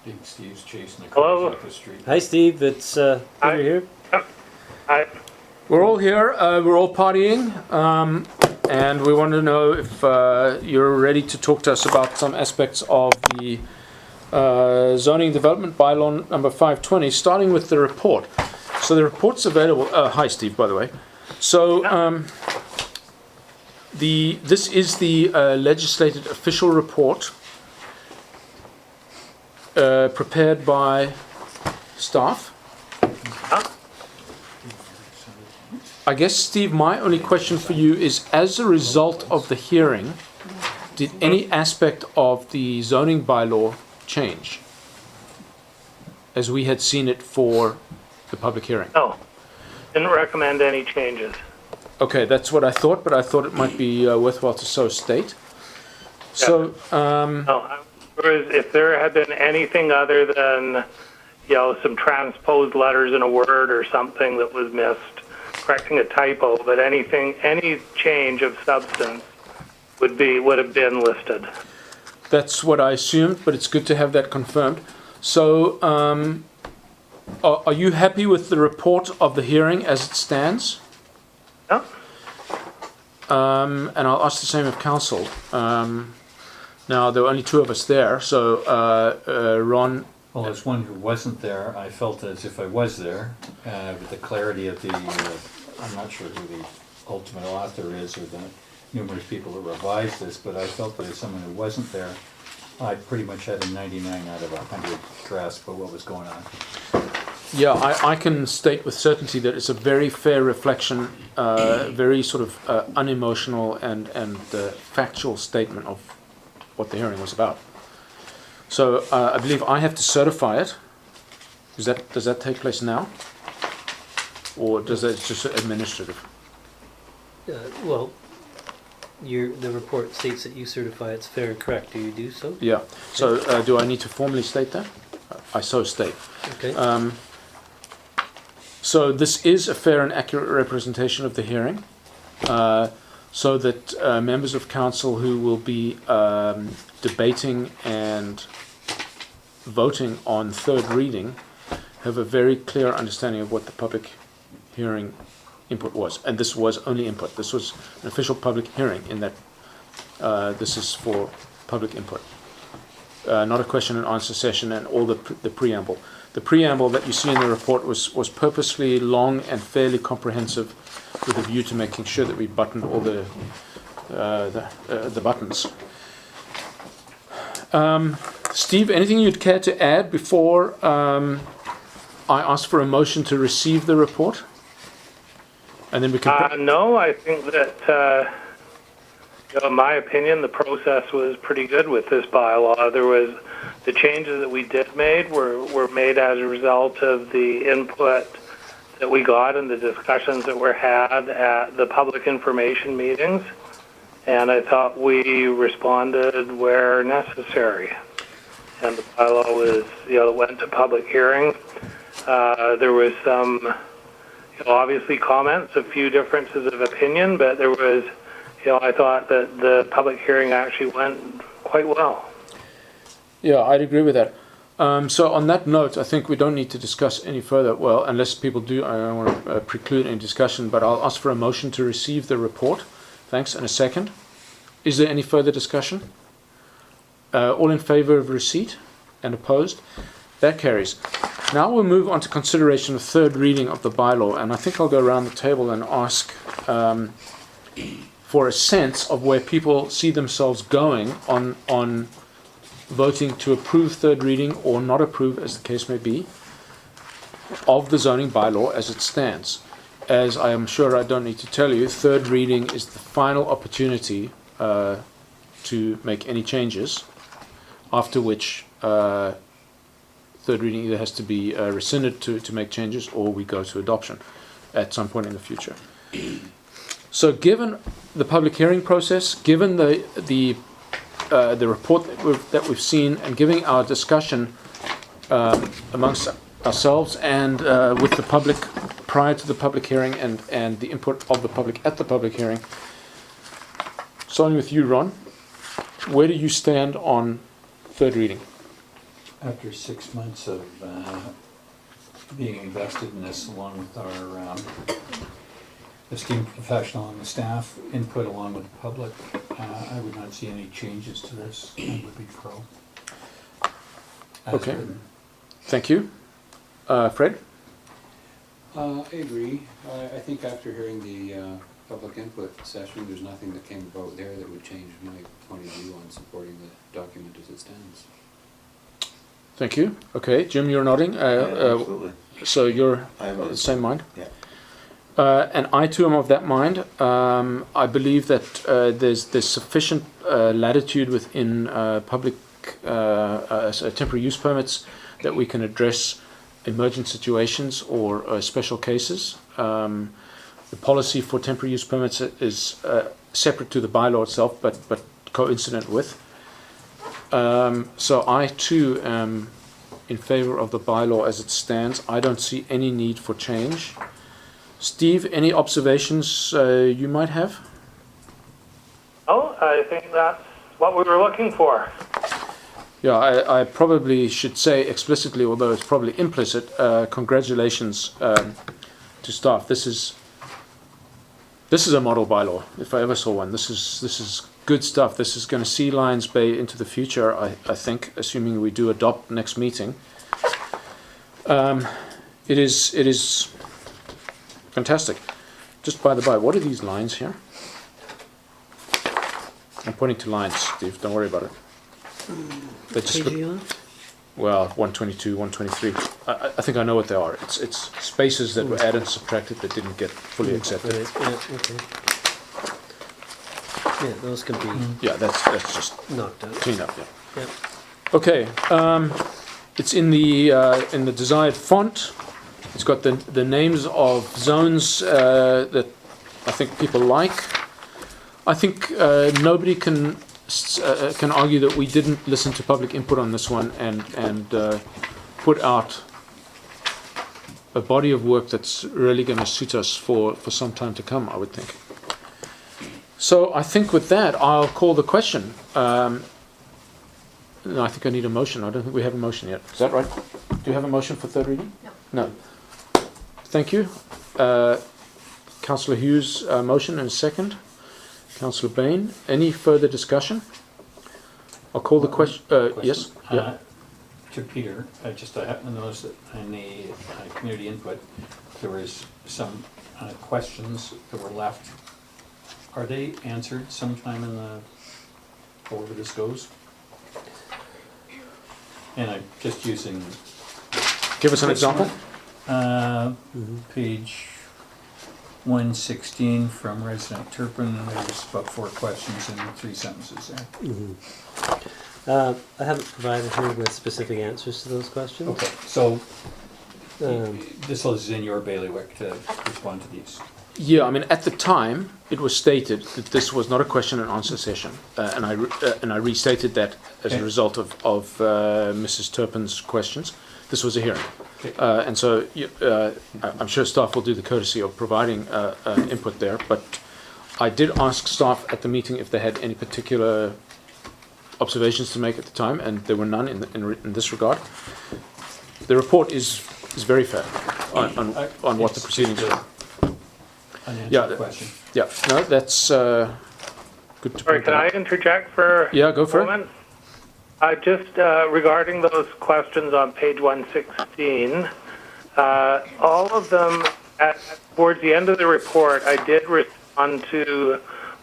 Speaker 2: Big Steve's chasing the
Speaker 9: Hello?
Speaker 2: cars up the street.
Speaker 4: Hi, Steve. It's Peter
Speaker 9: Hi.
Speaker 4: here.
Speaker 9: I,
Speaker 1: We're all here. We're all partying, and we want to know if you're ready to talk to us about some aspects of the zoning development bylaw number 520, starting with the report. So the report's available. Hi, Steve, by the way. So this is the legislated official report prepared by staff. I guess, Steve, my only question for you is, as a result of the hearing, did any aspect of the zoning bylaw change as we had seen it for the public hearing?
Speaker 9: no, didn't recommend any changes.
Speaker 1: Okay, that's what I thought, but I thought it might be worthwhile to so state. So,
Speaker 9: No, whereas if there had been anything other than, some transposed letters in a word or something that was missed, correcting a typo, but any change of substance would have been listed.
Speaker 1: that's what I assumed, but it's good to have that confirmed. So, are you happy with the report of the hearing as it stands?
Speaker 9: Yeah?
Speaker 1: And I'll ask the same of council. Now, there were only two of us there, so Ron.
Speaker 2: Well, as one who wasn't there, I felt as if I was there, with the clarity of the, I'm not sure who the ultimate author is or the numerous people who revised this, but I felt that as someone who wasn't there, I pretty much had a 99 out of 100 grasp of what was going on.
Speaker 1: Yeah, I can state with certainty that it's a very fair reflection, very sort of unemotional and factual statement of what the hearing was about. So I believe I have to certify it. Does that take place now? Or does that just administrative?
Speaker 4: Well, the report states that you certify it's fair and correct. Do you do so?
Speaker 1: Yeah. So do I need to formally state that? I so state.
Speaker 4: Okay.
Speaker 1: So this is a fair and accurate representation of the hearing, so that members of council who will be debating and voting on third reading have a very clear understanding of what the public hearing input was. And this was only input. This was an official public hearing in that this is for public input. Not a question and answer session and all the preamble. The preamble that you see in the report was purposely long and fairly comprehensive, with a view to making sure that we buttoned all the buttons. Steve, anything you'd care to add before I ask for a motion to receive the report? And then we can...
Speaker 9: No, I think that, in my opinion, the process was pretty good with this bylaw. The changes that we did made were made as a result of the input that we got and the discussions that were had at the public information meetings. And I thought we responded where necessary. And the bylaw was, went to public hearing. There was some, obviously comments, a few differences of opinion, but there was, I thought that the public hearing actually went quite well.
Speaker 1: Yeah, I'd agree with that. So on that note, I think we don't need to discuss any further. Well, unless people do, I don't want to preclude any discussion, but I'll ask for a motion to receive the report Thanks. And a second. Is there any further discussion? All in favour of receipt and opposed? That carries. Now we'll move on to consideration of third reading of the bylaw, and I think I'll go around the table and ask for a sense of where people see themselves going on voting to approve third reading or not approve, as the case may be, of the zoning bylaw as it stands. As I am sure I don't need to tell you, third reading is the final opportunity to make any changes, after which third reading either has to be rescinded to make changes, or we go to adoption at some point in the future. So given the public hearing process, given the report that we've seen, and given our discussion amongst ourselves and with the public prior to the public hearing and the input of the public at the public hearing, starting with you, Ron, where do you stand on third reading?
Speaker 2: After 6 months of being invested in this, along with our esteemed professional and the staff input, along with the public, I would not see any changes to this. I would be pro. As
Speaker 1: Okay.
Speaker 2: written.
Speaker 1: Thank you. Fred?
Speaker 8: I agree. I think after hearing the public input session, there's nothing that came about there that would change my point of view on supporting the document as it stands.
Speaker 1: Thank you. Okay, Jim, you're nodding.
Speaker 6: Absolutely.
Speaker 1: So you're
Speaker 6: I'm of
Speaker 1: the same mind?
Speaker 6: Yeah.
Speaker 1: And I too am of that mind. I believe that there's sufficient latitude within public temporary use permits that we can address emergent situations or special cases. The policy for temporary use permits is separate to the bylaw itself, but coincident with. So I too am in favour of the bylaw as it stands. I don't see any need for change. Steve, any observations you might have?
Speaker 9: Oh, I think that's what we were looking for.
Speaker 1: Yeah, I probably should say explicitly, although it's probably implicit, congratulations to staff. This is a model bylaw, if I ever saw one. This is good stuff. This is going to see Lions Bay into the future, I think, assuming we do adopt next meeting. It is fantastic. Just by the by, what are these lines here? I'm pointing to lines, Steve. Don't worry about it. They just
Speaker 4: Page
Speaker 1: look,
Speaker 4: are you on?
Speaker 1: well, 122, 123. I think I know what they are. It's spaces that were added and subtracted that didn't get fully accepted.
Speaker 4: Right, yeah, okay. Yeah, those can be
Speaker 1: Yeah, that's just
Speaker 4: knocked out.
Speaker 1: clean up. Yeah.
Speaker 4: Yeah.
Speaker 1: Okay. It's in the desired font. It's got the names of zones that I think people like. I think nobody can argue that we didn't listen to public input on this one and put out a body of work that's really going to suit us for some time to come, I would think. So I think with that, I'll call the question. No, I think I need a motion. I don't think we have a motion yet. Is that right? Do you have a motion for third reading? No. Thank you. Councillor Hughes' motion and a second. Councillor Bain, any further discussion? I'll call the question. Yes? Yeah.
Speaker 2: To Peter, I happened to notice that in the community input, there was some questions that were left. Are they answered sometime in the, however this goes? And I'm just using.
Speaker 1: Give us an example.
Speaker 2: Page 116 from resident Turpin, there's about 4 questions and 3 sentences there.
Speaker 4: I haven't provided her with specific answers to those questions.
Speaker 2: Okay, so this is in your bailiwick to respond to these.
Speaker 1: Yeah, I mean, at the time, it was stated that this was not a question and answer session, and I restated that as a result of Mrs. Turpin's questions. This was a hearing, and so I'm sure staff will do the courtesy of providing input there. But I did ask staff at the meeting if they had any particular observations to make at the time, and there were none in this regard. The report is very fair on what the proceedings are.
Speaker 2: unanswered question.
Speaker 1: Yeah, no, that's good to
Speaker 9: Sorry,
Speaker 1: point
Speaker 9: can
Speaker 1: that
Speaker 9: I
Speaker 1: out.
Speaker 9: interject for
Speaker 1: Yeah, go for it.
Speaker 9: a moment? Just regarding those questions on page 116, all of them, towards the end of the report, I did respond to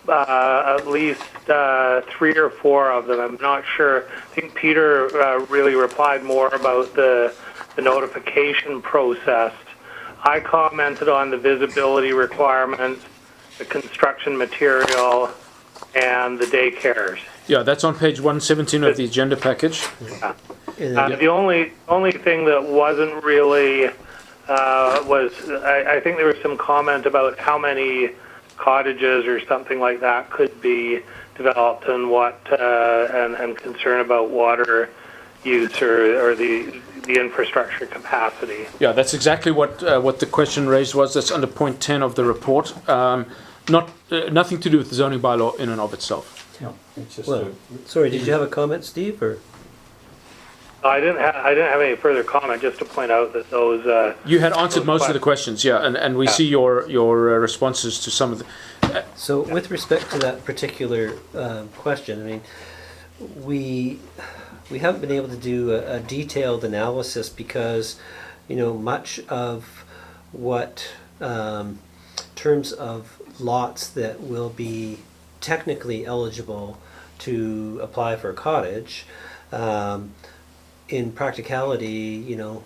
Speaker 9: at least 3 or 4 of them. I'm not sure. I think Peter really replied more about the notification process. I commented on the visibility requirements, the construction material, and the daycares.
Speaker 1: Yeah, that's on page 117 of the agenda package.
Speaker 9: The only thing that wasn't really was I think there was some comment about how many cottages or something like that could be developed and what and concern about water use or the infrastructure capacity.
Speaker 1: Yeah, that's exactly what the question raised was. That's under point 10 of the report. Nothing to do with the zoning bylaw in and of itself.
Speaker 2: No, it's just
Speaker 4: Well, sorry, did you have a comment, Steve, or?
Speaker 9: I didn't have any further comment. Just to point out that those.
Speaker 1: You had answered
Speaker 9: those
Speaker 1: most of the questions, yeah, and we see your responses to some of the.
Speaker 4: So with respect to that particular question, I mean, we haven't been able to do a detailed analysis because, you know, much of what terms of lots that will be technically eligible to apply for a cottage, in practicality, you know,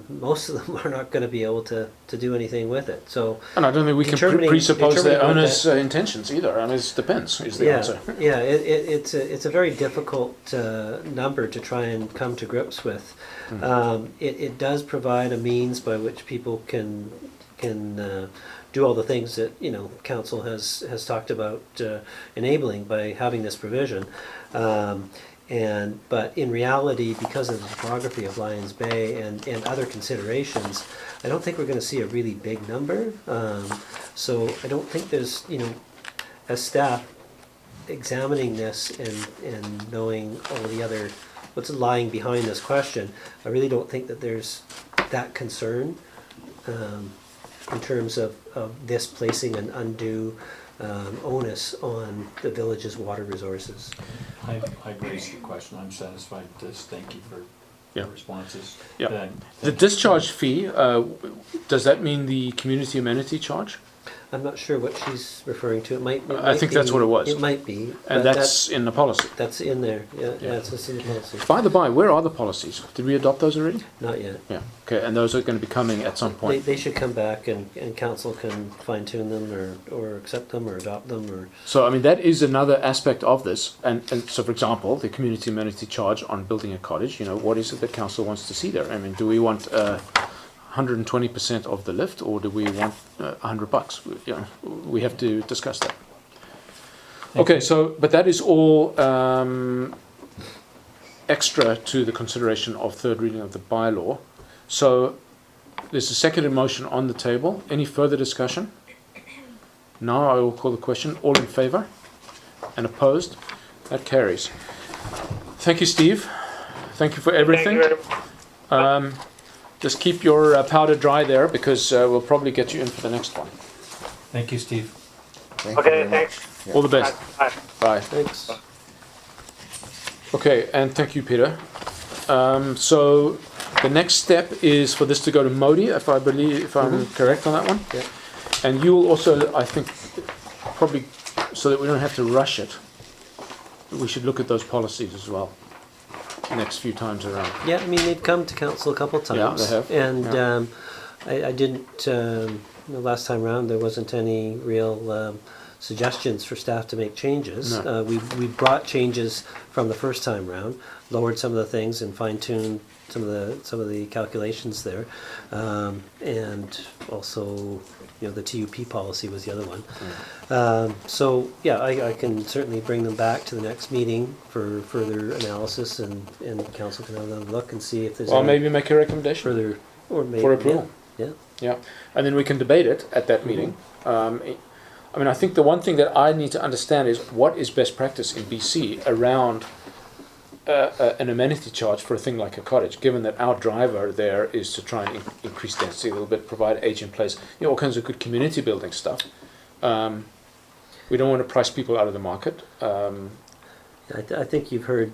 Speaker 4: most of them are not going to be able to do anything with it. So,
Speaker 1: And I don't think we can
Speaker 4: Determining-
Speaker 1: presuppose their
Speaker 4: determining what
Speaker 1: owners' intentions either. I mean, it depends, is the
Speaker 4: yeah,
Speaker 1: answer.
Speaker 4: yeah, it's a very difficult number to try and come to grips with. It does provide a means by which people can do all the things that, you know, council has talked about enabling by having this provision. But in reality, because of the topography of Lions Bay and other considerations, I don't think we're going to see a really big number. So I don't think there's, you know, as staff examining this and knowing all the other, what's lying behind this question, I really don't think that there's that concern in terms of this placing an undue onus on the village's water resources.
Speaker 2: I've raised the question. I'm satisfied with this. Thank you for
Speaker 1: Yeah.
Speaker 2: the responses.
Speaker 1: Yeah.
Speaker 2: Then-
Speaker 1: The discharge fee, does that mean the community amenity charge?
Speaker 4: I'm not sure what she's referring to. It might
Speaker 1: I think that's
Speaker 4: be-
Speaker 1: what it was.
Speaker 4: It might be.
Speaker 1: And
Speaker 4: but
Speaker 1: that's in the policy.
Speaker 4: that's in there. Yeah, it's just in the policy.
Speaker 1: By the by, where are the policies? Did we adopt those already?
Speaker 4: Not yet.
Speaker 1: Yeah, okay, and those are going to be coming at some point.
Speaker 4: They should come back and council can fine tune them or accept them or adopt them or.
Speaker 1: So, I mean, that is another aspect of this. And so, for example, the community amenity charge on building a cottage, you know, what is it that council wants to see there? I mean, do we want 120% of the lift, or do we want $100? You know, we have to discuss that. Okay, so, but that is all extra to the consideration of third reading of the bylaw. So, there's a seconded motion on the table. Any further discussion? Now I will call the question. All in favour? And opposed? That carries. Thank you, Steve. Thank you for everything.
Speaker 9: Thank you very much.
Speaker 1: Just keep your powder dry there, because we'll probably get you in for the next one.
Speaker 2: Thank you, Steve.
Speaker 6: Thank you
Speaker 9: Okay,
Speaker 6: very much.
Speaker 9: thanks.
Speaker 6: Yeah.
Speaker 1: All the best.
Speaker 9: Bye.
Speaker 1: Bye.
Speaker 4: Thanks.
Speaker 1: Okay, and thank you, Peter. So the next step is for this to go to Modi, if I'm correct on that one.
Speaker 4: Yeah.
Speaker 1: And you will also, I think, probably, so that we don't have to rush it, we should look at those policies as well next few times around.
Speaker 4: Yeah, I mean, they've come to council a couple of
Speaker 1: Yeah,
Speaker 4: times.
Speaker 1: they have.
Speaker 4: And
Speaker 1: Yeah.
Speaker 4: I didn't, the last time round, there wasn't any real suggestions for staff to make changes.
Speaker 1: No.
Speaker 4: We brought changes from the first time round, lowered some of the things and fine-tuned some of the calculations there. And also, you know, the TUP policy was the other one. So, yeah, I can certainly bring them back to the next meeting for further analysis, and council can have another look and see if there's
Speaker 1: Or
Speaker 4: any
Speaker 1: maybe make a recommendation.
Speaker 4: further, or maybe.
Speaker 1: For approval.
Speaker 4: Yeah.
Speaker 1: Yeah, and then we can debate it at that meeting. I mean, I think the one thing that I need to understand is what is best practice in BC around an amenity charge for a thing like a cottage, given that our driver there is to try and increase density a little bit, provide age in place, all kinds of good community building stuff. We don't want to price people out of the market.
Speaker 4: I think you've heard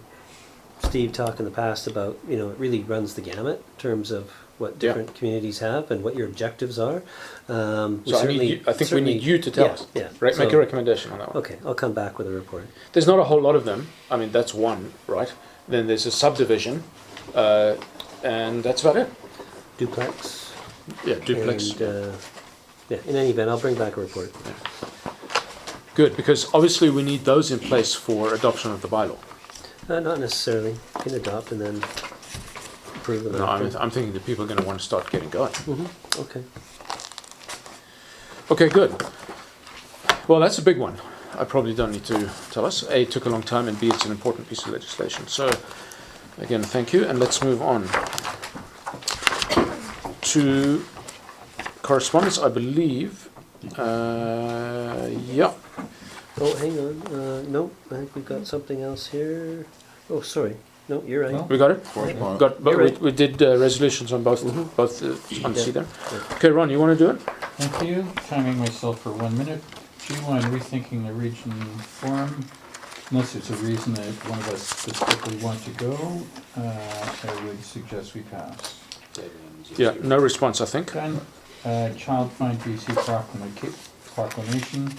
Speaker 4: Steve talk in the past about, it really runs the gamut in terms of what different communities have and what your objectives are.
Speaker 1: So I think we need you to tell us.
Speaker 4: Yeah.
Speaker 1: Right, make
Speaker 4: So-
Speaker 1: a recommendation on that one.
Speaker 4: Okay, I'll come back with a report.
Speaker 1: There's not a whole lot of them. I mean, that's one, right? Then there's a subdivision, and that's about it.
Speaker 4: Duplex.
Speaker 1: Yeah, duplex.
Speaker 4: And, in any event, I'll bring back a report.
Speaker 1: Good, because obviously we need those in place for adoption of the bylaw.
Speaker 4: Not necessarily. You can adopt and then approve them
Speaker 1: No,
Speaker 4: after.
Speaker 1: I'm thinking that people are going to want to start getting going.
Speaker 4: Okay.
Speaker 1: Okay, good. Well, that's a big one. I probably don't need to tell us. A, it took a long time, and B, it's an important piece of legislation. So, again, thank you, and let's move on to correspondence, I believe. Yeah.
Speaker 4: Oh, hang on. No, I think we've got something else here. Oh, sorry. No, you're right.
Speaker 2: No.
Speaker 1: We got it?
Speaker 6: Correspondence.
Speaker 1: Got, but
Speaker 4: You're right.
Speaker 1: we did resolutions on both on C there. Okay, Ron, you want to do it?
Speaker 2: Thank you. Timing myself for 1 minute. G1, rethinking the region forum. Unless it's a reason that one of us specifically want to go, I would suggest we pass.
Speaker 1: Yeah, no response, I think.
Speaker 2: Done. Child Find BC proclamation.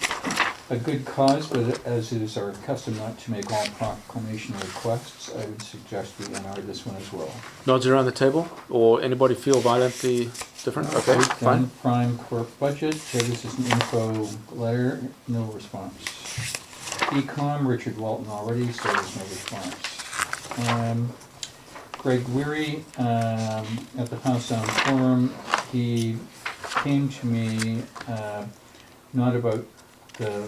Speaker 2: A good cause, but as is our custom not to make all proclamation requests, I would suggest we NR this one as well.
Speaker 1: Nods around the table, or anybody feel violently different? Okay,
Speaker 2: Done.
Speaker 1: fine.
Speaker 2: Prime Corp budget. This is an info letter. No response. Ecom, Richard Walton already, so there's no response. Greg Weary, at the House Sound Forum, he came to me, not about the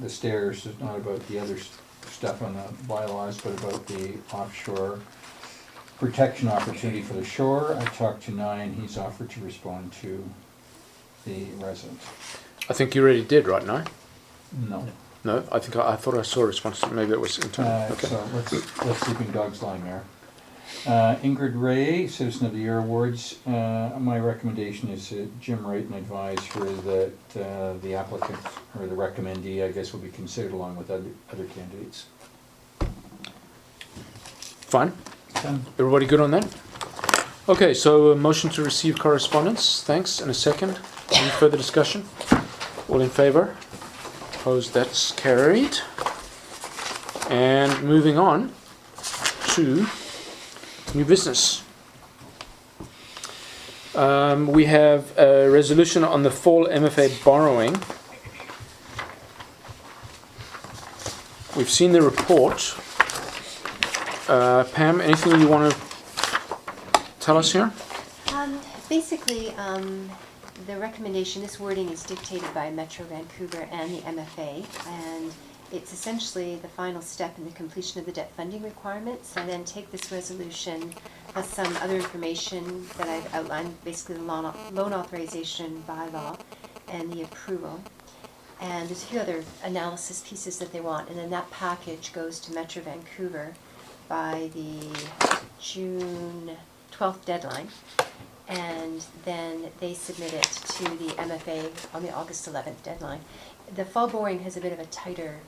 Speaker 2: stairs, not about the other stuff on the bylaws, but about the offshore protection opportunity for the shore. I talked to Nye, and he's offered to respond to the residents.
Speaker 1: I think you already did, right now?
Speaker 2: No.
Speaker 1: No, I think I thought I saw a response. Maybe it was internal. Okay.
Speaker 2: So let's sleeping dogs lying there. Ingrid Ray, Citizen of the Year Awards. My recommendation is that Jim Wright advise her that the applicant, or the recommendee, I guess, will be considered along with other candidates.
Speaker 1: Fine.
Speaker 2: Done.
Speaker 1: Everybody good on that? Okay, so a motion to receive correspondence. Thanks. And a second. Any further discussion? All in favour? Opposed? That's carried. And moving on to new business. We have a resolution on the fall MFA borrowing. We've seen the report. Pam, anything you want to tell us here?
Speaker 5: Basically, the recommendation, this wording is dictated by Metro Vancouver and the MFA, and it's essentially the final step in the completion of the debt funding requirements. I then take this resolution plus some other information that I've outlined, basically the loan authorization bylaw and the approval. And there's a few other analysis pieces that they want, and then that package goes to Metro Vancouver by the June 12th deadline, and then they submit it to the MFA on the August 11th deadline. The fall borrowing has a bit of a tighter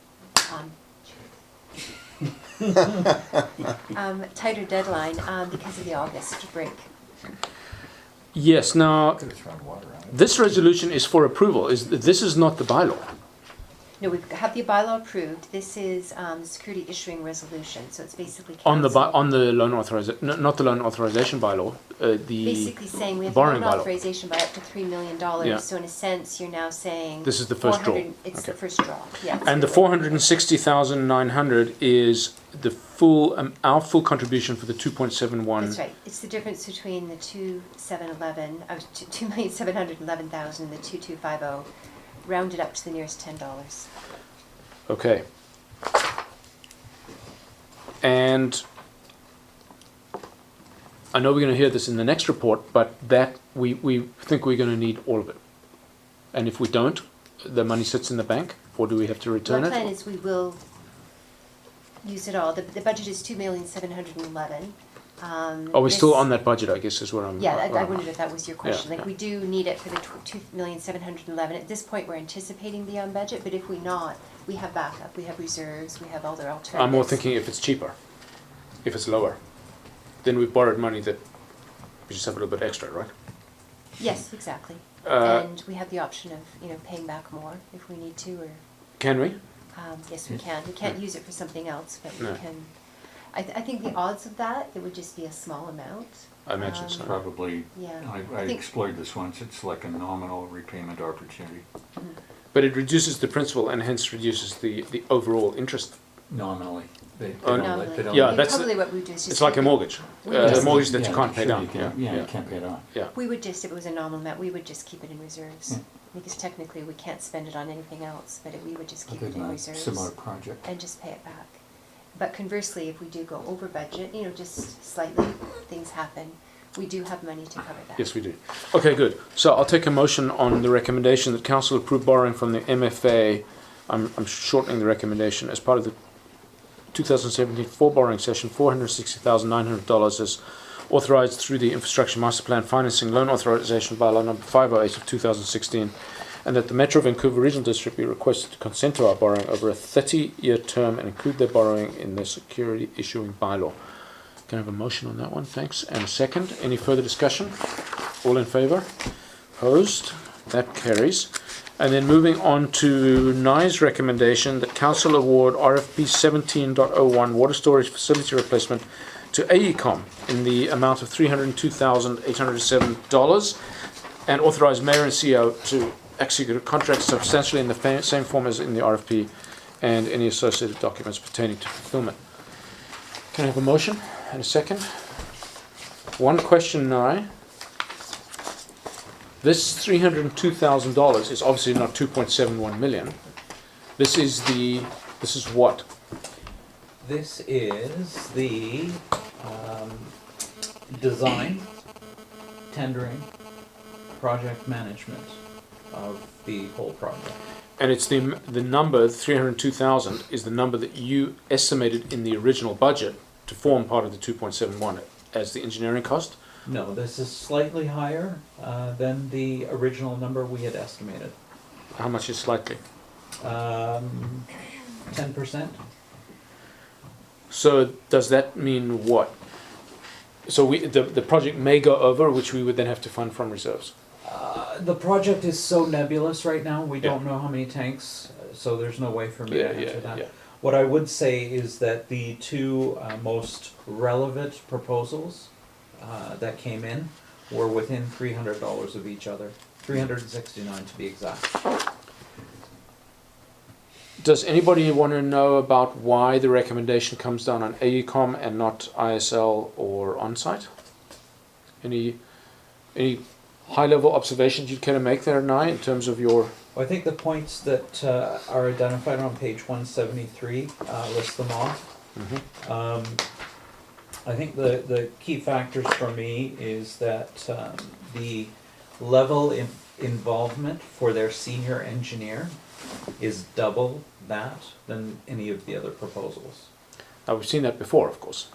Speaker 5: tighter deadline because of the August break.
Speaker 1: Yes. Now,
Speaker 2: Could have thrown water on it.
Speaker 1: this resolution is for approval. This is not the bylaw.
Speaker 5: No, we have the bylaw approved. This is the security issuing resolution, so it's basically
Speaker 1: On the
Speaker 5: council
Speaker 1: on the loan authorization, not the loan authorization bylaw. The
Speaker 5: basically saying we have
Speaker 1: borrowing
Speaker 5: loan
Speaker 1: bylaw.
Speaker 5: authorization by up to $3 million.
Speaker 1: Yeah.
Speaker 5: So in a sense, you're now saying
Speaker 1: This is the first draw.
Speaker 5: 400 It's
Speaker 1: Okay.
Speaker 5: the first draw. Yeah.
Speaker 1: And the 460,900 is the full our full contribution for the 2.71.
Speaker 5: That's right. It's the difference between the 2,711,000 and the 2,250, rounded up to the nearest $10.
Speaker 1: Okay. And I know we're going to hear this in the next report, but that we think we're going to need all of it. And if we don't, the money sits in the bank, or do we have to return
Speaker 5: My
Speaker 1: it?
Speaker 5: plan is we will use it all. The budget is 2,711,000.
Speaker 1: Are we still on that budget, I guess, is what I'm...
Speaker 5: Yeah, I wondered if that was your question.
Speaker 1: Yeah.
Speaker 5: Like, we do need it for the 2,711,000. At this point, we're anticipating the on budget, but if we not, we have backup, we have reserves, we have other alternatives.
Speaker 1: I'm more thinking if it's cheaper, if it's lower, then we've borrowed money that we just have a little bit extra, right?
Speaker 5: Yes, exactly.
Speaker 1: Uh,
Speaker 5: And we have the option of, paying back more if we need to, or,
Speaker 1: Can we?
Speaker 5: yes, we can. We can't use it for something else, but we
Speaker 1: No.
Speaker 5: can. I think the odds of that, it would just be a small amount.
Speaker 1: I imagine so.
Speaker 2: Probably,
Speaker 5: Yeah.
Speaker 2: I
Speaker 5: think-
Speaker 2: explored this once, it's like a nominal repayment opportunity,
Speaker 1: But it reduces the principal and hence reduces the overall interest.
Speaker 2: nominally. They
Speaker 1: Oh,
Speaker 2: don't
Speaker 1: no.
Speaker 2: let- they don't
Speaker 1: Yeah,
Speaker 2: let-
Speaker 1: that's-
Speaker 5: Probably what we do is just.
Speaker 1: It's like a
Speaker 5: keep it-
Speaker 1: mortgage,
Speaker 5: we
Speaker 1: a
Speaker 5: just-
Speaker 1: mortgage that you
Speaker 2: Yeah,
Speaker 1: can't pay
Speaker 2: sure
Speaker 1: down.
Speaker 2: you can. Yeah, you can't pay it off.
Speaker 1: Yeah.
Speaker 5: We would just, if it was a nominal amount, we would just keep it in reserves.
Speaker 2: Yeah.
Speaker 5: Because technically, we can't spend it on anything else, but we would just keep
Speaker 2: Other
Speaker 5: it in
Speaker 2: than a
Speaker 5: reserves.
Speaker 2: similar project.
Speaker 5: And just pay it back. But conversely, if we do go over budget, just slightly, things happen, we do have money to cover that.
Speaker 1: Yes, we do. Okay, good. So I'll take a motion on the recommendation that council approve borrowing from the MFA. I'm shortening the recommendation as part of the 2017 full borrowing session, $460,900 is authorized through the Infrastructure Master Plan Financing Loan Authorization Bylaw number 508 of 2016, and that the Metro Vancouver Regional District be requested to consent to our borrowing over a 30-year term and include their borrowing in their security issuing bylaw. Can I have a motion on that one? Thanks. And a second. Any further discussion? All in favour? Opposed? That carries. And then moving on to NI's recommendation that council award RFP 17.01 water storage facility replacement to AECOM in the amount of $302,807 and authorize mayor and CEO to execute a contract substantially in the same form as in the RFP and any associated documents pertaining to fulfillment. Can I have a motion and a second? One question now. This $302,000 is obviously not 2.71 million. This is what?
Speaker 7: This is the design, tendering, project management of the whole project.
Speaker 1: And it's the number 302,000 is the number that you estimated in the original budget to form part of the 2.71 as the engineering cost.
Speaker 7: No, this is slightly higher than the original number we had estimated.
Speaker 1: How much is slightly?
Speaker 7: 10%.
Speaker 1: So does that mean what? So the project may go over, which we would then have to fund from reserves.
Speaker 7: The project is so nebulous right now, we
Speaker 1: Yeah.
Speaker 7: don't know how many tanks, so there's no way for me to answer that.
Speaker 1: Yeah.
Speaker 7: What I would say is that the two most relevant proposals that came in were within $300 of each other, $369 to be exact.
Speaker 1: Does anybody want to know about why the recommendation comes down on AECOM and not ISL or onsite? Any high-level observations you'd care to make there, Nye, in terms of your...
Speaker 7: Well, I think the points that are identified on page 173 list them off. I think the key factors for me is that the level of involvement for their senior engineer is double that than any of the other proposals.
Speaker 1: Now, we've seen that before, of course.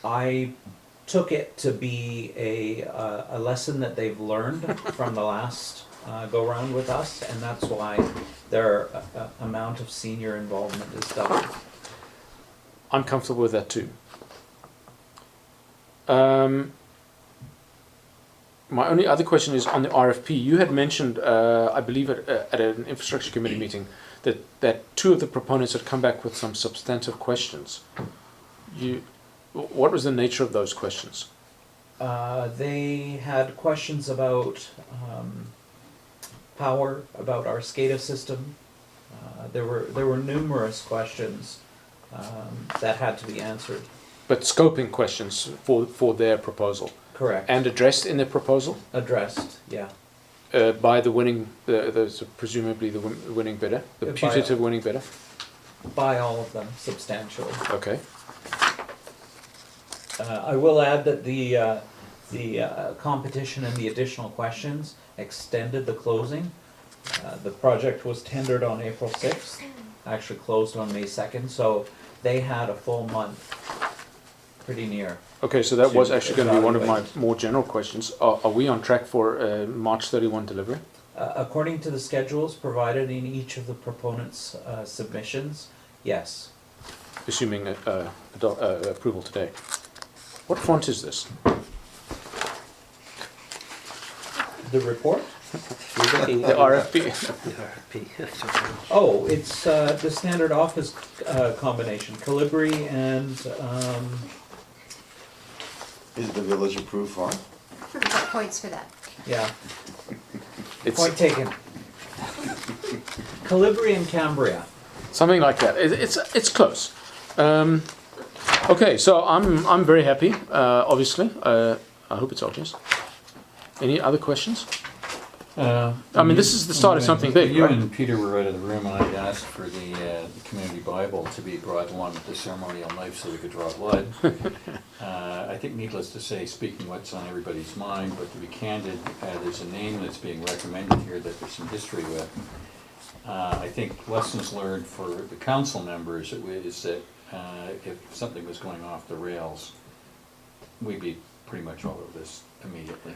Speaker 7: I took it to be a lesson that they've learned from the last go-round with us, and that's why their amount of senior involvement is double.
Speaker 1: I'm comfortable with that too. My only other question is on the RFP. You had mentioned, I believe at an infrastructure committee meeting, that two of the proponents had come back with some substantive questions. What was the nature of those questions?
Speaker 7: They had questions about power, about our SCADA system. There were numerous questions that had to be answered.
Speaker 1: But scoping questions for their proposal.
Speaker 7: Correct.
Speaker 1: And addressed in their proposal?
Speaker 7: Addressed, yeah.
Speaker 1: By the winning, presumably the winning bidder, the
Speaker 7: By-
Speaker 1: putative winning bidder?
Speaker 7: By all of them, substantially.
Speaker 1: Okay.
Speaker 7: I will add that the competition and the additional questions extended the closing. The project was tendered on April 6th, actually closed on May 2nd, so they had a full month, pretty near.
Speaker 1: Okay, so that was
Speaker 7: To
Speaker 1: actually going to be one of my
Speaker 7: evaluate.
Speaker 1: more general questions. Are we on track for March 31 delivery?
Speaker 7: According to the schedules provided in each of the proponents' submissions, yes.
Speaker 1: Assuming approval today. What font is this?
Speaker 7: The report?
Speaker 4: You're looking
Speaker 1: The
Speaker 4: at
Speaker 1: RFP.
Speaker 4: the RFP.
Speaker 7: Oh, it's the standard office combination, Calibri and,
Speaker 6: Is the village approved font?
Speaker 5: We got points for that.
Speaker 7: yeah,
Speaker 1: It's
Speaker 7: point taken. Calibri and Cambria.
Speaker 1: something like that. It's close. Okay, so I'm very happy. Obviously, I hope it's obvious. Any other questions? I mean, this is the start of something big,
Speaker 2: You
Speaker 1: right?
Speaker 2: and Peter were out of the room, and I'd asked for the community Bible to be brought along with the ceremonial knife so we could draw blood. I think needless to say, speaking what's on everybody's mind, but to be candid, there's a name that's being recommended here that there's some history with. I think lessons learned for the council members is that if something was going off the rails, we'd be pretty much all over this immediately.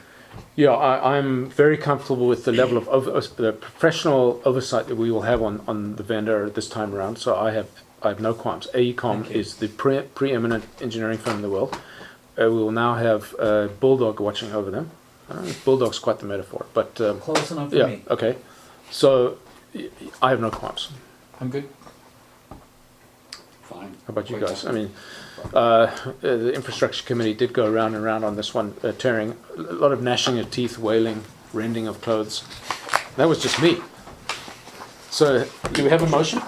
Speaker 1: Yeah, I'm very comfortable with the level of the professional oversight that we will have on the vendor this time around. So I have no qualms. AECOM
Speaker 2: Thank you.
Speaker 1: is the preeminent engineering firm in the world. We will now have Bulldog watching over them. I don't know if Bulldog's quite the metaphor, but
Speaker 7: Close enough for
Speaker 1: yeah,
Speaker 7: me.
Speaker 1: okay. So I have no qualms.
Speaker 2: I'm good.
Speaker 8: Fine.
Speaker 1: How about you
Speaker 8: Quite
Speaker 1: guys? I
Speaker 8: happy.
Speaker 1: mean, the infrastructure committee did go round and round on this one, tearing a lot of gnashing of teeth, wailing, rending of clothes. That was just me. So, do we have a motion?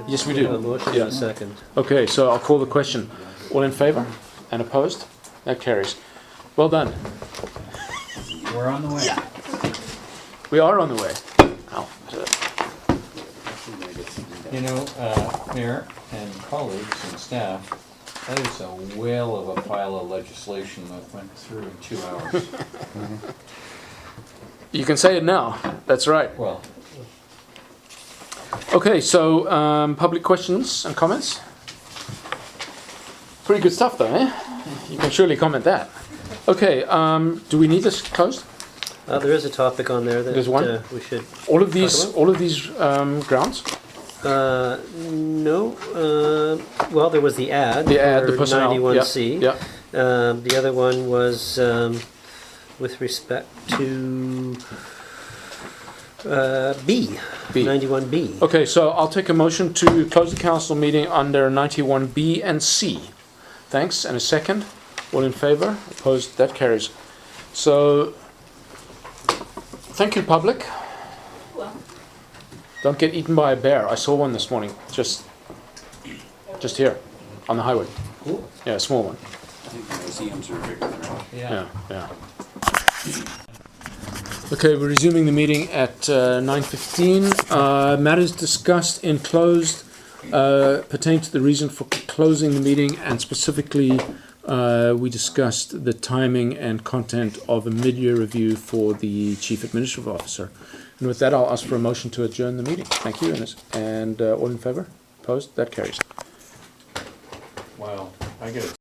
Speaker 1: Yes, we
Speaker 4: We have a
Speaker 1: do.
Speaker 4: motion and
Speaker 1: Yeah.
Speaker 4: a second.
Speaker 1: Okay, so I'll call the question. All in favour and opposed? That carries. Well done.
Speaker 7: We're on the way.
Speaker 1: We are on the way. Ow.
Speaker 2: You know, Mayor and colleagues and staff, that is a whale of a pile of legislation that went through in 2 hours.
Speaker 1: You can say it now. That's right.
Speaker 2: Well,
Speaker 1: Okay, so public questions and comments? Pretty good stuff though, eh? You can surely comment that. Okay, do we need this closed?
Speaker 4: There is a topic on there
Speaker 1: There's one?
Speaker 4: that we should.
Speaker 1: All of these,
Speaker 4: about?
Speaker 1: all of these grounds?
Speaker 4: No, well, there was the ad.
Speaker 1: The ad, the
Speaker 4: for
Speaker 1: personnel.
Speaker 4: 91C.
Speaker 1: Yeah.
Speaker 4: The other one was with respect to B,
Speaker 1: B.
Speaker 4: 91B.
Speaker 1: Okay, so I'll take a motion to close the council meeting under 91B and C. Thanks, and a second. All in favour? Opposed? That carries. So, thank you, public.
Speaker 3: Well,
Speaker 1: Don't get eaten by a bear. I saw one this morning, just here, on the highway.
Speaker 7: Cool.
Speaker 1: Yeah, a small one.
Speaker 8: I think the museums are bigger than that.
Speaker 7: Yeah.
Speaker 1: Yeah. Okay, we're resuming the meeting at 9:15. Matters discussed in closed pertain to the reason for closing the meeting, and specifically we discussed the timing and content of a mid-year review for the Chief Administrative Officer. And with that, I'll ask for a motion to adjourn the meeting. Thank you, and all in favour? Opposed? That carries.
Speaker 2: wow, I get it.